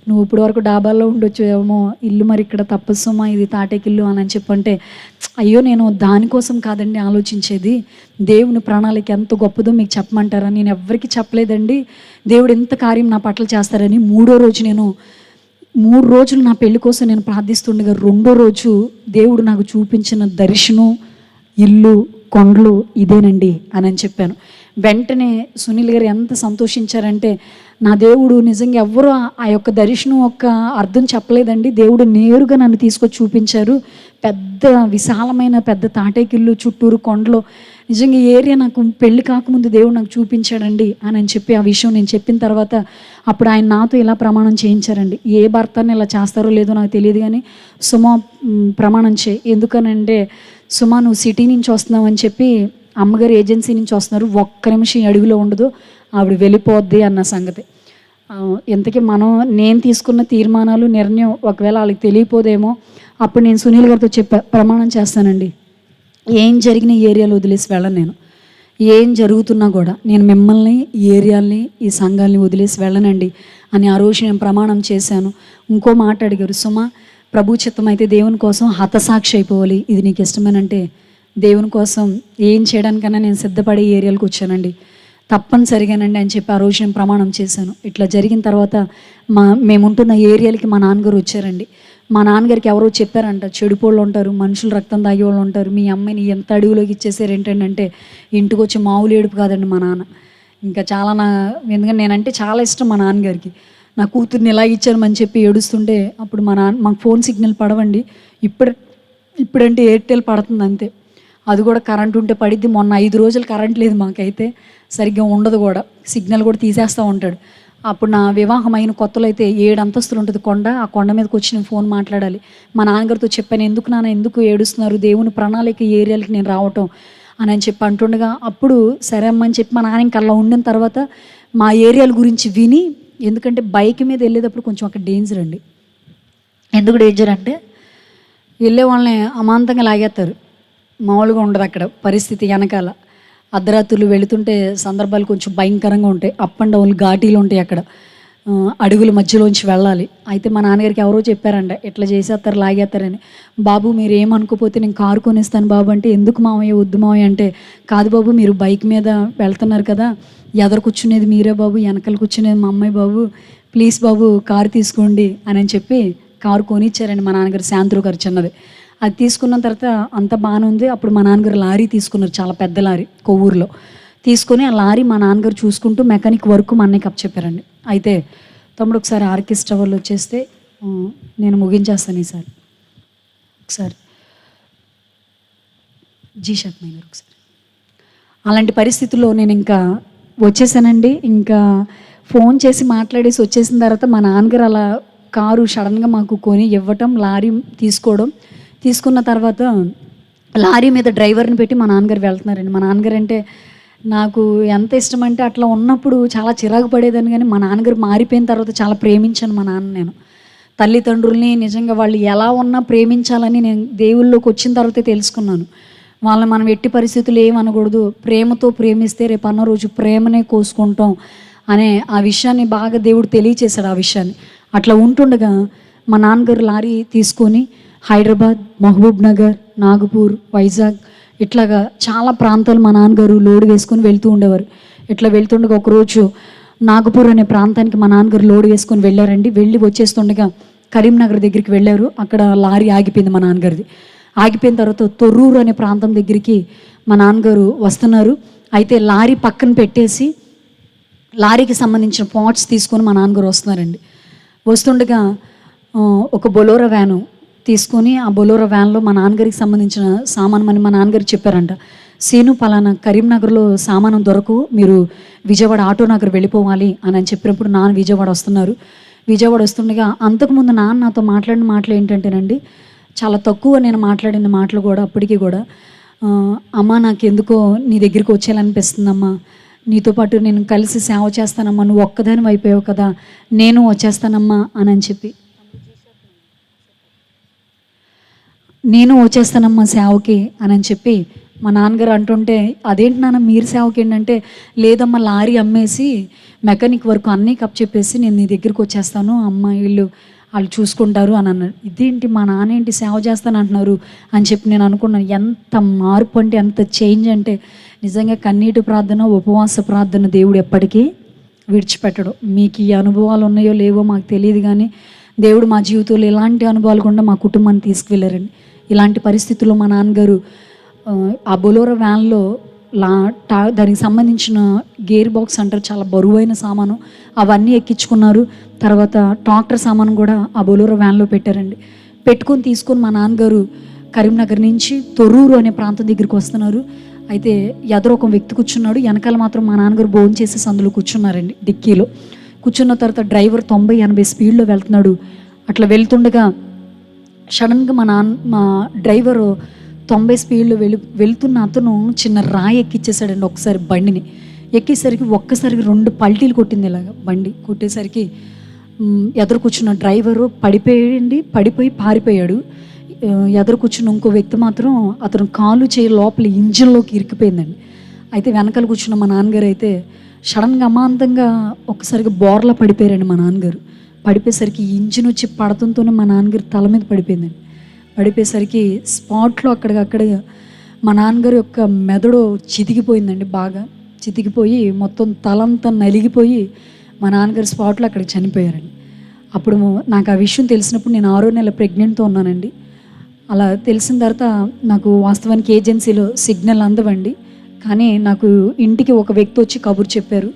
నువ్వు ఇప్పుడు వరకు డాబాల్లో ఉండొచ్చేమో, ఇల్లు మరి ఇక్కడ తప్పదు సుమ, ఇది తాటేకిల్లు అని చెప్పంటే, అయ్యో నేను దానికోసం కాదండి ఆలోచించేది, దేవుని ప్రణాళిక ఎంత గొప్పదో మీకు చెప్పమంటారా, నేను ఎవరికి చెప్పలేదండి దేవుడు ఎంత కార్యం నా పట్ల చేస్తారని. 3వ రోజు నేను 3 రోజులు నా పెళ్లి కోసం నేను ప్రార్థిస్తుండగా 2వ రోజు దేవుడు నాకు చూపించిన దర్శనం, ఇల్లు, కొండలు ఇదేనండి అని చెప్పాను. వెంటనే సునీల్ గారు ఎంత సంతోషించారంటే, నా దేవుడు నిజంగా ఎవ్వరూ ఆ యొక్క దర్శనం యొక్క అర్థం చెప్పలేదండి, దేవుడు నేరుగా నన్ను తీసుకొచ్చి చూపించారు. పెద్ద విశాలమైన పెద్ద తాటేకిల్లు, చుట్టూరు కొండలు, నిజంగా ఈ ఏరియా నాకు పెళ్లి కాకముందు దేవుడు నాకు చూపించాడండి అని చెప్పి ఆ విషయం నేను చెప్పిన తర్వాత అప్పుడు ఆయన నాతో ఇలా ప్రమాణం చేయించారండి. ఏ భర్తని ఇలా చేస్తారో లేదో నాకు తెలియదు కానీ, సుమ ప్రమాణం చేయి, ఎందుకనంటే సుమ నువ్వు సిటీ నుంచి వస్తున్నావు అని చెప్పి, అమ్మగారు ఏజెన్సీ నుంచి వస్తున్నారు, ఒక్క నిమిషం ఈ అడుగులో ఉండదు, ఆవిడ వెళ్ళిపోద్ది అన్న సంగతి. ఇంతకీ నేను తీసుకున్న తీర్మానాలు, నిర్ణయం ఒకవేళ వాళ్ళకి తెలియపోదేమో. అప్పుడు నేను సునీల్ గారితో ప్రమాణం చేస్తానండి, ఏం జరిగిన ఈ ఏరియాలో వదిలేసి వెళ్ళను, నేను ఏం జరుగుతున్నా కూడా నేను మిమ్మల్ని, ఈ ఏరియాల్ని, ఈ సంఘాలని వదిలేసి వెళ్ళనండి అని ఆ రోజు నేను ప్రమాణం చేశాను. ఇంకో మాట అడిగారు, సుమ ప్రభు చిత్తం అయితే దేవుని కోసం హతసాక్షి అయిపోవాలి, ఇది నీకు ఇష్టమేనంటే దేవుని కోసం ఏం చేయడానికన్నా నేను సిద్ధపడే ఏరియాలకు వచ్చానండి, తప్పనిసరిగానండి అని చెప్పి ఆ రోజు నేను ప్రమాణం చేశాను. ఇట్లా జరిగిన తర్వాత మేముంటున్న ఏరియాలకి మా నాన్నగారు వచ్చారండి. మా నాన్నగారికి ఎవరో చెప్పారంట, చెడిపోళ్ళు ఉంటారు, మనుషులు రక్తం తాగే వాళ్ళు ఉంటారు, మీ అమ్మాయిని ఎంత అడుగులోకి ఇచ్చేసారు ఏంటంటే, ఇంటికి వచ్చి మామూలు ఏడుపు కాదండి మా నాన్న. ఇంకా చాలా ఎందుకంటే నేనంటే చాలా ఇష్టం మా నాన్నగారికి. నా కూతుర్ని ఎలా ఇచ్చారని చెప్పి ఏడుస్తుంటే, అప్పుడు మాకు ఫోన్ సిగ్నల్ పడవండి, ఇప్పుడంటే ఎయిర్టెల్ పడుతుంది అంతే, అది కూడా కరెంట్ ఉంటే పడిద్ది. మొన్న 5 రోజులు కరెంట్ లేదు మాకైతే, సరిగ్గా ఉండదు కూడా, సిగ్నల్ కూడా తీసేస్తూ ఉంటాడు. అప్పుడు నా వివాహం అయిన కొత్తలో అయితే 7 అంతస్తులు ఉంటుంది కొండ, ఆ కొండ మీదకి వచ్చి నేను ఫోన్ మాట్లాడాలి. మా నాన్నగారితో చెప్పాను, ఎందుకు ఏడుస్తున్నారు, దేవుని ప్రణాళిక ఏరియాలకి నేను రావటం అని చెప్పి అంటుండగా, అప్పుడు సరే అమ్మని చెప్పి మా నాన్న ఇంకా అలా ఉండిన తర్వాత మా ఏరియాల గురించి విని, ఎందుకంటే బైక్ మీద వెళ్ళేటప్పుడు కొంచెం అక్కడ డేంజర్ అండి. ఎందుకు డేంజర్ అంటే, వెళ్ళే వాళ్ళని అమాంతంగా లాగేస్తారు, మామూలుగా ఉండదు అక్కడ పరిస్థితి. వెనకాల అర్ధరాత్రులు వెళుతుంటే సందర్భాలు కొంచెం భయంకరంగా ఉంటాయి, అప్ అండ్ డౌన్ ఘాటీలు ఉంటాయి అక్కడ, అడుగుల మధ్యలోంచి వెళ్ళాలి. అయితే మా నాన్నగారికి ఎవరో చెప్పారంట, ఇట్లా చేసేస్తారు, లాగేస్తారని. బాబు మీరు ఏమనుకోపోతే నేను కారు కొనిస్తాను బాబు అంటే, ఎందుకు మామయ్య, వద్దు మామయ్య అంటే, కాదు బాబు మీరు బైక్ మీద వెళ్తున్నారు కదా, ఎదరు కూర్చునేది మీరే బాబు, వెనకాల కూర్చునేది మా అమ్మాయి బాబు, ప్లీజ్ బాబు కారు తీసుకోండి అని చెప్పి కారు కొనిచ్చారండి మా నాన్నగారు, శాంత్రో గారు చిన్నది. అది తీసుకున్న తర్వాత అంత బాగానే ఉంది. అప్పుడు మా నాన్నగారు లారీ తీసుకున్నారు, చాలా పెద్ద లారీ, కొవ్వూరులో తీసుకొని, ఆ లారీ మా నాన్నగారు చూసుకుంటూ మెకానిక్ వర్క్ మా అన్నయ్యకి అప్పచెప్పారండి. అయితే తమ్ముడు ఒకసారి ఆర్కెస్ట్రా వాళ్ళు వచ్చేస్తే నేను ముగించేస్తాను ఈసారి, ఒకసారి జీషాక్ మైనర్ ఒకసారి. అలాంటి పరిస్థితుల్లో నేను ఇంకా వచ్చేసానండి. ఇంకా ఫోన్ చేసి మాట్లాడేసి వచ్చేసిన తర్వాత మా నాన్నగారు అలా కారు సడన్గా మాకు కొని ఇవ్వటం, లారీ తీసుకున్న తర్వాత లారీ మీద డ్రైవర్ని పెట్టి మా నాన్నగారు వెళ్తున్నారండి. మా నాన్నగారు అంటే నాకు ఎంత ఇష్టం అంటే, అట్లా ఉన్నప్పుడు చాలా చిరాకు పడేదాన్ని, కానీ మా నాన్నగారు మారిపోయిన తర్వాత చాలా ప్రేమించాను మా నాన్న. నేను తల్లిదండ్రుల్ని నిజంగా వాళ్ళు ఎలా ఉన్నా ప్రేమించాలని నేను దేవుళ్ళలోకి వచ్చిన తర్వాతే తెలుసుకున్నాను. వాళ్ళని మనం ఎట్టి పరిస్థితులు ఏమనకూడదు, ప్రేమతో ప్రేమిస్తే రేపు అన్న రోజు ప్రేమనే కోసుకుంటాం అనే ఆ విషయాన్ని బాగా దేవుడు తెలియచేశాడు. ఆ విషయాన్ని అట్లా ఉంటుండగా మా నాన్నగారు లారీ తీసుకొని హైదరాబాద్, మహబూబ్ నగర్, నాగపూర్, వైజాగ్ ఇట్లాగా చాలా ప్రాంతాలు మా నాన్నగారు లోడ్ వేసుకొని వెళ్తూ ఉండేవారు. ఇట్లా వెళ్తుండగా ఒకరోజు నాగపూర్ అనే ప్రాంతానికి మా నాన్నగారు లోడ్ వేసుకొని వెళ్ళారండి. వెళ్ళి వచ్చేస్తుండగా కరీంనగర్ దగ్గరికి వెళ్ళారు. అక్కడ లారీ ఆగిపోయింది మా నాన్నగారిది. ఆగిపోయిన తర్వాత తొర్రూరు అనే ప్రాంతం దగ్గరికి మా నాన్నగారు వస్తున్నారు. అయితే లారీ పక్కన పెట్టేసి లారీకి సంబంధించిన పాట్స్ తీసుకొని మా నాన్నగారు వస్తున్నారండి. వస్తుండగా ఒక బొలోరో వ్యాను తీసుకొని ఆ బొలోరో వ్యాన్లో మా నాన్నగారికి సంబంధించిన సామాను అని మా నాన్నగారికి చెప్పారంట. సీను పలానా కరీంనగర్లో సామానం దొరకు, మీరు విజయవాడ ఆటోనగర్ వెళ్ళిపోవాలి అని చెప్పినప్పుడు నాన్న విజయవాడ వస్తున్నారు. విజయవాడ వస్తుండగా అంతకుముందు నాన్న నాతో మాట్లాడిన మాటలు ఏంటంటేనండి, చాలా తక్కువ నేను మాట్లాడిన మాటలు కూడా అప్పటికి కూడా, అమ్మ నాకు ఎందుకో నీ దగ్గరికి వచ్చేయాలనిపిస్తుందమ్మా, నీతో పాటు నేను కలిసి సేవ చేస్తానమ్మా, నువ్వు ఒక్కదాని అయిపోయావు కదా, నేను వచ్చేస్తానమ్మా అని చెప్పి, నేను వచ్చేస్తానమ్మా సేవకి అని చెప్పి మా నాన్నగారు అంటుంటే, అదేంటి నాన్న మీరు సేవకి ఏంటంటే, లేదమ్మా లారీ అమ్మేసి మెకానిక్ వరకు అన్నీ కప్ చెప్పేసి నేను నీ దగ్గరికి వచ్చేస్తాను, అమ్మ వాళ్ళు చూసుకుంటారు అని అన్నారు. ఇదేంటి మా నాన్న ఏంటి సేవ చేస్తాను అంటున్నారు అని చెప్పి నేను అనుకున్నాను. ఎంత మార్పు అంటే, ఎంత చేంజ్ అంటే, నిజంగా కన్నీటి ప్రార్థన, ఉపవాస ప్రార్థన దేవుడు ఎప్పటికీ విడిచిపెట్టడు. మీకు ఈ అనుభవాలు ఉన్నాయో లేవో మాకు తెలియదు, కానీ దేవుడు మా జీవితంలో ఇలాంటి అనుభవాలు కూడా మా కుటుంబాన్ని తీసుకువెళ్ళారండి. ఇలాంటి పరిస్థితుల్లో మా నాన్నగారు ఆ బొలోరో వ్యాన్లో దానికి సంబంధించిన గేర్ బాక్స్ అంటారు, చాలా బరువైన సామాను, అవన్నీ ఎక్కించుకున్నారు. తర్వాత ట్రాక్టర్ సామాను కూడా ఆ బొలోరో వ్యాన్లో పెట్టారండి. పెట్టుకొని తీసుకొని మా నాన్నగారు కరీంనగర్ నుంచి తొర్రూరు అనే ప్రాంతం దగ్గరికి వస్తున్నారు. అయితే ఎదురు ఒక వ్యక్తి కూర్చున్నాడు, వెనకాల మాత్రం మా నాన్నగారు భోజనం చేసేసి అందులో కూర్చున్నారండి. డిక్కీలో కూర్చున్న తర్వాత డ్రైవర్ 90-80 స్పీడ్లో వెళ్తున్నాడు. అట్లా వెళ్తుండగా సడన్గా మా డ్రైవరు 90 స్పీడ్లో వెళ్తున్న అతను చిన్న రాయి ఎక్కిచ్చేసాడండి. ఒకసారి బండిని ఎక్కేసరికి ఒక్కసారికి 2 పల్టీలు కొట్టింది. ఇలాగ బండి కొట్టేసరికి ఎదురు కూర్చున్న డ్రైవరు పడిపోయి పారిపోయాడు. ఎదురు కూర్చున్న ఇంకో వ్యక్తి మాత్రం అతను కాలు చేయి లోపల ఇంజిన్లోకి ఇరికిపోయిందండి. అయితే వెనకాల కూర్చున్న మా నాన్నగారు అయితే సడన్గా అమాంతంగా ఒక్కసారిగా బోర్లా పడిపోయారండి. మా నాన్నగారు పడిపోయేసరికి ఇంజిన్ వచ్చి పడతంతోనే మా నాన్నగారు తల మీద పడిపోయిందండి. పడిపోయేసరికి స్పాట్లో అక్కడికక్కడ మా నాన్నగారు యొక్క మెదడు చితికిపోయిందండి. బాగా చితికిపోయి మొత్తం తలంతా నలిగిపోయి మా నాన్నగారు స్పాట్లో అక్కడికి చనిపోయారండి. అప్పుడు నాకు ఆ విషయం తెలిసినప్పుడు నేను 6వ నెల ప్రెగ్నెంట్తో ఉన్నానండి. అలా తెలిసిన తర్వాత నాకు వాస్తవానికి ఏజెన్సీలో సిగ్నల్ అందవండి, కానీ నాకు ఇంటికి ఒక వ్యక్తి వచ్చి కబురు చెప్పారు.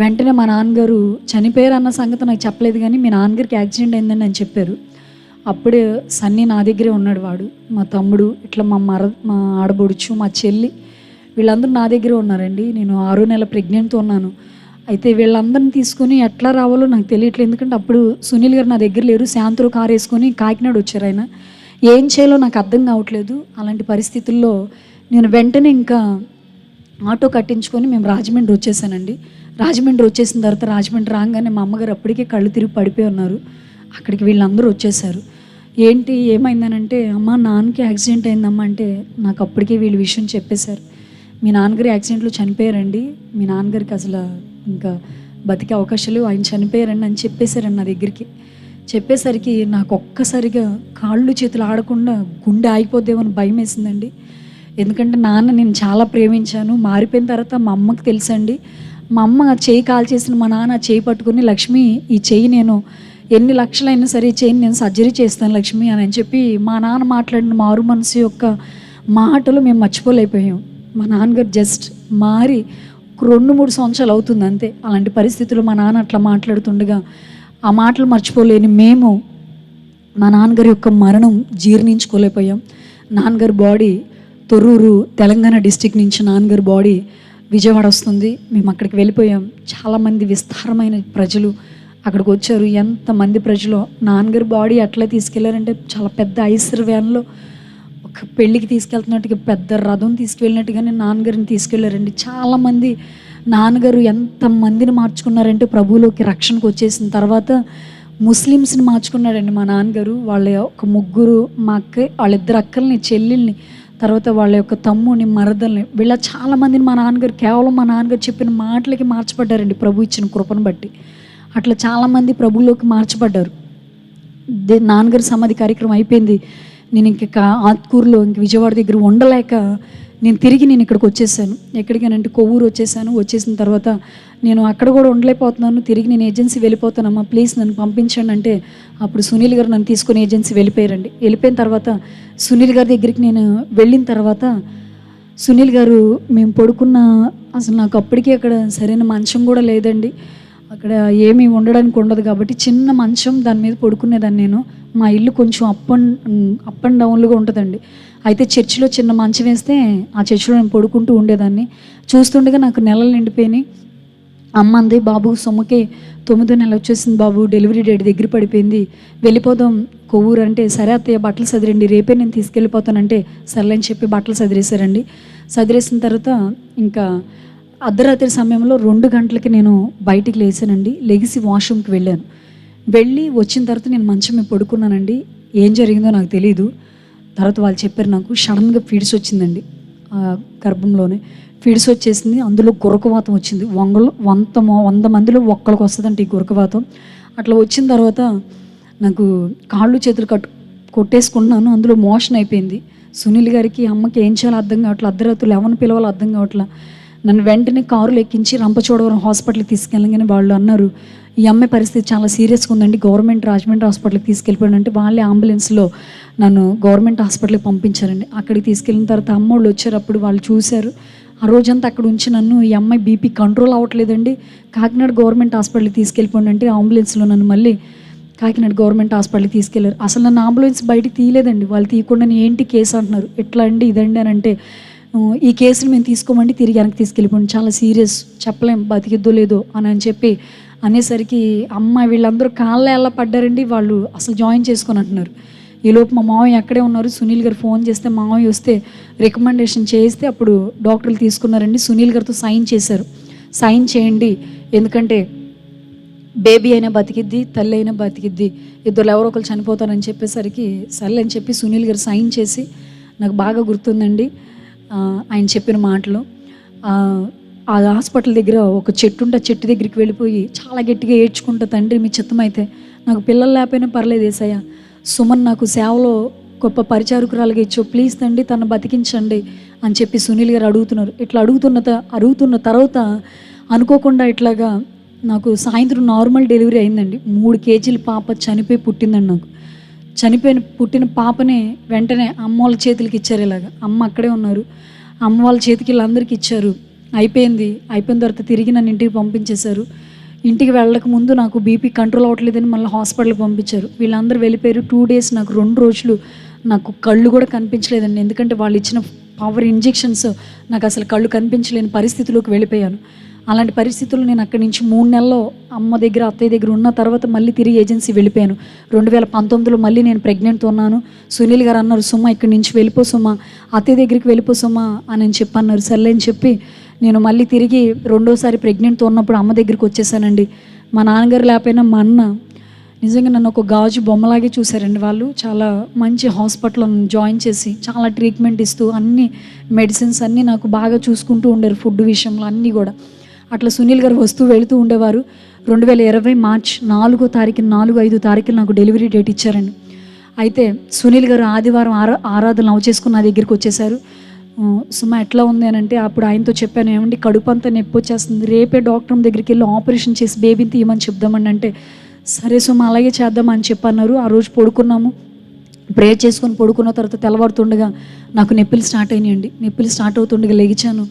వెంటనే మా నాన్నగారు చనిపోయారు అన్న సంగతి నాకు చెప్పలేదు, కానీ మీ నాన్నగారికి యాక్సిడెంట్ అయిందని అని చెప్పారు. అప్పుడే సన్నీ నా దగ్గరే ఉన్నాడు. వాడు, మా తమ్ముడు, ఇట్లా మా ఆడబొడుచు, మా చెల్లి, వీళ్ళందరూ నా దగ్గరే ఉన్నారండి. నేను 6వ నెల ప్రెగ్నెంట్తో ఉన్నాను. అయితే వీళ్ళందరిని తీసుకొని ఎట్లా రావాలో నాకు తెలియట్లేదు, ఎందుకంటే అప్పుడు సునీల్ గారు నా దగ్గర లేరు. శాంతిలో కారు వేసుకొని కాకినాడ వచ్చారు. ఆయన ఏం చేయాలో నాకు అర్థం కావట్లేదు. అలాంటి పరిస్థితుల్లో నేను వెంటనే ఇంకా ఆటో కట్టించుకొని మేము రాజమండ్రి వచ్చేసానండి. రాజమండ్రి వచ్చేసిన తర్వాత రాజమండ్రి రాగానే మా అమ్మగారు అప్పటికే కళ్ళు తిరిగి పడిపోయి ఉన్నారు. అక్కడికి వీళ్ళందరూ వచ్చేసారు. ఏంటి ఏమైందనంటే, అమ్మ నాన్నకి యాక్సిడెంట్ అయిందమ్మా అంటే, నాకు అప్పటికే వీళ్ళు విషయం చెప్పేశారు. మీ నాన్నగారు యాక్సిడెంట్లో చనిపోయారండి, మీ నాన్నగారికి అసలు ఇంకా బతికే అవకాశాలు, ఆయన చనిపోయారండి అని చెప్పేశారండి నా దగ్గరికి. చెప్పేసరికి నాకు ఒక్కసారిగా కాళ్ళు చేతులు ఆడకుండా గుండె ఆగిపోద్దేమని భయం వేసిందండి. ఎందుకంటే నాన్న నేను చాలా ప్రేమించాను. మారిపోయిన తర్వాత మా అమ్మకి తెలుసండి. మా అమ్మ చేయి కాల్ చేసిన మా నాన్న చేయి పట్టుకుని, లక్ష్మి ఈ చెయ్యి నేను ఎన్ని లక్షలైనా సరే ఈ చెయ్యిని నేను సర్జరీ చేస్తాను లక్ష్మి అని చెప్పి మా నాన్న మాట్లాడిన మారు మనసు యొక్క మాటలు మేము మర్చిపోలేకపోయాం. మా నాన్నగారు జస్ట్ మారి 2-3 సంవత్సరాలు అవుతుంది అంతే. అలాంటి పరిస్థితుల్లో మా నాన్న అట్లా మాట్లాడుతుండగా ఆ మాటలు మర్చిపోలేని మేము మా నాన్నగారి యొక్క మరణం జీర్ణించుకోలేకపోయాం. నాన్నగారి బాడీ తొర్రూరు తెలంగాణ డిస్టిక్ నుంచి నాన్నగారి బాడీ విజయవాడ వస్తుంది. మేము అక్కడికి వెళ్ళిపోయాం. చాలామంది విస్తారమైన ప్రజలు అక్కడికి వచ్చారు. ఎంతమంది ప్రజలు నాన్నగారి బాడీ అట్లా తీసుకెళ్లారంటే, చాలా పెద్ద ఐసర్ వ్యాన్లో ఒక పెళ్ళికి తీసుకెళ్తున్నట్టుగా పెద్ద రథం తీసుకువెళ్ళినట్టుగానే నాన్నగారిని తీసుకెళ్లారండి. చాలామంది నాన్నగారు ఎంతమందిని మార్చుకున్నారంటే, ప్రభువులోకి రక్షణకు వచ్చేసిన తర్వాత ముస్లిమ్స్ని మార్చుకున్నాడండి మా నాన్నగారు. వాళ్ళ ఒక ముగ్గురు, మా అక్క, వాళ్ళిద్దరు అక్కల్ని, చెల్లెల్ని, తర్వాత వాళ్ళ యొక్క తమ్ముని, మరదల్ని, వీళ్ళ చాలామందిని మా నాన్నగారు కేవలం మా నాన్నగారు చెప్పిన మాటలకి మార్చబడ్డారండి ప్రభు ఇచ్చిన కృపను బట్టి. అట్లా చాలామంది ప్రభువులోకి మార్చబడ్డారు. నాన్నగారి సమాధి కార్యక్రమం అయిపోయింది. నేను ఇంక ఆత్కూరులో ఇంక విజయవాడ దగ్గర ఉండలేక నేను ఇక్కడికి వచ్చేసాను. ఎక్కడికనంటే కొవ్వూరు వచ్చేసాను. వచ్చేసిన తర్వాత నేను అక్కడ కూడా ఉండలేకపోతున్నాను. తిరిగి నేను ఏజెన్సీ వెళ్ళిపోతానమ్మా, ప్లీజ్ నన్ను పంపించండి అంటే అప్పుడు సునీల్ గారు నన్ను తీసుకుని ఏజెన్సీ వెళ్ళిపోయారండి. వెళ్ళిపోయిన తర్వాత సునీల్ గారి దగ్గరికి నేను వెళ్ళిన తర్వాత సునీల్ గారు మేము పడుకున్న, అసలు నాకు అప్పటికీ అక్కడ సరైన మంచం కూడా లేదండి. అక్కడ ఏమీ ఉండడానికి ఉండదు కాబట్టి చిన్న మంచం, దాని మీద పడుకునేదాన్ని నేను. మా ఇల్లు కొంచెం అప్ అండ్ డౌన్లుగా ఉంటుందండి. అయితే చర్చిలో చిన్న మంచం వేస్తే ఆ చర్చిలో నేను పడుకుంటూ ఉండేదాన్ని. చూస్తుండగా నాకు నెలలు నిండిపోయినాయి. అమ్మ అంది, బాబు సొమ్మకి 9వ నెల వచ్చేసింది బాబు, డెలివరీ డేట్ దగ్గర పడిపోయింది, వెళ్ళిపోదాం కొవ్వూరు అంటే, సరే అత్తయ్య బట్టలు సదిరండి, రేపే నేను తీసుకెళ్ళిపోతానంటే సర్లే అని చెప్పి బట్టలు సదిరేశారండి. సదిరేసిన తర్వాత ఇంకా అర్ధరాత్రి సమయంలో 2 గంటలకి నేను బయటికి లేచానండి. లెగిసి వాష్రూమ్కి వెళ్ళాను. వెళ్ళి వచ్చిన తర్వాత నేను మంచం మీద పడుకున్నానండి. ఏం జరిగిందో నాకు తెలీదు. తర్వాత వాళ్ళు చెప్పారు, నాకు సడన్గా ఫీడ్స్ వచ్చిందండి. గర్భంలోనే ఫీడ్స్ వచ్చేసింది. అందులో గురకవాతం వచ్చింది. 100 మందిలో ఒక్కడికి వస్తుందంటే ఈ గురకవాతం. అట్లా వచ్చిన తర్వాత నాకు కాళ్ళు చేతులు కొట్టేసుకున్నాను. అందులో మోషన్ అయిపోయింది. సునీల్ గారికి అమ్మకి ఏం చేయాలో అర్థం కావట్లేదు. అర్ధరాత్రులు ఎవరిని పిలవాలో అర్థం కావట్లా. నన్ను వెంటనే కారులో ఎక్కించి రంపచోడవరం హాస్పిటల్కి తీసుకెళ్ళగానే వాళ్ళు అన్నారు, ఈ అమ్మాయి పరిస్థితి చాలా సీరియస్గా ఉందండి, గవర్నమెంట్ రాజమండ్రి హాస్పిటల్కి తీసుకెళ్ళిపోయాడంటే వాళ్ళే అంబులెన్స్లో నన్ను గవర్నమెంట్ హాస్పిటల్కి పంపించారండి. అక్కడికి తీసుకెళ్ళిన తర్వాత అమ్మోళ్ళు వచ్చారు. అప్పుడు వాళ్ళు చూశారు. ఆ రోజంతా అక్కడ ఉంచి నన్ను, ఈ అమ్మాయి బీపీ కంట్రోల్ అవ్వట్లేదండి, కాకినాడ గవర్నమెంట్ హాస్పిటల్కి తీసుకెళ్ళిపోండి అంటే అంబులెన్స్లో నన్ను మళ్ళీ కాకినాడ గవర్నమెంట్ హాస్పిటల్కి తీసుకెళ్లారు. అసలు నన్ను అంబులెన్స్ బయటికి తీయలేదండి. వాళ్ళు తీయకుండా ఏంటి కేసు అంటున్నారు, ఎట్లా అండి ఇదండి అని అంటే, ఈ కేసులు మేము తీసుకోమండి, తిరిగి వెనక్కి తీసుకెళ్ళిపోండి, చాలా సీరియస్, చెప్పలేం బతికిద్దో లేదో అని చెప్పి అనేసరికి అమ్మ వీళ్ళందరూ కాళ్ళ పడ్డారండి. వాళ్ళు అసలు జాయిన్ చేసుకొని అంటున్నారు. ఈలోపు మా మావయ్య అక్కడే ఉన్నారు. సునీల్ గారు ఫోన్ చేస్తే మావయ్య వస్తే రికమెండేషన్ చేస్తే అప్పుడు డాక్టర్లు తీసుకున్నారండి. సునీల్ గారితో సైన్ చేశారు. సైన్ చేయండి, ఎందుకంటే బేబీ అయినా బతికిద్ది, తల్లి అయినా బతికిద్ది, ఇద్దరు ఎవరో ఒకరు చనిపోతారని చెప్పేసరికి సర్లే అని చెప్పి సునీల్ గారు సైన్ చేసి, నాకు బాగా గుర్తుందండి ఆయన చెప్పిన మాటలు. ఆ హాస్పిటల్ దగ్గర ఒక చెట్టు ఉంటే ఆ చెట్టు దగ్గరికి వెళ్ళిపోయి చాలా గట్టిగా ఏడ్చుకుంటా, తండ్రి మీ చిత్తమైతే నాకు పిల్లలు లేకపోయినా పర్లేదు యేసయ్య, సుమన్ నాకు సేవలో గొప్ప పరిచారకురాలుగా ఇచ్చో, ప్లీజ్ తండ్రి తను బతికించండి అని చెప్పి సునీల్ గారు అడుగుతున్నారు. ఇట్లా అడుగుతున్న తర్వాత అనుకోకుండా ఇట్లాగా నాకు సాయంత్రం నార్మల్ డెలివరీ అయిందండి. 3 కేజీల పాప చనిపోయి పుట్టిందండి. నాకు పుట్టిన పాపని వెంటనే అమ్మ వాళ్ళ చేతులకి ఇచ్చారు. ఇలాగా అమ్మ అక్కడే ఉన్నారు. అమ్మ వాళ్ళ చేతికి వీళ్ళందరికీ ఇచ్చారు. అయిపోయిన తర్వాత తిరిగి నన్ను ఇంటికి పంపించేశారు. ఇంటికి వెళ్ళక ముందు నాకు బీపీ కంట్రోల్ అవ్వట్లేదని మళ్ళీ హాస్పిటల్కి పంపించారు. వీళ్ళందరూ వెళ్ళిపోయారు. 2 డేస్ నాకు 2 రోజులు నాకు కళ్ళు కూడా కనిపించలేదండి. ఎందుకంటే వాళ్ళు ఇచ్చిన పవర్ ఇంజెక్షన్స్ నాకు అసలు కళ్ళు కనిపించలేని పరిస్థితిలోకి వెళ్ళిపోయాను. అలాంటి పరిస్థితుల్లో నేను అక్కడి నుంచి 3 నెలల్లో అమ్మ దగ్గర అత్తయ్య దగ్గర ఉన్న తర్వాత మళ్ళీ తిరిగి ఏజెన్సీ వెళ్ళిపోయాను. 2019లో మళ్ళీ నేను ప్రెగ్నెంట్తో ఉన్నాను. సునీల్ గారు అన్నారు, సుమ్మ ఇక్కడి నుంచి వెళ్ళిపో సుమ్మ, అత్తయ్య దగ్గరికి వెళ్ళిపో సుమ్మ అని చెప్పి అన్నారు. సర్లే అని చెప్పి నేను మళ్ళీ తిరిగి 2వ సారి ప్రెగ్నెంట్తో ఉన్నప్పుడు అమ్మ దగ్గరికి వచ్చేసానండి. మా నాన్నగారు లేకపోయినా మా అన్న నిజంగా నన్ను ఒక గాజు బొమ్మలాగే చూశారండి. వాళ్ళు చాలా మంచి హాస్పిటల్లో జాయిన్ చేసి చాలా ట్రీట్మెంట్ ఇస్తూ అన్ని మెడిసిన్స్ అన్నీ నాకు బాగా చూసుకుంటూ ఉండేవారు, ఫుడ్ విషయంలో అన్నీ కూడా. అట్లా సునీల్ గారు వస్తూ వెళుతూ ఉండేవారు. 2020 మార్చ్ 4వ తారీఖు 4-5 తారీఖులు నాకు డెలివరీ డేట్ ఇచ్చారండి. అయితే సునీల్ గారు ఆదివారం ఆరాధనలు చేసుకుని నా దగ్గరికి వచ్చేసారు. సుమ ఎట్లా ఉంది అని అంటే అప్పుడు ఆయనతో చెప్పాను, ఏమండి కడుపు అంతా నొప్పి వచ్చేస్తుంది, రేపే డాక్టర్ దగ్గరికి వెళ్ళి ఆపరేషన్ చేసి బేబీని తీయమని చెప్దామని అంటే, సరే సుమ అలాగే చేద్దామని చెప్పన్నారు. ఆ రోజు పడుకున్నాము. ప్రేయర్ చేసుకొని పడుకున్న తర్వాత తెల్లవారుతుండగా నాకు నొప్పులు స్టార్ట్ అయినాయండి. నొప్పులు స్టార్ట్ అవుతుండగా లెగిచాను.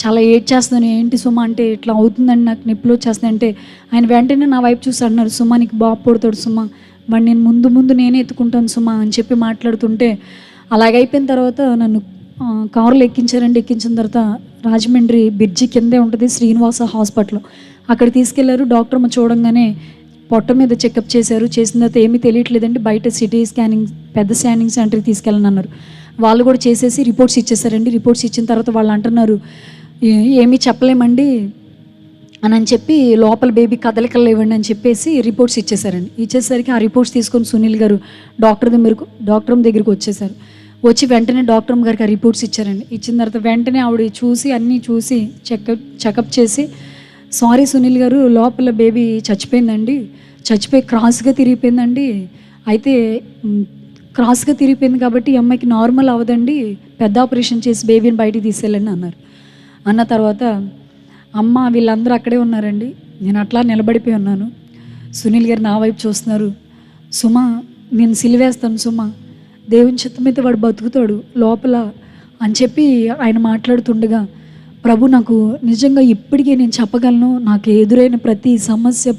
చాలా ఏడ్చేస్తున్నాను. ఏంటి సుమ అంటే ఇట్లా అవుతుందండి, నాకు నొప్పులు వచ్చేస్తాయి అంటే ఆయన వెంటనే నా వైపు చూసి అన్నారు, సుమ నీకు బాబు పుడతాడు సుమ, వాడు నేను ముందు నేనే ఎత్తుకుంటాను సుమ అని చెప్పి మాట్లాడుతుంటే, అలాగైపోయిన తర్వాత నన్ను కారులో ఎక్కించారండి. ఎక్కించిన తర్వాత రాజమండ్రి బ్రిడ్జి కిందే ఉంటుంది శ్రీనివాస హాస్పిటల్, అక్కడ తీసుకెళ్లారు. డాక్టర్ చూడంగానే పొట్ట మీద చెకప్ చేశారు. చేసిన తర్వాత ఏమీ తెలియట్లేదండి, బయట సిటీ స్కానింగ్ పెద్ద స్కానింగ్ సెంటర్కి తీసుకెళ్ళని అన్నారు. వాళ్ళు కూడా చేసేసి రిపోర్ట్స్ ఇచ్చేసారండి. రిపోర్ట్స్ ఇచ్చిన తర్వాత వాళ్ళు అంటున్నారు, ఏమీ చెప్పలేమండి అని చెప్పి లోపల బేబీ కదలికలు ఇవ్వండి అని చెప్పేసి రిపోర్ట్స్ ఇచ్చేసారండి. ఇచ్చేసరికి ఆ రిపోర్ట్స్ తీసుకొని సునీల్ గారు డాక్టర్ దగ్గరికి వచ్చేసారు. వచ్చి వెంటనే డాక్టర్ గారికి ఆ రిపోర్ట్స్ ఇచ్చారండి. ఇచ్చిన తర్వాత వెంటనే ఆవిడ చూసి అన్నీ చూసి చెకప్ చేసి, సారీ సునీల్ గారు, లోపల బేబీ చచ్చిపోయిందండి, చచ్చిపోయి క్రాస్గా తిరిగిపోయిందండి, అయితే క్రాస్గా తిరిగిపోయింది కాబట్టి ఈ అమ్మాయికి నార్మల్ అవ్వదండి, పెద్ద ఆపరేషన్ చేసి బేబీని బయటికి తీసేయాలని అన్నారు. అన్న తర్వాత అమ్మ వీళ్ళందరూ అక్కడే ఉన్నారండి. నేను అట్లా నిలబడిపోయి ఉన్నాను. సునీల్ గారు నా వైపు చూస్తున్నారు. సుమా నేను సిలివేస్తాను సుమా, దేవుని చిత్తమైతే వాడు బతుకుతాడు లోపల అని చెప్పి ఆయన మాట్లాడుతుండగా, ప్రభు నాకు నిజంగా ఇప్పటికీ నేను చెప్పగలను, నాకు ఎదురైన ప్రతి సమస్య,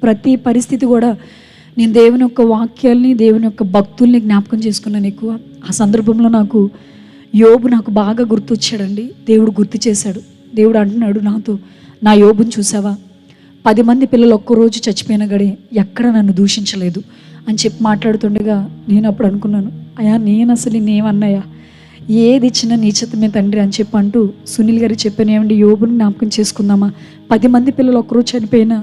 ప్రతి పరిస్థితి కూడా నేను దేవుని యొక్క వాక్యాల్ని, దేవుని యొక్క భక్తుల్ని జ్ఞాపకం చేసుకున్నాను ఎక్కువ. ఆ సందర్భంలో నాకు యోబు నాకు బాగా గుర్తొచ్చాడండి. దేవుడు గుర్తు చేశాడు. దేవుడు అంటున్నాడు నాతో, నా యోబుని చూసావా, 10 మంది పిల్లలు ఒక్కరోజు చచ్చిపోయిన గడి ఎక్కడ నన్ను దూషించలేదు అని చెప్పి మాట్లాడుతుండగా నేను అప్పుడు అనుకున్నాను, అయ్యా నేను అసలు నేనేమన్నాయా, ఏది ఇచ్చినా నీ చిత్తమే తండ్రి అని చెప్పి అంటూ సునీల్ గారు చెప్పాను, ఏమండి యోబుని జ్ఞాపకం చేసుకుందామా, 10 మంది పిల్లలు ఒక్కరోజు చనిపోయినా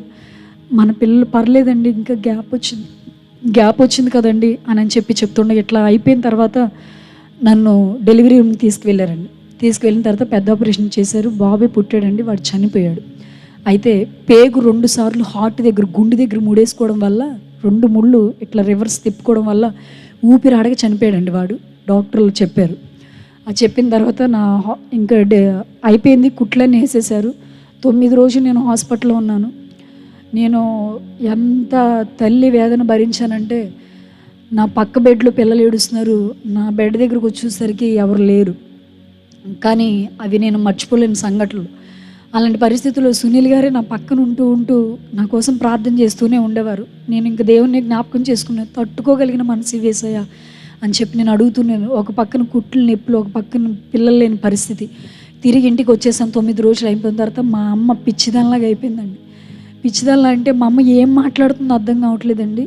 మన పిల్లలు పర్లేదండి, ఇంకా గ్యాప్ వచ్చింది కదండి అని చెప్పి చెప్తుండే. ఇట్లా అయిపోయిన తర్వాత నన్ను డెలివరీ రూమ్కి తీసుకువెళ్ళారండి. తీసుకువెళ్ళిన తర్వాత పెద్ద ఆపరేషన్ చేశారు. బాబే పుట్టాడండి, వాడు చనిపోయాడు. అయితే పేగు 2 సార్లు హార్ట్ దగ్గర, గుండె దగ్గర ముడేసుకోవడం వల్ల 2 ముళ్ళు ఇట్లా రివర్స్ తిప్పుకోవడం వల్ల ఊపిరి ఆడక చనిపోయాడండి వాడు, డాక్టర్లు చెప్పారు. అది చెప్పిన తర్వాత ఇంకా అయిపోయింది, కుట్లన్నీ వేసేసారు. 9 రోజులు నేను హాస్పిటల్లో ఉన్నాను. నేను ఎంత తల్లి వేదన భరించానంటే, నా పక్క బెడ్లో పిల్లలు ఏడుస్తున్నారు, నా బెడ్ దగ్గరకు వచ్చేసరికి ఎవరు లేరు. కానీ అవి నేను మర్చిపోలేని సంఘటనలు. అలాంటి పరిస్థితుల్లో సునీల్ గారే నా పక్కన ఉంటూ నా కోసం ప్రార్థన చేస్తూనే ఉండేవారు. నేను ఇంక దేవుణ్ణి జ్ఞాపకం చేసుకున్నాను, తట్టుకోగలిగిన మనసు వేసయ్యా అని చెప్పి నేను అడుగుతున్నాను. ఒక పక్కన కుట్లు నొప్పులు, ఒక పక్కన పిల్లలు లేని పరిస్థితి. తిరిగి ఇంటికి వచ్చేసాను. 9 రోజులు అయిపోయిన తర్వాత మా అమ్మ పిచ్చిదానిలాగా అయిపోయిందండి. పిచ్చిదానిలా అంటే మా అమ్మ ఏం మాట్లాడుతుందో అర్థం కావట్లేదండి.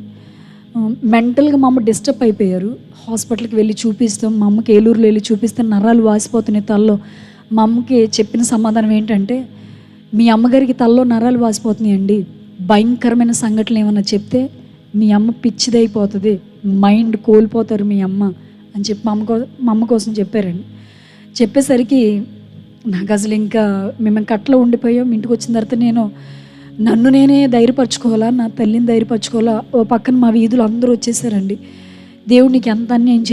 మెంటల్గా మా అమ్మ డిస్టర్బ్ అయిపోయారు. హాస్పిటల్కి వెళ్ళి చూపిస్తాం, మా అమ్మకి ఏలూరులో వెళ్ళి చూపిస్తే నరాలు వాసిపోతున్నాయి తల్లో. మా అమ్మకి చెప్పిన సమాధానం ఏంటంటే, మీ అమ్మగారికి తల్లో నరాలు వాసిపోతున్నాయండి, భయంకరమైన సంఘటనలు ఏమన్నా చెప్తే మీ అమ్మ పిచ్చిదైపోతుంది, మైండ్ కోల్పోతారు మీ అమ్మ అని చెప్పి మా అమ్మ కోసం చెప్పారండి. చెప్పేసరికి నాకు అసలు ఇంకా మేము కట్లో ఉండిపోయాం. ఇంటికి వచ్చిన తర్వాత నన్ను నేనే ధైర్యపరచుకోవాలా, నా తల్లిని ధైర్యపరచుకోవాలా. ఓ పక్కన మా వీధులు అందరూ వచ్చేసారండి. దేవుడు నీకు ఎంత అన్యాయం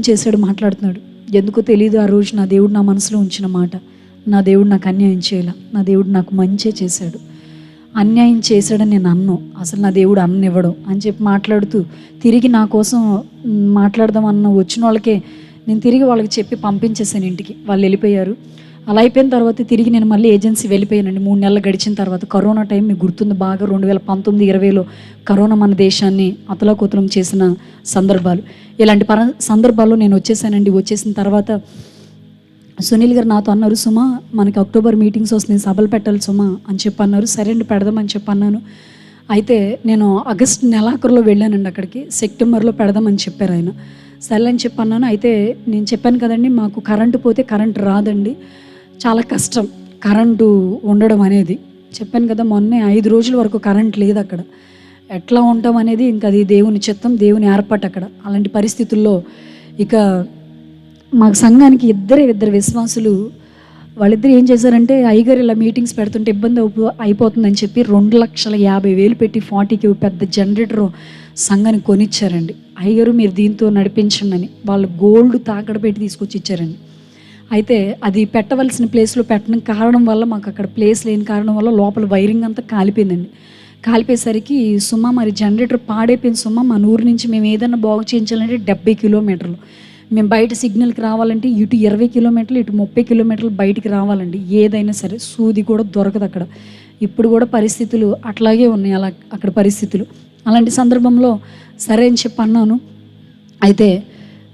చేశాడు మాట్లాడుతున్నాడు. ఎందుకో తెలియదు, ఆ రోజు నా దేవుడు నా మనసులో ఉంచిన మాట, నా దేవుడు నాకు అన్యాయం చేయాల, నా దేవుడు నాకు మంచే చేశాడు, అన్యాయం చేశాడని నేను అసలు నా దేవుడు అన్నివ్వడు అని చెప్పి మాట్లాడుతూ తిరిగి నా కోసం మాట్లాడదామన్న వచ్చిన వాళ్ళకే నేను తిరిగి వాళ్ళకి చెప్పి పంపించేసాను ఇంటికి. వాళ్ళు వెళ్ళిపోయారు. అలా అయిపోయిన తర్వాత తిరిగి నేను మళ్ళీ ఏజెన్సీ వెళ్ళిపోయానండి. 3 నెలలు గడిచిన తర్వాత కరోనా టైం మీకు గుర్తుంది బాగా, 2019-20లో కరోనా మన దేశాన్ని అతలాకుతలం చేసిన సందర్భాలు. ఇలాంటి సందర్భాల్లో నేను వచ్చేసానండి. వచ్చేసిన తర్వాత సునీల్ గారు నాతో అన్నారు, సుమా మనకి అక్టోబర్ మీటింగ్స్ వస్తున్నాయి, సభలు పెట్టాలి సుమా అని చెప్పి అన్నారు. సరే అండి పెడదామని చెప్పి అన్నాను. అయితే నేను ఆగస్టు నెలాఖరులో వెళ్ళానండి అక్కడికి. సెప్టెంబర్లో పెడదామని చెప్పారు ఆయన. సరే అని చెప్పి అన్నాను. అయితే నేను చెప్పాను కదండి, మాకు కరెంటు పోతే కరెంటు రాదండి, చాలా కష్టం కరెంటు ఉండడం అనేది. చెప్పాను కదా, మొన్నే 5 రోజుల వరకు కరెంట్ లేదు అక్కడ. ఎట్లా ఉంటాం అనేది ఇంకా అది దేవుని చిత్తం, దేవుని ఏర్పాటు అక్కడ. అలాంటి పరిస్థితుల్లో ఇక మాకు సంఘానికి ఇద్దరు విశ్వాసులు, వాళ్ళిద్దరు ఏం చేశారంటే, అయ్యగారు ఇలా మీటింగ్స్ పెడుతుంటే ఇబ్బంది అయిపోతుందని చెప్పి 2,50,000 పెట్టి 40కి పెద్ద జనరేటర్ సంఘానికి కొనిచ్చారండి. అయ్యగారు మీరు దీంతో నడిపించండి అని వాళ్ళు గోల్డ్ తాకడ పెట్టి తీసుకొచ్చి ఇచ్చారండి. అయితే అది పెట్టవలసిన ప్లేస్లో పెట్టడం కారణం వల్ల, మాకు అక్కడ ప్లేస్ లేని కారణం వల్ల లోపల వైరింగ్ అంతా కాలిపోయిందండి. కాలిపోయేసరికి సుమా మరి జనరేటర్ పాడైపోయింది సుమా, మన ఊరు నుంచి మేము ఏదైనా బాగు చేయించాలంటే 70 కిలోమీటర్లు, మేము బయట సిగ్నల్కి రావాలంటే ఇటు 20 కిలోమీటర్లు, ఇటు 30 కిలోమీటర్లు బయటికి రావాలండి. ఏదైనా సరే సూది కూడా దొరకదు అక్కడ. ఇప్పుడు కూడా పరిస్థితులు అట్లాగే ఉన్నాయి, అక్కడ పరిస్థితులు. అలాంటి సందర్భంలో సరే అని చెప్పి అన్నాను. అయితే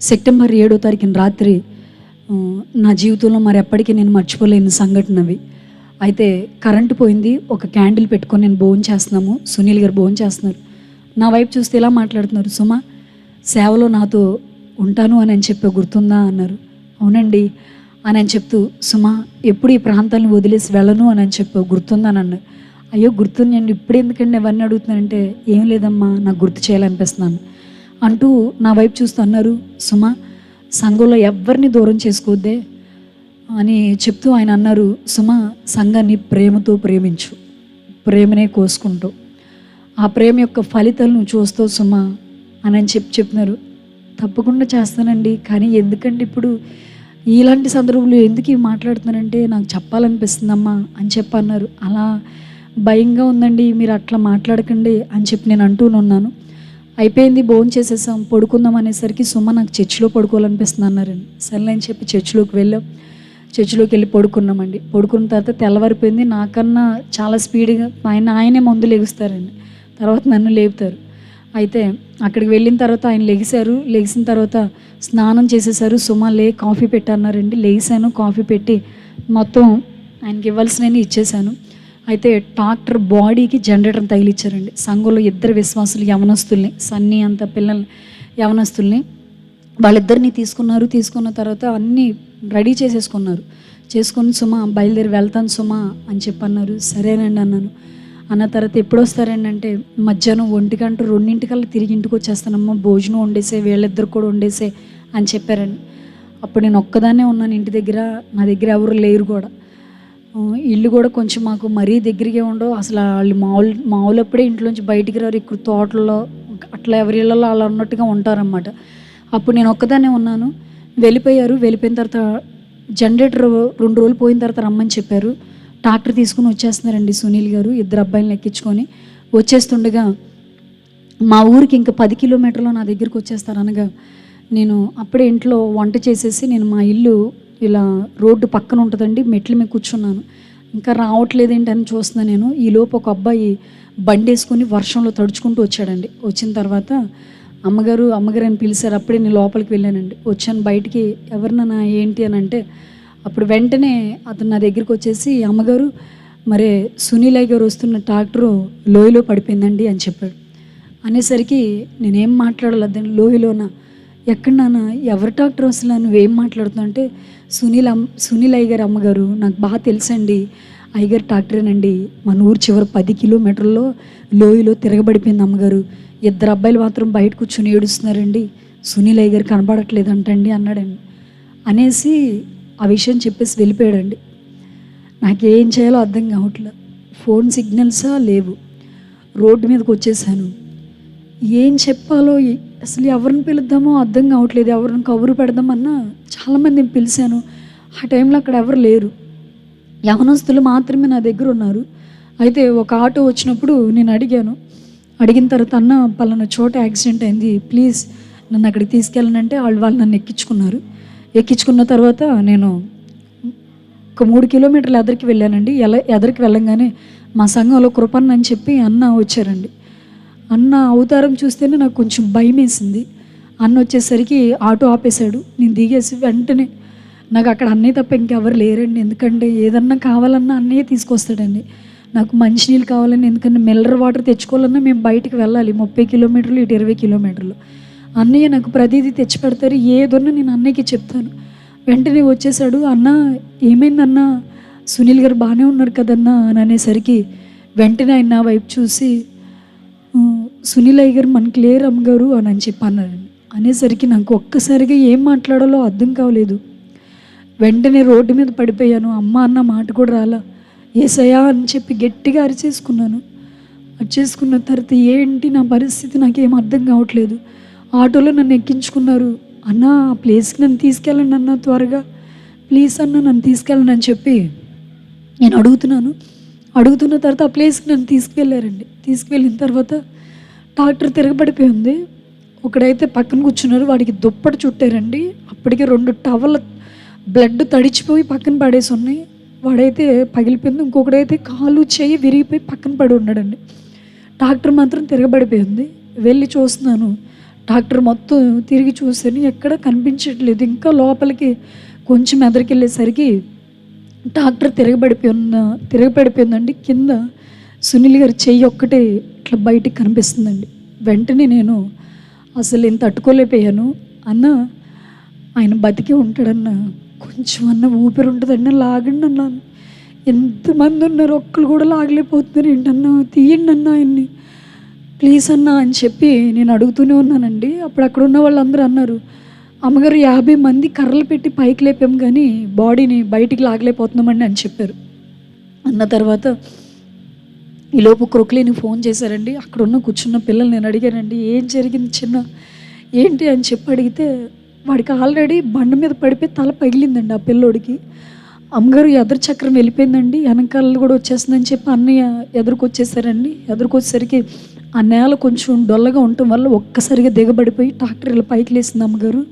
సెప్టెంబర్ 7వ తారీఖున రాత్రి నా జీవితంలో మరి ఎప్పటికీ నేను మర్చిపోలేని సంఘటన అవి. అయితే కరెంటు పోయింది. ఒక క్యాండిల్ పెట్టుకొని నేను భోజనం చేస్తున్నాము, సునీల్ గారు భోజనం చేస్తున్నారు. నా వైపు చూస్తే ఇలా మాట్లాడుతున్నారు, సుమా సేవలో నాతో ఉంటాను అని చెప్పి గుర్తుందా అన్నారు. అవునండి అని చెప్తూ, సుమా ఎప్పుడు ఈ ప్రాంతాలను వదిలేసి వెళ్ళను అని చెప్పి గుర్తుందా అని అన్నారు. అయ్యో గుర్తుందండి, ఇప్పుడు ఎందుకండి అవన్నీ అడుగుతున్నానంటే, ఏం లేదమ్మా నాకు గుర్తు చేయాలనిపిస్తున్నాను అంటూ నా వైపు చూస్తూ అన్నారు. సుమా సంఘంలో ఎవరిని దూరం చేసుకోవద్దే అని చెప్తూ ఆయన అన్నారు, సుమా సంఘాన్ని ప్రేమతో ప్రేమించు, ప్రేమనే కోసుకుంటూ ఆ ప్రేమ యొక్క ఫలితాలు నువ్వు చూస్తావు సుమా అని చెప్తున్నారు. తప్పకుండా చేస్తానండి. కానీ ఎందుకండి ఇప్పుడు ఇలాంటి సందర్భంలో ఎందుకు ఇవి మాట్లాడుతున్నానంటే నాకు చెప్పాలనిపిస్తుందమ్మా అని అన్నారు. అలా భయంగా ఉందండి, మీరు అట్లా మాట్లాడకండి అని చెప్పి నేను అంటూనున్నాను. అయిపోయింది, భోంచేసేసాం, పడుకుందాం అనేసరికి సుమ నాకు చర్చిలో పడుకోవాలనిపిస్తుంది అన్నారండి. సర్లే అని చెప్పి చర్చిలోకి వెళ్ళాం. చర్చిలోకి వెళ్ళి పడుకున్నామండి. పడుకున్న తర్వాత తెల్లవారిపోయింది. నాకన్నా చాలా స్పీడ్గా ఆయనే ముందు లెగుస్తారండి, తర్వాత నన్ను లేపుతారు. అయితే అక్కడికి వెళ్ళిన తర్వాత ఆయన లెగిశారు. లెగిసిన తర్వాత స్నానం చేసేసారు. సుమ లే కాఫీ పెట్టన్నారండి. లేసాను, కాఫీ పెట్టి మొత్తం ఆయనకి ఇవ్వాల్సినవి ఇచ్చేసాను. అయితే ట్రాక్టర్ బాడీకి జనరేటర్ తగిలిచ్చారండి. సంఘంలో ఇద్దరు విశ్వాసులు యవనస్తుల్ని, సన్నీ అంత పిల్లల్ని యవనస్తుల్ని, వాళ్ళిద్దరిని తీసుకున్నారు. తీసుకున్న తర్వాత అన్నీ రెడీ చేసేసుకున్నారు. చేసుకొని సుమ బయలుదేరి వెళ్తాను సుమ అని చెప్పన్నారు. సరేనండి అన్నాను. అన్న తర్వాత ఎప్పుడు వస్తారండి అంటే మధ్యాహ్నం 1 గంట 2 తిరిగి ఇంటికి వచ్చేస్తానమ్మా, భోజనం వండేసే, వీళ్ళిద్దరు కూడా వండేసే అని చెప్పారండి. అప్పుడు నేను ఒక్కదాన్నే ఉన్నాను ఇంటి దగ్గర, నా దగ్గర ఎవరు లేరు కూడా. ఇల్లు కూడా కొంచెం మాకు మరీ దగ్గరగా ఉండవు. అసలు వాళ్ళు మామూలప్పుడే ఇంట్లోంచి బయటికి రారు. ఇక్కడ తోటల్లో అట్లా ఎవరి ఇళ్ళలో అలా ఉన్నట్టుగా ఉంటారన్నమాట. అప్పుడు నేను ఒక్కదాన్నే ఉన్నాను. వెళ్ళిపోయారు. వెళ్ళిపోయిన తర్వాత జనరేటర్ 2 రోజులు పోయిన తర్వాత రమ్మని చెప్పారు. ట్రాక్టర్ తీసుకుని వచ్చేస్తున్నారండి సునీల్ గారు, ఇద్దరు అబ్బాయిలను ఎక్కించుకొని వచ్చేస్తుండగా మా ఊరికి ఇంకా 10 కిలోమీటర్లు నా దగ్గరికి వచ్చేస్తారు అనగా నేను అప్పుడే ఇంట్లో వంట చేసేసి నేను మా ఇల్లు ఇలా రోడ్డు పక్కన ఉంటుందండి, మెట్ల మీద కూర్చున్నాను. ఇంకా రావట్లేదు ఏంటని చూస్తున్నాను నేను. ఈలోపు ఒక అబ్బాయి బండి వేసుకొని వర్షంలో తడుచుకుంటూ వచ్చాడండి. వచ్చిన తర్వాత అమ్మగారు అని పిలిచారు. అప్పుడే నేను లోపలికి వెళ్ళానండి. వచ్చాను బయటికి, ఎవరినన్నా ఏంటి అని అంటే అప్పుడు వెంటనే అతను నా దగ్గరికి వచ్చేసి అమ్మగారు మరే సునీలయ్య గారు వస్తున్న ట్రాక్టరు లోయలో పడిపోయిందండి అని చెప్పాడు. అనేసరికి నేనేం మాట్లాడాలి, లోయలోన ఎక్కడ నాన్న, ఎవరి ట్రాక్టర్ అసలు, నువ్వేం మాట్లాడుతున్నావు అంటే సునీల్ అయ్య గారు అమ్మగారు నాకు బాగా తెలుసండి, అయ్యగారు ట్రాక్టరేనండి, మన ఊరు చివరి 10 కిలోమీటర్లో లోయలో తిరగబడిపోయింది అమ్మగారు, ఇద్దరు అబ్బాయిలు మాత్రం బయట కూర్చొని ఏడుస్తున్నారండి, సునీల్ అయ్య గారు కనబడట్లేదు అంటండి అన్నాడండి. అనేసి ఆ విషయం చెప్పేసి వెళ్ళిపోయాడండి. నాకేం చేయాలో అర్థం కావట్లేదు. ఫోన్ సిగ్నల్సా లేవు. రోడ్డు మీదకి వచ్చేసాను. ఏం చెప్పాలో అసలు ఎవరిని పిలుద్దామో అర్థం కావట్లేదు. ఎవరిని కబురు పెడదామన్నా చాలామందిని పిలిచాను. ఆ టైంలో అక్కడ ఎవరు లేరు, యవనస్తులు మాత్రమే నా దగ్గర ఉన్నారు. అయితే ఒక ఆటో వచ్చినప్పుడు నేను అడిగిన తర్వాత అన్న పలానా చోట యాక్సిడెంట్ అయింది, ప్లీజ్ నన్ను అక్కడికి తీసుకెళ్ళనంటే వాళ్ళు నన్ను ఎక్కించుకున్న తర్వాత నేను ఒక 3 కిలోమీటర్లు ఎదరికి వెళ్ళానండి. ఎదరికి వెళ్ళంగానే మా సంఘంలో కృపన్న అని చెప్పి అన్న వచ్చారండి. అన్న అవతారం చూస్తేనే నాకు కొంచెం భయం వేసింది. అన్న వచ్చేసరికి ఆటో ఆపేశాడు. నేను దిగేసి వెంటనే, నాకు అక్కడ అన్నయ్య తప్ప ఇంకెవరు లేరండి. ఎందుకంటే ఏదన్నా కావాలన్నా అన్నయ్య తీసుకొస్తాడండి. నాకు మంచినీళ్ళు కావాలని, ఎందుకంటే మినరల్ వాటర్ తెచ్చుకోవాలన్నా మేము బయటికి వెళ్ళాలి, 30 కిలోమీటర్లు, ఇటు 20 కిలోమీటర్లు. అన్నయ్య నాకు ప్రతిదీ తెచ్చి పెడతారు, ఏదన్నా నేను అన్నయ్యకి చెప్తాను. వెంటనే వచ్చేసాడు. అన్న ఏమైందన్న, సునీల్ గారు బాగానే ఉన్నారు కదన్నా అని అనేసరికి వెంటనే ఆయన నా వైపు చూసి సునీల్ అయ్య గారు మనకి లేరు అమ్మగారు అని చెప్పి అన్నారండి. అనేసరికి నాకు ఒక్కసారిగా ఏం మాట్లాడాలో అర్థం కావలేదు. వెంటనే రోడ్డు మీద పడిపోయాను. అమ్మ అన్న మాట కూడా రాలా. ఏసయ్యా అని చెప్పి గట్టిగా అరిచేసుకున్నాను. అరిచేసుకున్న తర్వాత ఏంటి నా పరిస్థితి నాకేం అర్థం కావట్లేదు. ఆటోలో నన్ను ఎక్కించుకున్నారు. అన్న ఆ ప్లేస్కి నన్ను తీసుకెళ్ళండి అన్న, త్వరగా ప్లీజ్ అన్న నన్ను తీసుకెళ్ళండి అని చెప్పి నేను అడుగుతున్న తర్వాత ఆ ప్లేస్కి నన్ను తీసుకువెళ్ళారండి. తీసుకువెళ్ళిన తర్వాత ట్రాక్టర్ తిరగబడిపోయి ఉంది. ఒకడైతే పక్కన కూర్చున్నారు, వాడికి దుప్పటి చుట్టారండి. అప్పటికే 2 టవల్ బ్లడ్ తడిచిపోయి పక్కన పడేసి ఉన్నాయి. వాడైతే పగిలిపోయింది. ఇంకొకడైతే కాలు చేయి విరిగిపోయి పక్కన పడి ఉన్నాడండి. ట్రాక్టర్ మాత్రం తిరగబడిపోయి ఉంది. వెళ్ళి చూస్తున్నాను, ట్రాక్టర్ మొత్తం తిరిగి చూసాను, ఎక్కడ కనిపించట్లేదు. ఇంకా లోపలికి కొంచెం ఎదరికెళ్ళేసరికి ట్రాక్టర్ తిరగబడిపోయిందండి. కింద సునీల్ గారి చెయ్యి ఒక్కటే ఇట్లా బయటికి కనిపిస్తుందండి. వెంటనే నేను అసలు ఏం తట్టుకోలేకపోయాను. అన్న ఆయన బతికే ఉంటాడన్న, కొంచెం అన్న ఊపిరి ఉంటుందన్న, లాగండి అన్నాను. ఎంతమంది ఉన్నారు, ఒక్కరు కూడా లాగలేకపోతున్నారు ఏంటన్నా, తీయండి అన్న ఆయన్ని ప్లీజ్ అన్న అని చెప్పి నేను అడుగుతూనే ఉన్నానండి. అప్పుడు అక్కడ ఉన్న వాళ్ళందరూ అన్నారు, అమ్మగారు 50 మంది కర్రలు పెట్టి పైకి లేపాం కానీ బాడీని బయటికి లాగలేకపోతున్నామండి అని చెప్పారు. అన్న తర్వాత ఈలోపు క్రొక్లేని ఫోన్ చేశారండి. అక్కడ ఉన్న కూర్చున్న పిల్లలు నేను అడిగానండి, ఏం జరిగింది చిన్న, ఏంటి అని చెప్పి అడిగితే, వాడికి ఆల్రెడీ బండ మీద పడిపోయి తల పగిలిందండి ఆ పిల్లోడికి. అమ్మగారు ఎదరు చక్రం వెళ్ళిపోయిందండి, వెనకాల కూడా వచ్చేస్తుందని చెప్పి అన్నయ్య ఎదురుకొచ్చేసారండి. ఎదురుకొచ్చేసరికి ఆ నేల కొంచెం డొల్లగా ఉండటం వల్ల ఒక్కసారిగా దిగబడిపోయి ట్రాక్టర్ ఇలా పైకి లేసింది అమ్మగారు.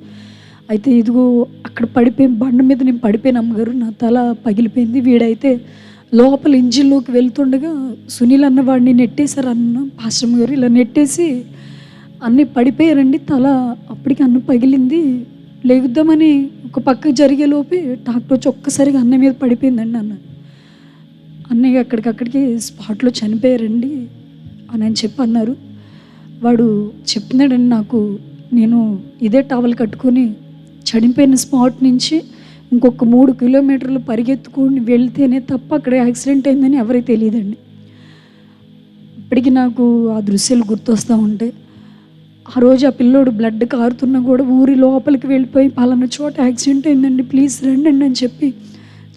అయితే ఇదిగో అక్కడ పడిపోయి బండ మీద నేను పడిపోయాను అమ్మగారు, నా తల పగిలిపోయింది. వీడైతే లోపల ఇంజిన్లోకి వెళ్తుండగా సునీల్ అన్న వాడిని నెట్టేశారు అన్న పాస్టమ్ గారు. ఇలా నెట్టేసి అన్నీ పడిపోయారండి. తల అప్పటికి అన్న పగిలింది. లేగుద్దామని ఒక పక్కకు జరిగేలోపే ట్రాక్టర్ వచ్చి ఒక్కసారిగా అన్నయ్య మీద పడిపోయిందండి. అన్నయ్య అక్కడికి స్పాట్లో చనిపోయారండి అని చెప్పి అన్నారు. వాడు చెప్తున్నాడండి నాకు, నేను ఇదే టవల్ కట్టుకొని చనిపోయిన స్పాట్ నుంచి ఇంకొక 3 కిలోమీటర్లు పరిగెత్తుకొని వెళ్తేనే తప్ప అక్కడ యాక్సిడెంట్ అయిందని ఎవరికి తెలియదండి. ఇప్పటికీ నాకు ఆ దృశ్యాలు గుర్తొస్తూ ఉంటాయి. ఆ రోజు ఆ పిల్లోడు బ్లడ్ కారుతున్నా కూడా ఊరి లోపలికి వెళ్ళిపోయి పలానా చోట యాక్సిడెంట్ అయిందండి, ప్లీజ్ రండి అని చెప్పి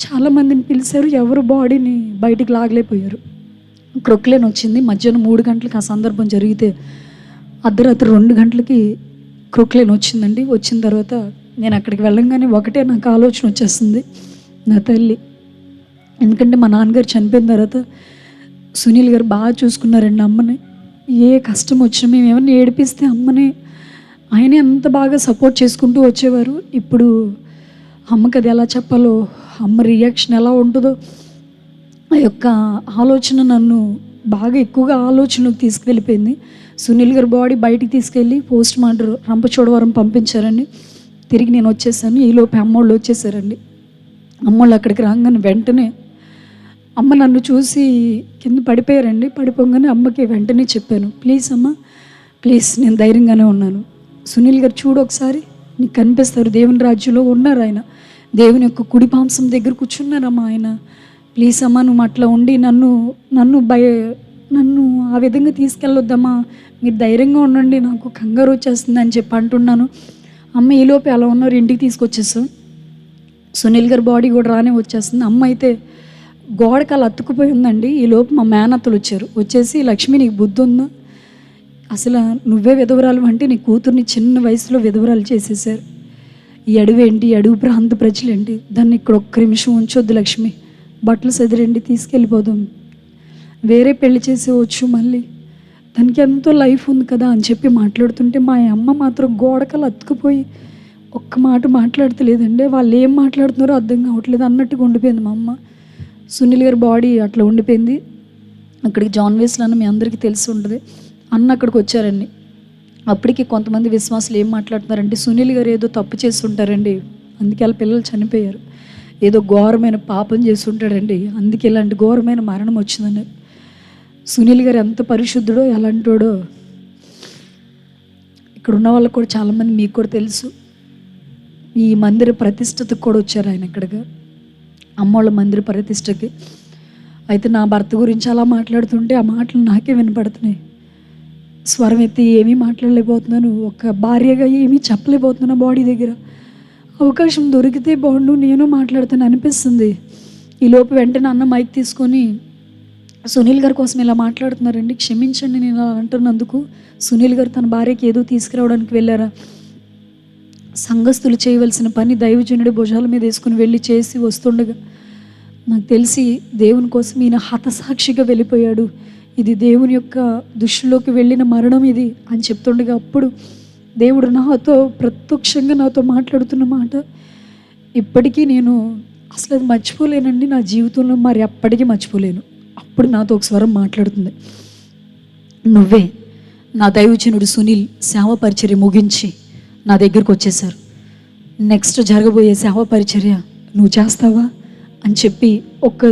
చాలామందిని పిలిచారు. ఎవరు బాడీని బయటికి లాగలేకపోయారు. క్రొక్లేన్ వచ్చింది. మధ్యాహ్నం 3 గంటలకు ఆ సందర్భం జరిగితే అర్ధరాత్రి 2 గంటలకి క్రొక్లేన్ వచ్చిందండి. వచ్చిన తర్వాత నేను అక్కడికి వెళ్ళంగానే ఒకటే నాకు ఆలోచన వచ్చేస్తుంది, నా తల్లి. ఎందుకంటే మా నాన్నగారు చనిపోయిన తర్వాత సునీల్ గారు బాగా చూసుకున్నారండి అమ్మని. ఏ కష్టం వచ్చినా మేము ఏమన్నా ఏడిపిస్తే అమ్మని ఆయనే అంత బాగా సపోర్ట్ చేసుకుంటూ వచ్చేవారు. ఇప్పుడు అమ్మకి అది ఎలా చెప్పాలో, అమ్మ రియాక్షన్ ఎలా ఉంటుందో ఆ యొక్క ఆలోచన నన్ను బాగా ఎక్కువగా ఆలోచనకు తీసుకువెళ్ళిపోయింది. సునీల్ గారి బాడీ బయటికి తీసుకెళ్ళి పోస్ట్ మార్టం రంపచోడవరం పంపించారండి. తిరిగి నేను వచ్చేసాను. ఈలోపు అమ్మోళ్ళు వచ్చేసారండి. అమ్మోళ్ళు అక్కడికి రాగానే వెంటనే అమ్మ నన్ను చూసి కింద పడిపోయారండి. పడిపోగానే అమ్మకి వెంటనే చెప్పాను, ప్లీజ్ అమ్మ ప్లీజ్, నేను ధైర్యంగానే ఉన్నాను. సునీల్ గారు చూడు ఒకసారి, నీకు కనిపిస్తారు, దేవుని రాజ్యంలో ఉన్నారు ఆయన, దేవుని యొక్క కుడి పాంసం దగ్గర కూర్చున్నారమ్మా ఆయన, ప్లీజ్ అమ్మా నువ్వు అట్లా ఉండి నన్ను ఆ విధంగా తీసుకెళ్ళొద్దమ్మా, మీరు ధైర్యంగా ఉండండి, నాకు కంగారు వచ్చేస్తుంది అని చెప్పి అంటున్నాను. అమ్మ ఈలోపే అలా ఉన్నారు, ఇంటికి తీసుకొచ్చేసాం. సునీల్ గారి బాడీ కూడా రానే వచ్చేస్తుంది. అమ్మ అయితే గోడకి అలా అతుక్కుపోయి ఉందండి. ఈలోపు మా మేనత్తలు వచ్చేసి లక్ష్మి నీకు బుద్ధి ఉందా, అసలు నువ్వే విధవరాలు అంటే నీ కూతుర్ని చిన్న వయసులో విధవరాలు చేసేసారు, ఈ అడవేంటి, అడవి ప్రాంత ప్రజలేంటి, దాన్ని ఇక్కడ ఒక్క నిమిషం ఉంచొద్దు లక్ష్మి, బట్టలు సదిరండి తీసుకెళ్ళిపోదాం, వేరే పెళ్లి చేసేవచ్చు, మళ్ళీ దానికి ఎంతో లైఫ్ ఉంది కదా అని చెప్పి మాట్లాడుతుంటే మా అమ్మ మాత్రం గోడకలు అతుకుపోయి ఒక్క మాట మాట్లాడతలేదండి. వాళ్ళు ఏం మాట్లాడుతున్నారో అర్థం కావట్లేదు అన్నట్టుగా ఉండిపోయింది మా అమ్మ. సునీల్ గారి బాడీ అట్లా ఉండిపోయింది. అక్కడికి జాన్ వేస్లో అన్న మీ అందరికీ తెలిసి ఉంటుంది, అన్న అక్కడికి వచ్చారండి. అప్పటికి కొంతమంది విశ్వాసులు ఏం మాట్లాడుతున్నారంటే సునీల్ గారు ఏదో తప్పు చేసి ఉంటారండి, అందుకే వాళ్ళ పిల్లలు చనిపోయారు, ఏదో ఘోరమైన పాపం చేసి ఉంటాడండి, అందుకే ఇలాంటి ఘోరమైన మరణం వచ్చిందని. సునీల్ గారు ఎంత పరిశుద్ధుడో ఎలాంటోడో ఇక్కడ ఉన్న వాళ్ళకు కూడా చాలామంది మీకు కూడా తెలుసు. ఈ మందిర ప్రతిష్టతకు కూడా వచ్చారు ఆయన ఇక్కడికి, అమ్మోళ్ళ మందిర ప్రతిష్టకి. అయితే నా భర్త గురించి అలా మాట్లాడుతుంటే ఆ మాటలు నాకే వినపడుతున్నాయి. స్వరం ఎత్తి ఏమీ మాట్లాడలేకపోతున్నాను, ఒక భార్యగా ఏమీ చెప్పలేకపోతున్నాను. బాడీ దగ్గర అవకాశం దొరికితే బాగుండు నేను మాట్లాడుతాను అనిపిస్తుంది. ఈలోపు వెంటనే అన్న మైక్ తీసుకొని సునీల్ గారి కోసం ఇలా మాట్లాడుతున్నారండి, క్షమించండి నేను అలా అంటున్నందుకు, సునీల్ గారు తన భార్యకి ఏదో తీసుకురావడానికి వెళ్ళారా, సంఘస్థులు చేయవలసిన పని దైవజనుడి భుజాల మీద వేసుకుని వెళ్ళి చేసి వస్తుండగా నాకు తెలిసి దేవుని కోసం ఈయన హతసాక్షిగా వెళ్ళిపోయాడు, ఇది దేవుని యొక్క దృష్టిలోకి వెళ్ళిన మరణం ఇది అని చెప్తుండగా అప్పుడు దేవుడు నాతో ప్రత్యక్షంగా నాతో మాట్లాడుతున్న మాట ఇప్పటికీ నేను అసలు అది మర్చిపోలేనండి, నా జీవితంలో మరి ఎప్పటికీ మర్చిపోలేను. అప్పుడు నాతో ఒక స్వరం మాట్లాడుతుంది, నువ్వే నా దైవజనుడు సునీల్ సేవ పరిచర్య ముగించి నా దగ్గరికి వచ్చేసారు, నెక్స్ట్ జరగబోయే సేవ పరిచర్య నువ్వు చేస్తావా అని చెప్పి ఒక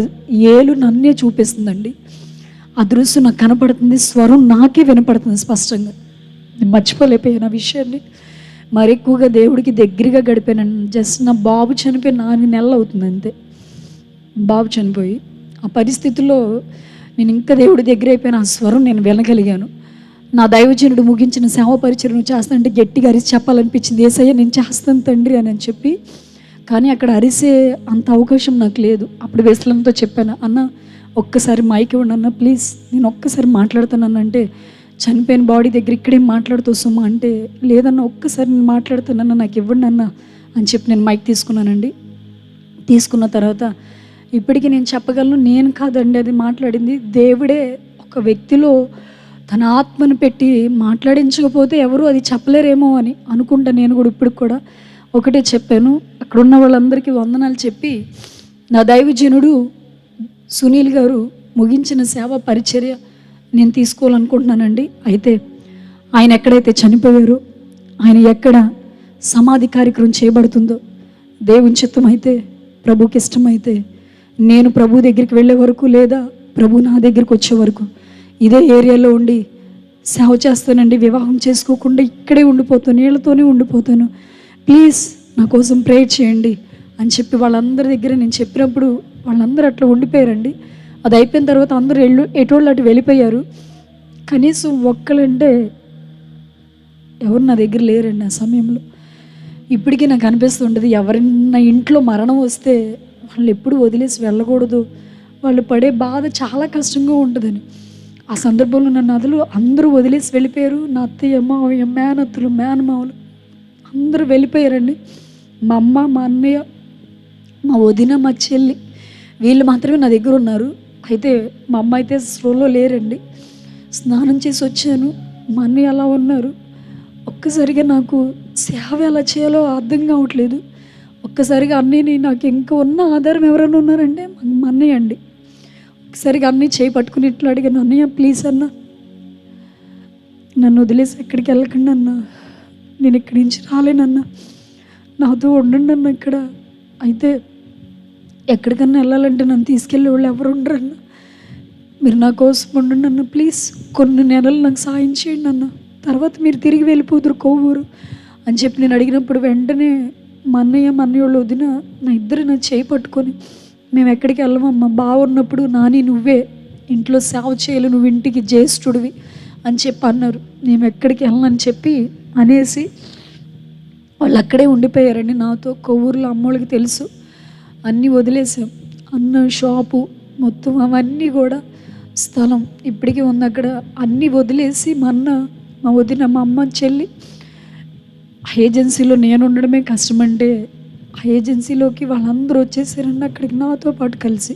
ఏలు నన్నే చూపిస్తుందండి. అదృశ్యం నాకు కనపడుతుంది, స్వరం నాకే వినపడుతుంది స్పష్టంగా. నేను మర్చిపోలేకపోయాను ఆ విషయాన్ని. మరి ఎక్కువగా దేవుడికి దగ్గరగా గడిపాను. జస్ట్ నా బాబు చనిపోయి 4 నెలలు అవుతుంది అంతే. బాబు చనిపోయి ఆ పరిస్థితుల్లో నేను ఇంకా దేవుడి దగ్గర అయిపోయిన ఆ స్వరం నేను వినగలిగాను. నా దైవజనుడు ముగించిన సేవ పరిచయం నువ్వు చేస్తానంటే గట్టిగా అరిసి చెప్పాలనిపించింది, యేసయ్య నేను చేస్తాను తండ్రి అని చెప్పి. కానీ అక్కడ అరిసే అంత అవకాశం నాకు లేదు. అప్పుడు వెస్లంతో చెప్పాను, అన్న ఒక్కసారి మైక్ ఇవ్వండి అన్న ప్లీజ్, నేను ఒక్కసారి మాట్లాడుతానంటే, చనిపోయిన బాడీ దగ్గర ఇక్కడేం మాట్లాడుతూ సుమా అంటే, లేదన్న ఒక్కసారి నేను మాట్లాడుతానన్న, నాకు ఇవ్వండి అన్న అని చెప్పి నేను మైక్ తీసుకున్నానండి. తీసుకున్న తర్వాత ఇప్పటికీ నేను చెప్పగలను, నేను కాదండి అది మాట్లాడింది, దేవుడే ఒక వ్యక్తిలో తన ఆత్మను పెట్టి మాట్లాడించకపోతే ఎవరు అది చెప్పలేరేమో అని అనుకుంటా. నేను కూడా ఇప్పటికి కూడా ఒకటే చెప్పాను, అక్కడ ఉన్న వాళ్ళందరికీ వందనాలు చెప్పి, నా దైవజనుడు సునీల్ గారు ముగించిన సేవా పరిచర్య నేను తీసుకోవాలనుకుంటున్నానండి. అయితే ఆయన ఎక్కడైతే చనిపోయారో, ఆయన ఎక్కడ సమాధి కార్యక్రమం చేయబడుతుందో, దేవుని చిత్తం అయితే, ప్రభుకి ఇష్టమైతే, నేను ప్రభు దగ్గరికి వెళ్ళే వరకు లేదా ప్రభు నా దగ్గరికి వచ్చే వరకు ఇదే ఏరియాలో ఉండి సేవ చేస్తానండి. వివాహం చేసుకోకుండా ఇక్కడే ఉండిపోతాను, నీళ్ళతోనే ఉండిపోతాను, ప్లీజ్ నా కోసం ప్రేయర్ చేయండి అని చెప్పి వాళ్ళందరి దగ్గర నేను చెప్పినప్పుడు వాళ్ళందరూ అట్లా ఉండిపోయారండి. అది అయిపోయిన తర్వాత అందరూ ఎటోళ్ళు అటు వెళ్ళిపోయారు. కనీసం ఒక్కలంటే ఎవరు నా దగ్గర లేరండి ఆ సమయంలో. ఇప్పటికీ నాకు అనిపిస్తుంటుంది, ఎవరైనా ఇంట్లో మరణం వస్తే వాళ్ళు ఎప్పుడు వదిలేసి వెళ్ళకూడదు, వాళ్ళు పడే బాధ చాలా కష్టంగా ఉంటుందని. ఆ సందర్భంలో నన్ను అందరూ వదిలేసి వెళ్ళిపోయారు. నా అత్తయ్య, మావయ్య, మేనత్తలు, మేనమావులు అందరూ వెళ్ళిపోయారండి. మా అమ్మ, మా అన్నయ్య, మా వదిన, మా చెల్లి వీళ్ళు మాత్రమే నా దగ్గర ఉన్నారు. అయితే మా అమ్మ అయితే స్లోలో లేరండి. స్నానం చేసి వచ్చాను, మా అన్నయ్య అలా ఉన్నారు. ఒక్కసారిగా నాకు సేవ ఎలా చేయాలో అర్థం కావట్లేదు. ఒక్కసారిగా అన్నయ్యని, నాకు ఇంకా ఉన్న ఆధారం ఎవరైనా ఉన్నారంటే మా అన్నయ్య అండి. ఒకసారిగా అన్నయ్య చేయి పట్టుకుని ఇట్లా అడిగాను, అన్నయ్య ప్లీజ్ అన్న, నన్ను వదిలేసి ఎక్కడికి వెళ్ళకండి అన్న, నేను ఇక్కడి నుంచి రాలేనన్నా, నాతో ఉండండి అన్న ఇక్కడ. అయితే ఎక్కడికన్నా వెళ్ళాలంటే నన్ను తీసుకెళ్ళే వాళ్ళు ఎవరు ఉండరన్న, మీరు నా కోసం ఉండండి అన్న, ప్లీజ్ కొన్ని నెలలు నాకు సాయం చేయండి అన్న, తర్వాత మీరు తిరిగి వెళ్ళిపోదురు కోవూరు అని చెప్పి నేను అడిగినప్పుడు వెంటనే మా అన్నయ్య, మా అన్నయ్య వాళ్ళు వదిన నా ఇద్దరు నా చేయి పట్టుకొని, మేము ఎక్కడికి వెళ్ళమమ్మా, బాగున్నప్పుడు నాని నువ్వే ఇంట్లో సేవ చేయాలి, నువ్వు ఇంటికి జ్యేష్ఠుడివి అని చెప్పి అన్నారు. మేము ఎక్కడికి వెళ్ళనని చెప్పి అనేసి వాళ్ళు అక్కడే ఉండిపోయారండి నాతో. కొవ్వూరులో అమ్మోళ్ళకి తెలుసు, అన్నీ వదిలేసాం. అన్న షాపు మొత్తం అవన్నీ కూడా స్థలం ఇప్పటికీ ఉంది అక్కడ. అన్నీ వదిలేసి మా అన్న, మా వదిన, మా అమ్మ, చెల్లి ఏజెన్సీలో నేను ఉండడమే కష్టమంటే ఆ ఏజెన్సీలోకి వాళ్ళందరూ వచ్చేసారండి అక్కడికి నాతో పాటు కలిసి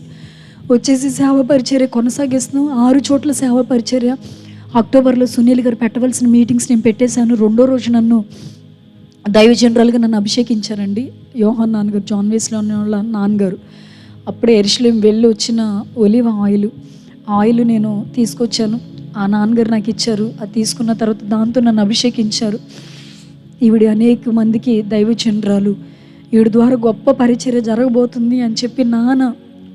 వచ్చేసి సేవ పరిచర్య కొనసాగిస్తున్నాం. 6 చోట్ల సేవ పరిచర్య. అక్టోబర్లో సునీల్ గారు పెట్టవలసిన మీటింగ్స్ నేను పెట్టేశాను. 2వ రోజు నన్ను దైవ జనరల్గా నన్ను అభిషేకించారండి. యోహాన్ నాన్నగారు, జాన్ వేస్లో ఉన్న వాళ్ళ నాన్నగారు. అప్పుడే యెరూషలేం వెళ్ళి వచ్చిన ఒలివ్ ఆయిల్ నేను తీసుకొచ్చాను. ఆ నాన్నగారు నాకు ఇచ్చారు. అది తీసుకున్న తర్వాత దాంతో నన్ను అభిషేకించారు. ఈవిడ అనేక మందికి దైవ జనరాలు, ఈవిడ ద్వారా గొప్ప పరిచర్య జరగబోతుంది అని చెప్పి నాన్న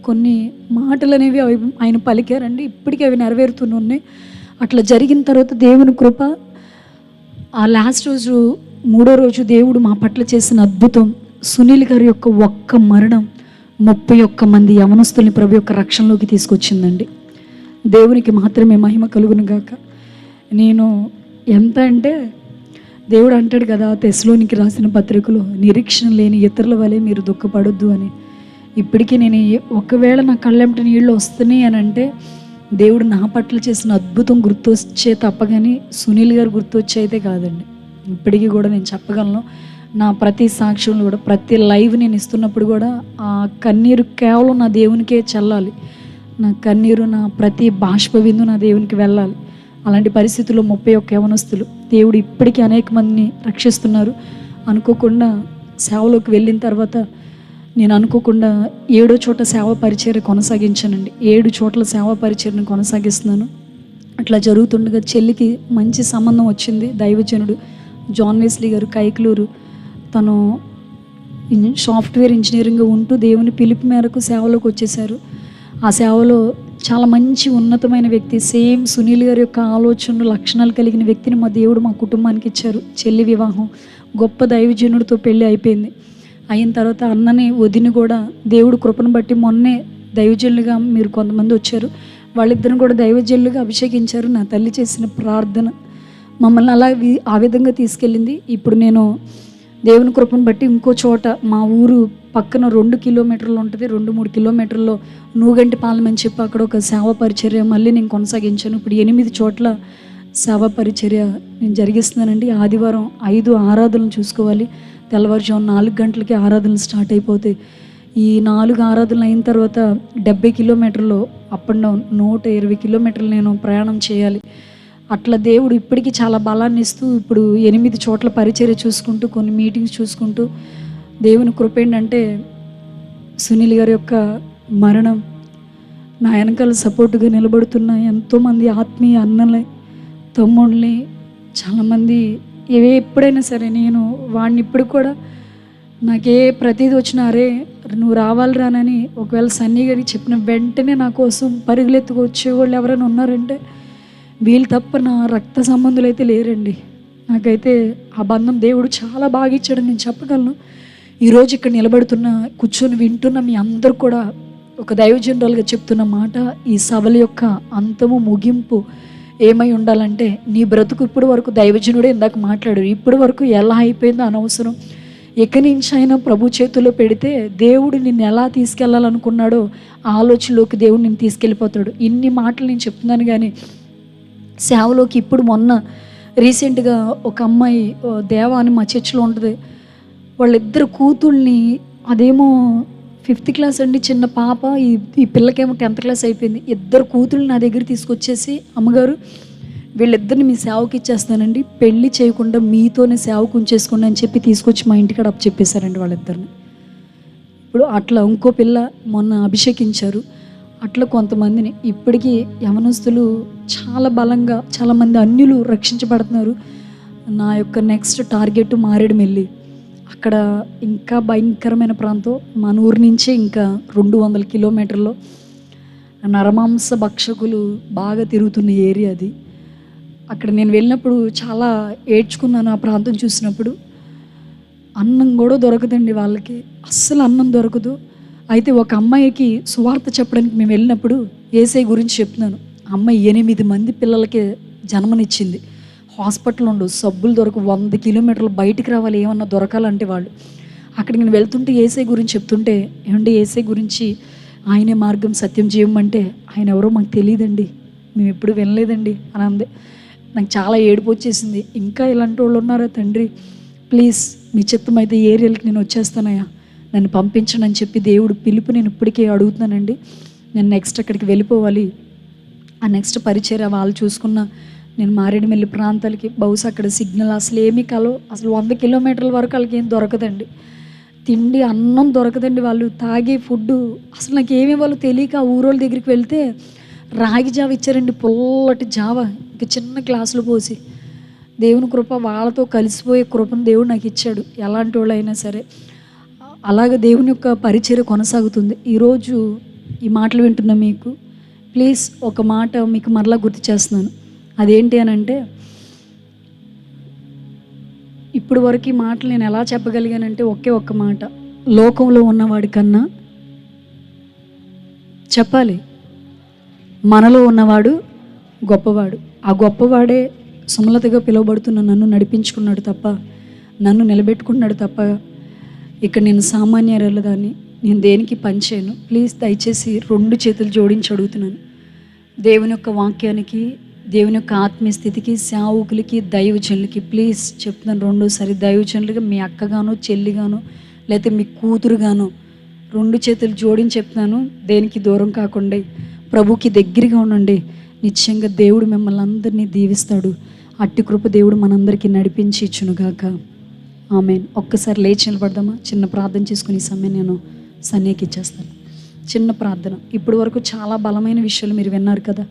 కొన్ని మాటలు అనేవి ఆయన పలికారండి. ఇప్పటికీ అవి నెరవేరుతూనే ఉన్నాయి. అట్లా జరిగిన తర్వాత దేవుని కృప, ఆ లాస్ట్ రోజు 3వ రోజు దేవుడు మా పట్ల చేసిన అద్భుతం, సునీల్ గారి యొక్క ఒక్క మరణం 31 మంది యవనస్తుల్ని ప్రభు యొక్క రక్షణలోకి తీసుకొచ్చిందండి. దేవునికి మాత్రమే మహిమ కలుగును గాక. నేను ఎంత అంటే, దేవుడు అంటాడు కదా తెస్సలోనికి రాసిన పత్రికలో, నిరీక్షణ లేని ఇతరుల వలె మీరు దుఃఖపడొద్దు అని. ఇప్పటికీ నేను ఒకవేళ నా కళ్ళెంట నీళ్ళు వస్తున్నాయి అని అంటే దేవుడు నా పట్ల చేసిన అద్భుతం గుర్తొచ్చే తప్ప కానీ సునీల్ గారు గుర్తొచ్చే అయితే కాదండి. ఇప్పటికీ కూడా నేను చెప్పగలను, నా ప్రతి సాక్ష్యంలో కూడా, ప్రతి లైవ్ నేను ఇస్తున్నప్పుడు కూడా ఆ కన్నీరు కేవలం నా దేవునికే చెల్లాలి. నా కన్నీరు, నా ప్రతి బాష్ప బిందు నా దేవునికి వెళ్ళాలి. అలాంటి పరిస్థితుల్లో 31 యవనస్తులు దేవుడు ఇప్పటికీ అనేక మందిని రక్షిస్తున్నారు. అనుకోకుండా సేవలోకి వెళ్ళిన తర్వాత నేను అనుకోకుండా 7వ చోట సేవ పరిచర్య కొనసాగించానండి. 7 చోట్ల సేవ పరిచర్యను కొనసాగిస్తున్నాను. అట్లా జరుగుతుండగా చెల్లికి మంచి సంబంధం వచ్చింది. దైవజనుడు జాన్ వెస్లీ గారు, కైక్లూరు, తను సాఫ్ట్వేర్ ఇంజనీరింగ్గా ఉంటూ దేవుని పిలుపు మేరకు సేవలోకి వచ్చేసారు. ఆ సేవలో చాలా మంచి ఉన్నతమైన వ్యక్తి, సేమ్ సునీల్ గారి యొక్క ఆలోచనలు, లక్షణాలు కలిగిన వ్యక్తిని మా దేవుడు మా కుటుంబానికి ఇచ్చారు. చెల్లి వివాహం గొప్ప దైవజనుడితో పెళ్ళి అయిపోయింది. అయిన తర్వాత అన్నని, వదిని కూడా దేవుడు కృపను బట్టి మొన్నే దైవజనులుగా మీరు కొంతమంది వచ్చారు, వాళ్ళిద్దరిని కూడా దైవజనులుగా అభిషేకించారు. నా తల్లి చేసిన ప్రార్థన మమ్మల్ని అలా ఆ విధంగా తీసుకెళ్ళింది. ఇప్పుడు నేను దేవుని కృపను బట్టి ఇంకో చోట మా ఊరు పక్కన 2 కిలోమీటర్లు ఉంటుంది, 2-3 కిలోమీటర్లో నూగంటి పాలెం అని చెప్పి అక్కడ ఒక సేవా పరిచర్య మళ్ళీ నేను కొనసాగించాను. ఇప్పుడు 8 చోట్ల సేవా పరిచర్య నేను జరిగిస్తున్నానండి. ఆదివారం 5 ఆరాధనలు చూసుకోవాలి. తెల్లవారుజాము 4 గంటలకి ఆరాధనలు స్టార్ట్ అయిపోతాయి. ఈ 4 ఆరాధనలు అయిన తర్వాత 70 కిలోమీటర్లు అప్ అండ్ డౌన్ 120 కిలోమీటర్లు నేను ప్రయాణం చేయాలి. అట్లా దేవుడు ఇప్పటికీ చాలా బలాన్ని ఇస్తూ ఇప్పుడు 8 చోట్ల పరిచర్య చూసుకుంటూ కొన్ని మీటింగ్స్ చూసుకుంటూ దేవుని కృప ఏంటంటే సునీల్ గారి యొక్క మరణం నా వెనకాల సపోర్టుగా నిలబడుతున్న ఎంతోమంది ఆత్మీయ అన్నలే తమ్ముళ్ళని చాలామంది ఎప్పుడైనా సరే నేను వాడిని ఇప్పుడు కూడా నాకే ప్రతిదీ వచ్చినా అరే నువ్వు రావాలి రానని ఒకవేళ సన్నీ గారికి చెప్పిన వెంటనే నా కోసం పరుగులెత్తుకు వచ్చేవాళ్ళు ఎవరైనా ఉన్నారంటే వీళ్ళు తప్ప నా రక్త సంబంధులు అయితే లేరండి. నాకైతే ఆ బంధం దేవుడు చాలా బాగా ఇచ్చాడని నేను చెప్పగలను. ఈరోజు ఇక్కడ నిలబడుతున్న కూర్చొని వింటున్న మీ అందరూ కూడా ఒక దైవజనరల్గా చెప్తున్న మాట, ఈ సభల యొక్క అంతము ముగింపు ఏమై ఉండాలంటే నీ బ్రతుకు ఇప్పుడు వరకు దైవజనుడే ఇందాక మాట్లాడారు, ఇప్పుడు వరకు ఎలా అయిపోయిందో అనవసరం. ఎక్కడి నుంచి అయినా ప్రభు చేతుల్లో పెడితే దేవుడు నిన్ను ఎలా తీసుకెళ్ళాలనుకున్నాడో ఆలోచనలోకి దేవుడు నిన్ను తీసుకెళ్ళిపోతాడు. ఇన్ని మాటలు నేను చెప్తున్నాను కానీ సేవలోకి ఇప్పుడు మొన్న రీసెంట్గా ఒక అమ్మాయి దేవా అని మా చర్చిలో ఉంటుంది, వాళ్ళిద్దరు కూతుళ్ళని అదేమో 5th క్లాస్ అండి చిన్న పాప, ఈ పిల్లకేమో 10th క్లాస్ అయిపోయింది. ఇద్దరు కూతుళ్ళు నా దగ్గర తీసుకొచ్చేసి అమ్మగారు వీళ్ళిద్దరిని మీ సేవకి ఇచ్చేస్తానండి, పెళ్ళి చేయకుండా మీతోనే సేవకు ఉంచేసుకోండి అని చెప్పి తీసుకొచ్చి మా ఇంటికాడ అప్పు చెప్పేశారండి వాళ్ళిద్దరిని. ఇప్పుడు అట్లా ఇంకో పిల్ల మొన్న అభిషేకించారు. అట్లా కొంతమందిని ఇప్పటికీ యవనస్తులు చాలా బలంగా చాలామంది అన్యులు రక్షించబడుతున్నారు. నా యొక్క నెక్స్ట్ టార్గెట్ మారేడుమిల్లి. అక్కడ ఇంకా భయంకరమైన ప్రాంతం, మన ఊరి నుంచే ఇంకా 200 కిలోమీటర్లో నరమాంస భక్షకులు బాగా తిరుగుతున్న ఏరియా అది. అక్కడ నేను వెళ్ళినప్పుడు చాలా ఏడ్చుకున్నాను. ఆ ప్రాంతం చూసినప్పుడు అన్నం కూడా దొరకదండి వాళ్ళకి, అస్సలు అన్నం దొరకదు. అయితే ఒక అమ్మాయికి సువార్త చెప్పడానికి మేము వెళ్ళినప్పుడు యేసయ్య గురించి చెప్తున్నాను. అమ్మాయి 8 మంది పిల్లలకి జన్మనిచ్చింది. హాస్పిటల్ ఉండవు, సబ్బులు దొరకవు, 100 కిలోమీటర్లు బయటికి రావాలి ఏమన్నా దొరకాలంటే వాళ్ళు. అక్కడికి నేను వెళ్తుంటే యేసయ్య గురించి చెప్తుంటే, ఏమంటే యేసయ్య గురించి ఆయనే మార్గం సత్యం జీవం అంటే ఆయన ఎవరో మాకు తెలియదండి, మేము ఎప్పుడు వినలేదండి అని అంది. నాకు చాలా ఏడుపు వచ్చేసింది. ఇంకా ఇలాంటి వాళ్ళు ఉన్నారా తండ్రి, ప్లీజ్ మీ చిత్తం అయితే ఏరియాలకి నేను వచ్చేస్తానయ్యా, నన్ను పంపించండి అని చెప్పి దేవుడు పిలుపు నేను ఇప్పటికే అడుగుతున్నానండి. నేను నెక్స్ట్ అక్కడికి వెళ్ళిపోవాలి. ఆ నెక్స్ట్ పరిచర్య వాళ్ళు చూసుకున్న నేను మారేడుమిల్లి ప్రాంతాలకి బహుశా అక్కడ సిగ్నల్ అసలు ఏమీ కలవు. అసలు 100 కిలోమీటర్ల వరకు వాళ్ళకి ఏం దొరకదండి, తిండి అన్నం దొరకదండి. వాళ్ళు తాగే ఫుడ్డు అసలు నాకు ఏమి వాళ్ళు తెలియక ఆ ఊరోళ్ళ దగ్గరికి వెళ్తే రాగి జావ ఇచ్చారండి, పుల్లటి జావ, ఇంకా చిన్న గ్లాసులు పోసి. దేవుని కృప వాళ్ళతో కలిసిపోయే కృపను దేవుడు నాకు ఇచ్చాడు, ఎలాంటి వాళ్ళు అయినా సరే. అలాగే దేవుని యొక్క పరిచర్య కొనసాగుతుంది. ఈరోజు ఈ మాటలు వింటున్న మీకు ప్లీజ్ ఒక మాట మీకు మరలా గుర్తు చేస్తున్నాను. అదేంటి అని అంటే, ఇప్పుడు వరకు ఈ మాటలు నేను ఎలా చెప్పగలిగానంటే ఒకే ఒక్క మాట, లోకంలో ఉన్నవాడి కన్నా చెప్పాలి మనలో ఉన్నవాడు గొప్పవాడు. ఆ గొప్పవాడే సుమలతగా పిలువబడుతున్న నన్ను నడిపించుకున్నాడు తప్ప, నన్ను నిలబెట్టుకున్నాడు తప్ప ఇక్కడ నేను సామాన్యురాలు దాన్ని నేను దేనికి పనిచేయను. ప్లీజ్ దయచేసి 2 చేతులు జోడించి అడుగుతున్నాను. దేవుని యొక్క వాక్యానికి, దేవుని యొక్క ఆత్మీయ స్థితికి, సేవకులకి, దైవజనులకి ప్లీజ్ చెప్తున్నాను రెండోసారి, దైవజనులుగా మీ అక్కగానో చెల్లిగానో లేకపోతే మీ కూతురుగానో 2 చేతులు జోడించి చెప్తున్నాను. దేనికి దూరం కాకుండా ప్రభుకి దగ్గరగా ఉండండి. నిశ్చయంగా దేవుడు మిమ్మల్ని అందరినీ దీవిస్తాడు. అట్టి కృప దేవుడు మనందరికీ నడిపించి ఇచ్చునుగాక. ఆమేన్. ఒక్కసారి లేచి నిలబడదామా? చిన్న ప్రార్థన చేసుకుని ఈ సమయం నేను సన్యాకి ఇచ్చేస్తాను. చిన్న ప్రార్థన. ఇప్పటి వరకు చాలా బలమైన విషయాలు మీరు విన్నారు కదా,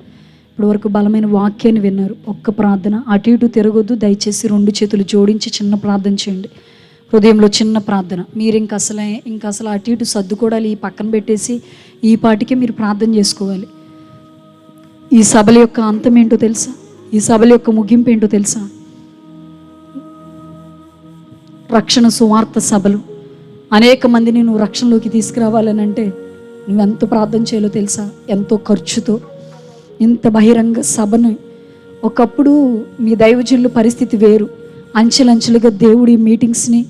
ఇప్పటి వరకు బలమైన వాక్యాన్ని విన్నారు. ఒక్క ప్రార్థన, అటు ఇటు తిరగొద్దు, దయచేసి 2 చేతులు జోడించి చిన్న ప్రార్థన చేయండి. హృదయంలో చిన్న ప్రార్థన. మీరు ఇంకా అసలు అటు ఇటు సర్దుకోవడాలి, ఈ పక్కన పెట్టేసి ఈ పాటికే మీరు ప్రార్థన చేసుకోవాలి. ఈ సభల యొక్క అంతం ఏంటో తెలుసా? ఈ సభల యొక్క ముగింపు ఏంటో తెలుసా? రక్షణ సువార్త సభలు. అనేక మందిని నువ్వు రక్షణలోకి తీసుకురావాలని అంటే నువ్వెంత ప్రార్థన చేయాలో తెలుసా? ఎంతో ఖర్చుతో ఇంత బహిరంగ సభను. ఒకప్పుడు మీ దైవజనుల పరిస్థితి వేరు. అంచెలంచెలుగా దేవుడి మీటింగ్స్ని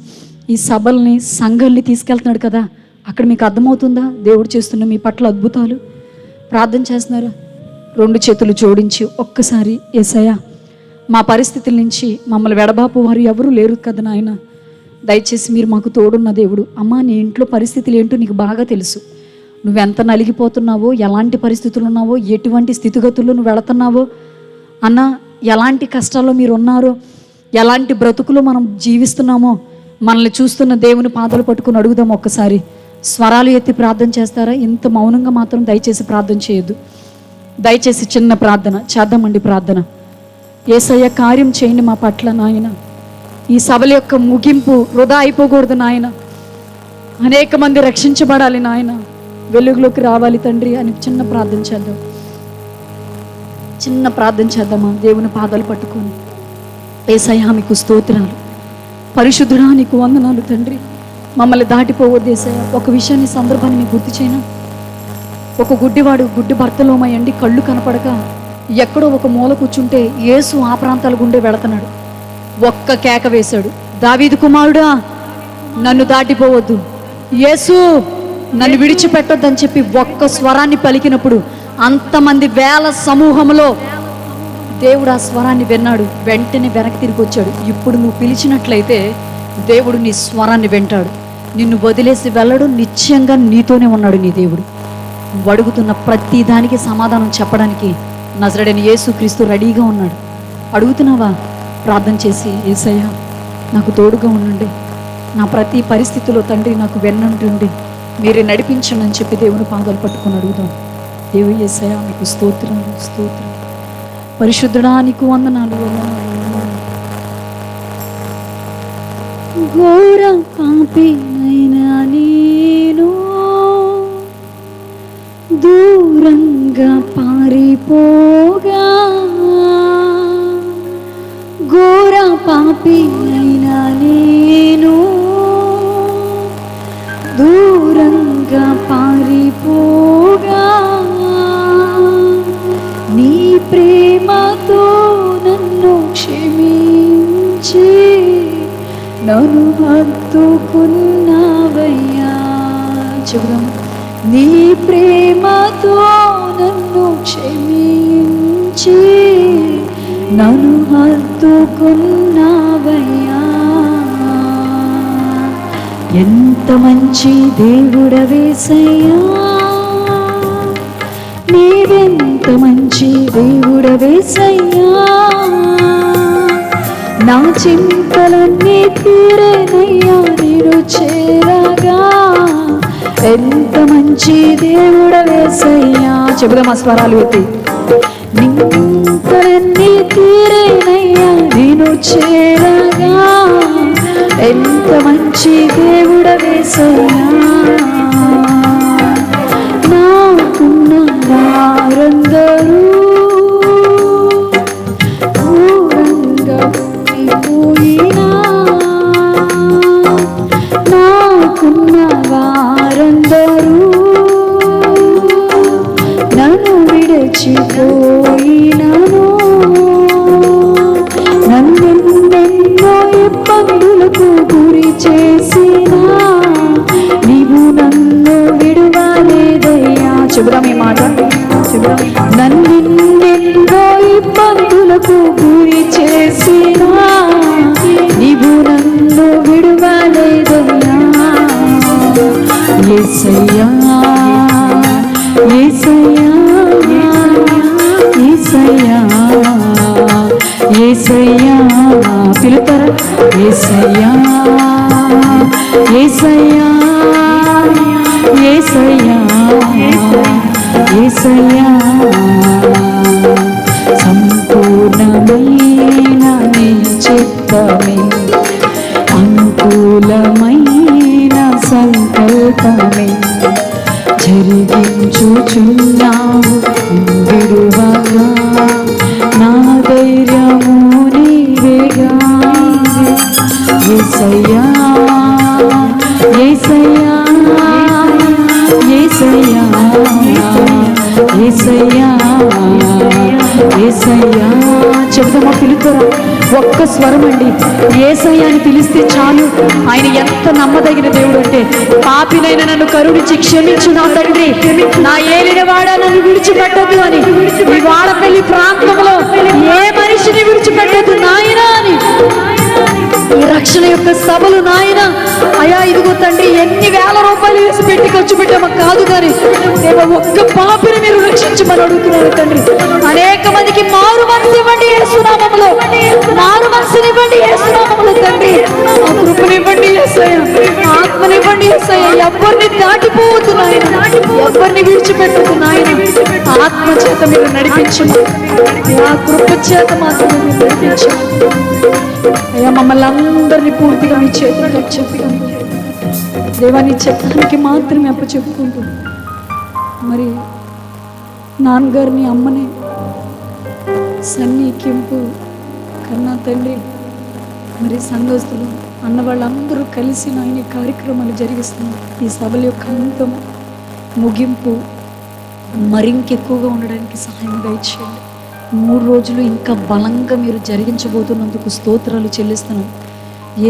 ఈ సభల్ని సంఘాల్ని తీసుకెళ్తున్నాడు కదా, అక్కడ మీకు అర్థమవుతుందా దేవుడు చేస్తున్న మీ పట్ల అద్భుతాలు? ప్రార్థన చేస్తున్నారా? 2 చేతులు జోడించి ఒక్కసారి, యేసయ్యా మా పరిస్థితుల నుంచి మమ్మల్ని వెడబాపు వారు ఎవరూ లేరు కదా నాయన, దయచేసి మీరు మాకు తోడున్న దేవుడు. అమ్మా, నీ ఇంట్లో పరిస్థితులు ఏంటో నీకు బాగా తెలుసు. నువ్వెంత నలిగిపోతున్నావో, ఎలాంటి పరిస్థితులు ఉన్నావో, ఎటువంటి స్థితిగతుల్లో నువ్వు వెళుతున్నావో అన్న, ఎలాంటి కష్టాల్లో మీరు ఉన్నారో, ఎలాంటి బ్రతుకులు మనం జీవిస్తున్నామో మనల్ని చూస్తున్న దేవుని పాదాలు పట్టుకుని అడుగుదాం. ఒక్కసారి స్వరాలు ఎత్తి ప్రార్థన చేస్తారా? ఇంత మౌనంగా మాత్రం దయచేసి ప్రార్థన చేయొద్దు. దయచేసి చిన్న ప్రార్థన చేద్దామండి. ప్రార్థన. యేసయ్య కార్యం చేయండి మా పట్ల నాయన. ఈ సభల యొక్క ముగింపు వృధా అయిపోకూడదు నాయన. అనేక మంది రక్షించబడాలి నాయన, వెలుగులోకి రావాలి తండ్రి అని చిన్న ప్రార్థన చేద్దాం. చిన్న ప్రార్థన చేద్దామా దేవుని పాదాలు పట్టుకొని. యేసయ్య మీకు స్తోత్రాలు, పరిశుద్ధుడా నీకు వందనాలు తండ్రి. మమ్మల్ని దాటిపోవద్దు యేసయ్య. ఒక విషయాన్ని, సందర్భాన్ని మీకు గుర్తు చేయనా? ఒక గుడ్డివాడు గుడ్డి భర్తలోమయ్యండి, కళ్ళు కనపడక ఎక్కడో ఒక మూల కూర్చుంటే యేసు ఆ ప్రాంతాల గుండే వెళుతున్నాడు. ఒక్క కేక వేశాడు, దావీదు కుమారుడా నన్ను దాటిపోవద్దు, యేసు నన్ను విడిచిపెట్టొద్దని చెప్పి ఒక్క స్వరాన్ని పలికినప్పుడు అంతమంది వేల సమూహంలో దేవుడు ఆ స్వరాన్ని విన్నాడు. వెంటనే వెనక్కి తిరిగి వచ్చాడు. ఇప్పుడు నువ్వు పిలిచినట్లయితే దేవుడు నీ స్వరాన్ని వింటాడు. నిన్ను వదిలేసి వెళ్ళడు. నిశ్చయంగా నీతోనే ఉన్నాడు నీ దేవుడు. నువ్వు అడుగుతున్న ప్రతి దానికి సమాధానం చెప్పడానికి నజరేయుడైన యేసుక్రీస్తు రెడీగా ఉన్నాడు. అడుగుతున్నావా? ప్రార్థన చేసి, యేసయ్య నాకు తోడుగా ఉండండి, నా ప్రతి పరిస్థితిలో తండ్రి నాకు వెన్నంటుండి మీరే నడిపించండి అని చెప్పి దేవుని పాదాలు పట్టుకొని అడుగుదాం. దేవు యేసయ్య మీకు స్తోత్రాలు, స్తోత్రం. పరిశుద్ధుడా నీకు వందనాలు, వందనాలు. ఘోర పాపినైనా నేను దూరంగా పారిపోగా, ఘోర పాపినైనా నేను దూరంగా పారిపోగా, నీ ప్రేమతో నన్ను క్షమించి నన్ను హత్తుకున్నావయ్యా. చెబుదాం. నీ ప్రేమతో నన్ను క్షమించి నన్ను హత్తుకున్నావయ్యా. ఎంత మంచి దేవుడవేసయ్యా, నీవెంత మంచి దేవుడవేసయ్యా. నా చింతలన్నీ తీరేనయ్యా నేను చేరగా. ఎంత మంచి దేవుడవేసయ్యా. చెబుదాం ఆ స్వరాలు ఎత్తి. చింతలన్నీ తీరేనయ్యా నేను చేరగా. ఎంత మంచి దేవుడవేసయ్యా. నాకున్న వారందరూ పోయినా, నాకున్న వారందరూ నన్ను విడిచిపోయినను, నన్నెన్నెన్నో ఇబ్బందులకు గురి చేసినా నీవు నన్ను విడువలేదయ్యా. చెబుదాం ఈ మాట. నన్నెన్నెన్నో ఇబ్బందులకు గురి చేసినా నీవు నన్ను విడువలేదయ్యా. యేసయ్యా, యేసయ్యా, యేసయ్యా, యేసయ్యా. పిలుతారా? యేసయ్యా, యేసయ్యా, యేసయ్యా, యేసయ్యా. సంపూర్ణమైన నీ చిత్తమే, అనుకూలమైన సంకల్పమే జరిగించుచున్నావు విడువగా. నా ధైర్యము నీవేగా. యేసయ్యా, యేసయ్యా, యేసయ్యా, యేసయ్యా, యేసయ్యా. చెప్దామా? పిలుతురా ఒక్క స్వరం అండి. యేసయ్య అని పిలిస్తే చాలు. ఆయన ఎంత నమ్మదగిన దేవుడు అంటే, పాపినైన నన్ను కరుణించి క్షమించు నా తండ్రి, నా ఏలిన వాడ నన్ను విడిచిపెట్టద్దు అని ఈ వాడపల్లి ప్రాంతంలో ఏ మనిషిని విడిచిపెట్టద్దు నాయనా అని ఈ రక్షణ యొక్క సభలు నాయన అయా ఇదిగో తండ్రి ఎన్ని వేల రూపాయలు వేసి పెట్టి ఖర్చు పెట్టామో కాదు కానీ దేవా ఒక్క పాపిని మీరు రక్షించమని అడుగుతున్నారు తండ్రి. అనేక మందికి మారు మనసు ఇవ్వండి యేసునామములో, మారు మనసునివ్వండి యేసునామములో తండ్రి. ఆ కృపనివ్వండి యేసయ్య, ఆత్మనివ్వండి యేసయ్య. ఎవరిని దాటిపోవద్దు నాయన, ఎవరిని విడిచిపెట్టద్దు నాయన. ఆత్మ చేత మీరు నడిపించము, ఆ కృప చేత మాత్రమే మీరు నడిపించము అయ్యా. మమ్మల్ని అందరినీ పూర్తిగా మీ చేతులకు అప్పచెప్పుకుంటూ దేవాన్ని చెప్పడానికి మాత్రమే అప్పచెప్పుకుంటూ మరి నాన్నగారిని అమ్మని సన్ని కెంపు కన్నా తండ్రి మరి సంఘస్థులు అన్న వాళ్ళందరూ కలిసి నాయన కార్యక్రమాలు జరిగిస్తున్నారు. ఈ సభల యొక్క అంతము ముగింపు మరింకెక్కువగా ఉండడానికి సహాయం దయచేయండి. 3 రోజులు ఇంకా బలంగా మీరు జరిగించబోతున్నందుకు స్తోత్రాలు చెల్లిస్తున్నాం.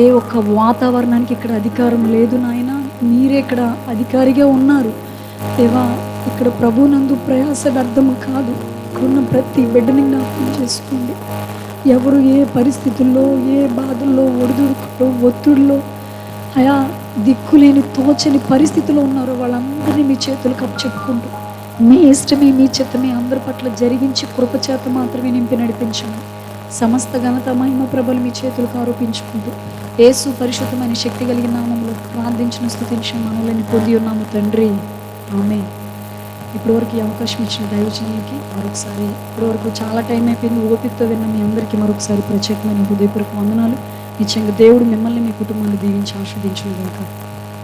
ఏ ఒక్క వాతావరణానికి ఇక్కడ అధికారం లేదు నాయన, మీరే ఇక్కడ అధికారిగా ఉన్నారు దేవా. ఇక్కడ ప్రభునందు ప్రయాస వ్యర్థము కాదు. ఇక్కడున్న ప్రతి బిడ్డని జ్ఞాపకం చేసుకోండి. ఎవరు ఏ పరిస్థితుల్లో, ఏ బాధల్లో, ఒడిదుడుకుల్లో, ఒత్తిడిలో అయా దిక్కులేని తోచని పరిస్థితిలో ఉన్నారో వాళ్ళందరినీ మీ చేతులకు అప్పచెప్పుకుంటూ మీ ఇష్టమే మీ చిత్తమే అందరి పట్ల జరిగించి కృపచేత మాత్రమే నింపి నడిపించండి. సమస్త ఘనత మహిమ ప్రభులు మీ చేతులకు ఆరోపించుకుంటూ యేసు పరిశుద్ధమైన శక్తి కలిగిన నామంలో ప్రార్థించిన స్తుతించిన మనల్ని పొంది ఉన్నాము తండ్రి, ఆమేన్. ఇప్పటివరకు ఈ అవకాశం ఇచ్చిన దైవజనులకి మరొకసారి, ఇప్పటివరకు చాలా టైం అయిపోయింది, ఓపికతో విన్న మీ అందరికీ మరొకసారి ప్రత్యేకమైన హృదయపూర్వక వందనాలు. నిశ్చయంగా దేవుడు మిమ్మల్ని మీ కుటుంబాన్ని దీవించి ఆస్వాదించును గాక.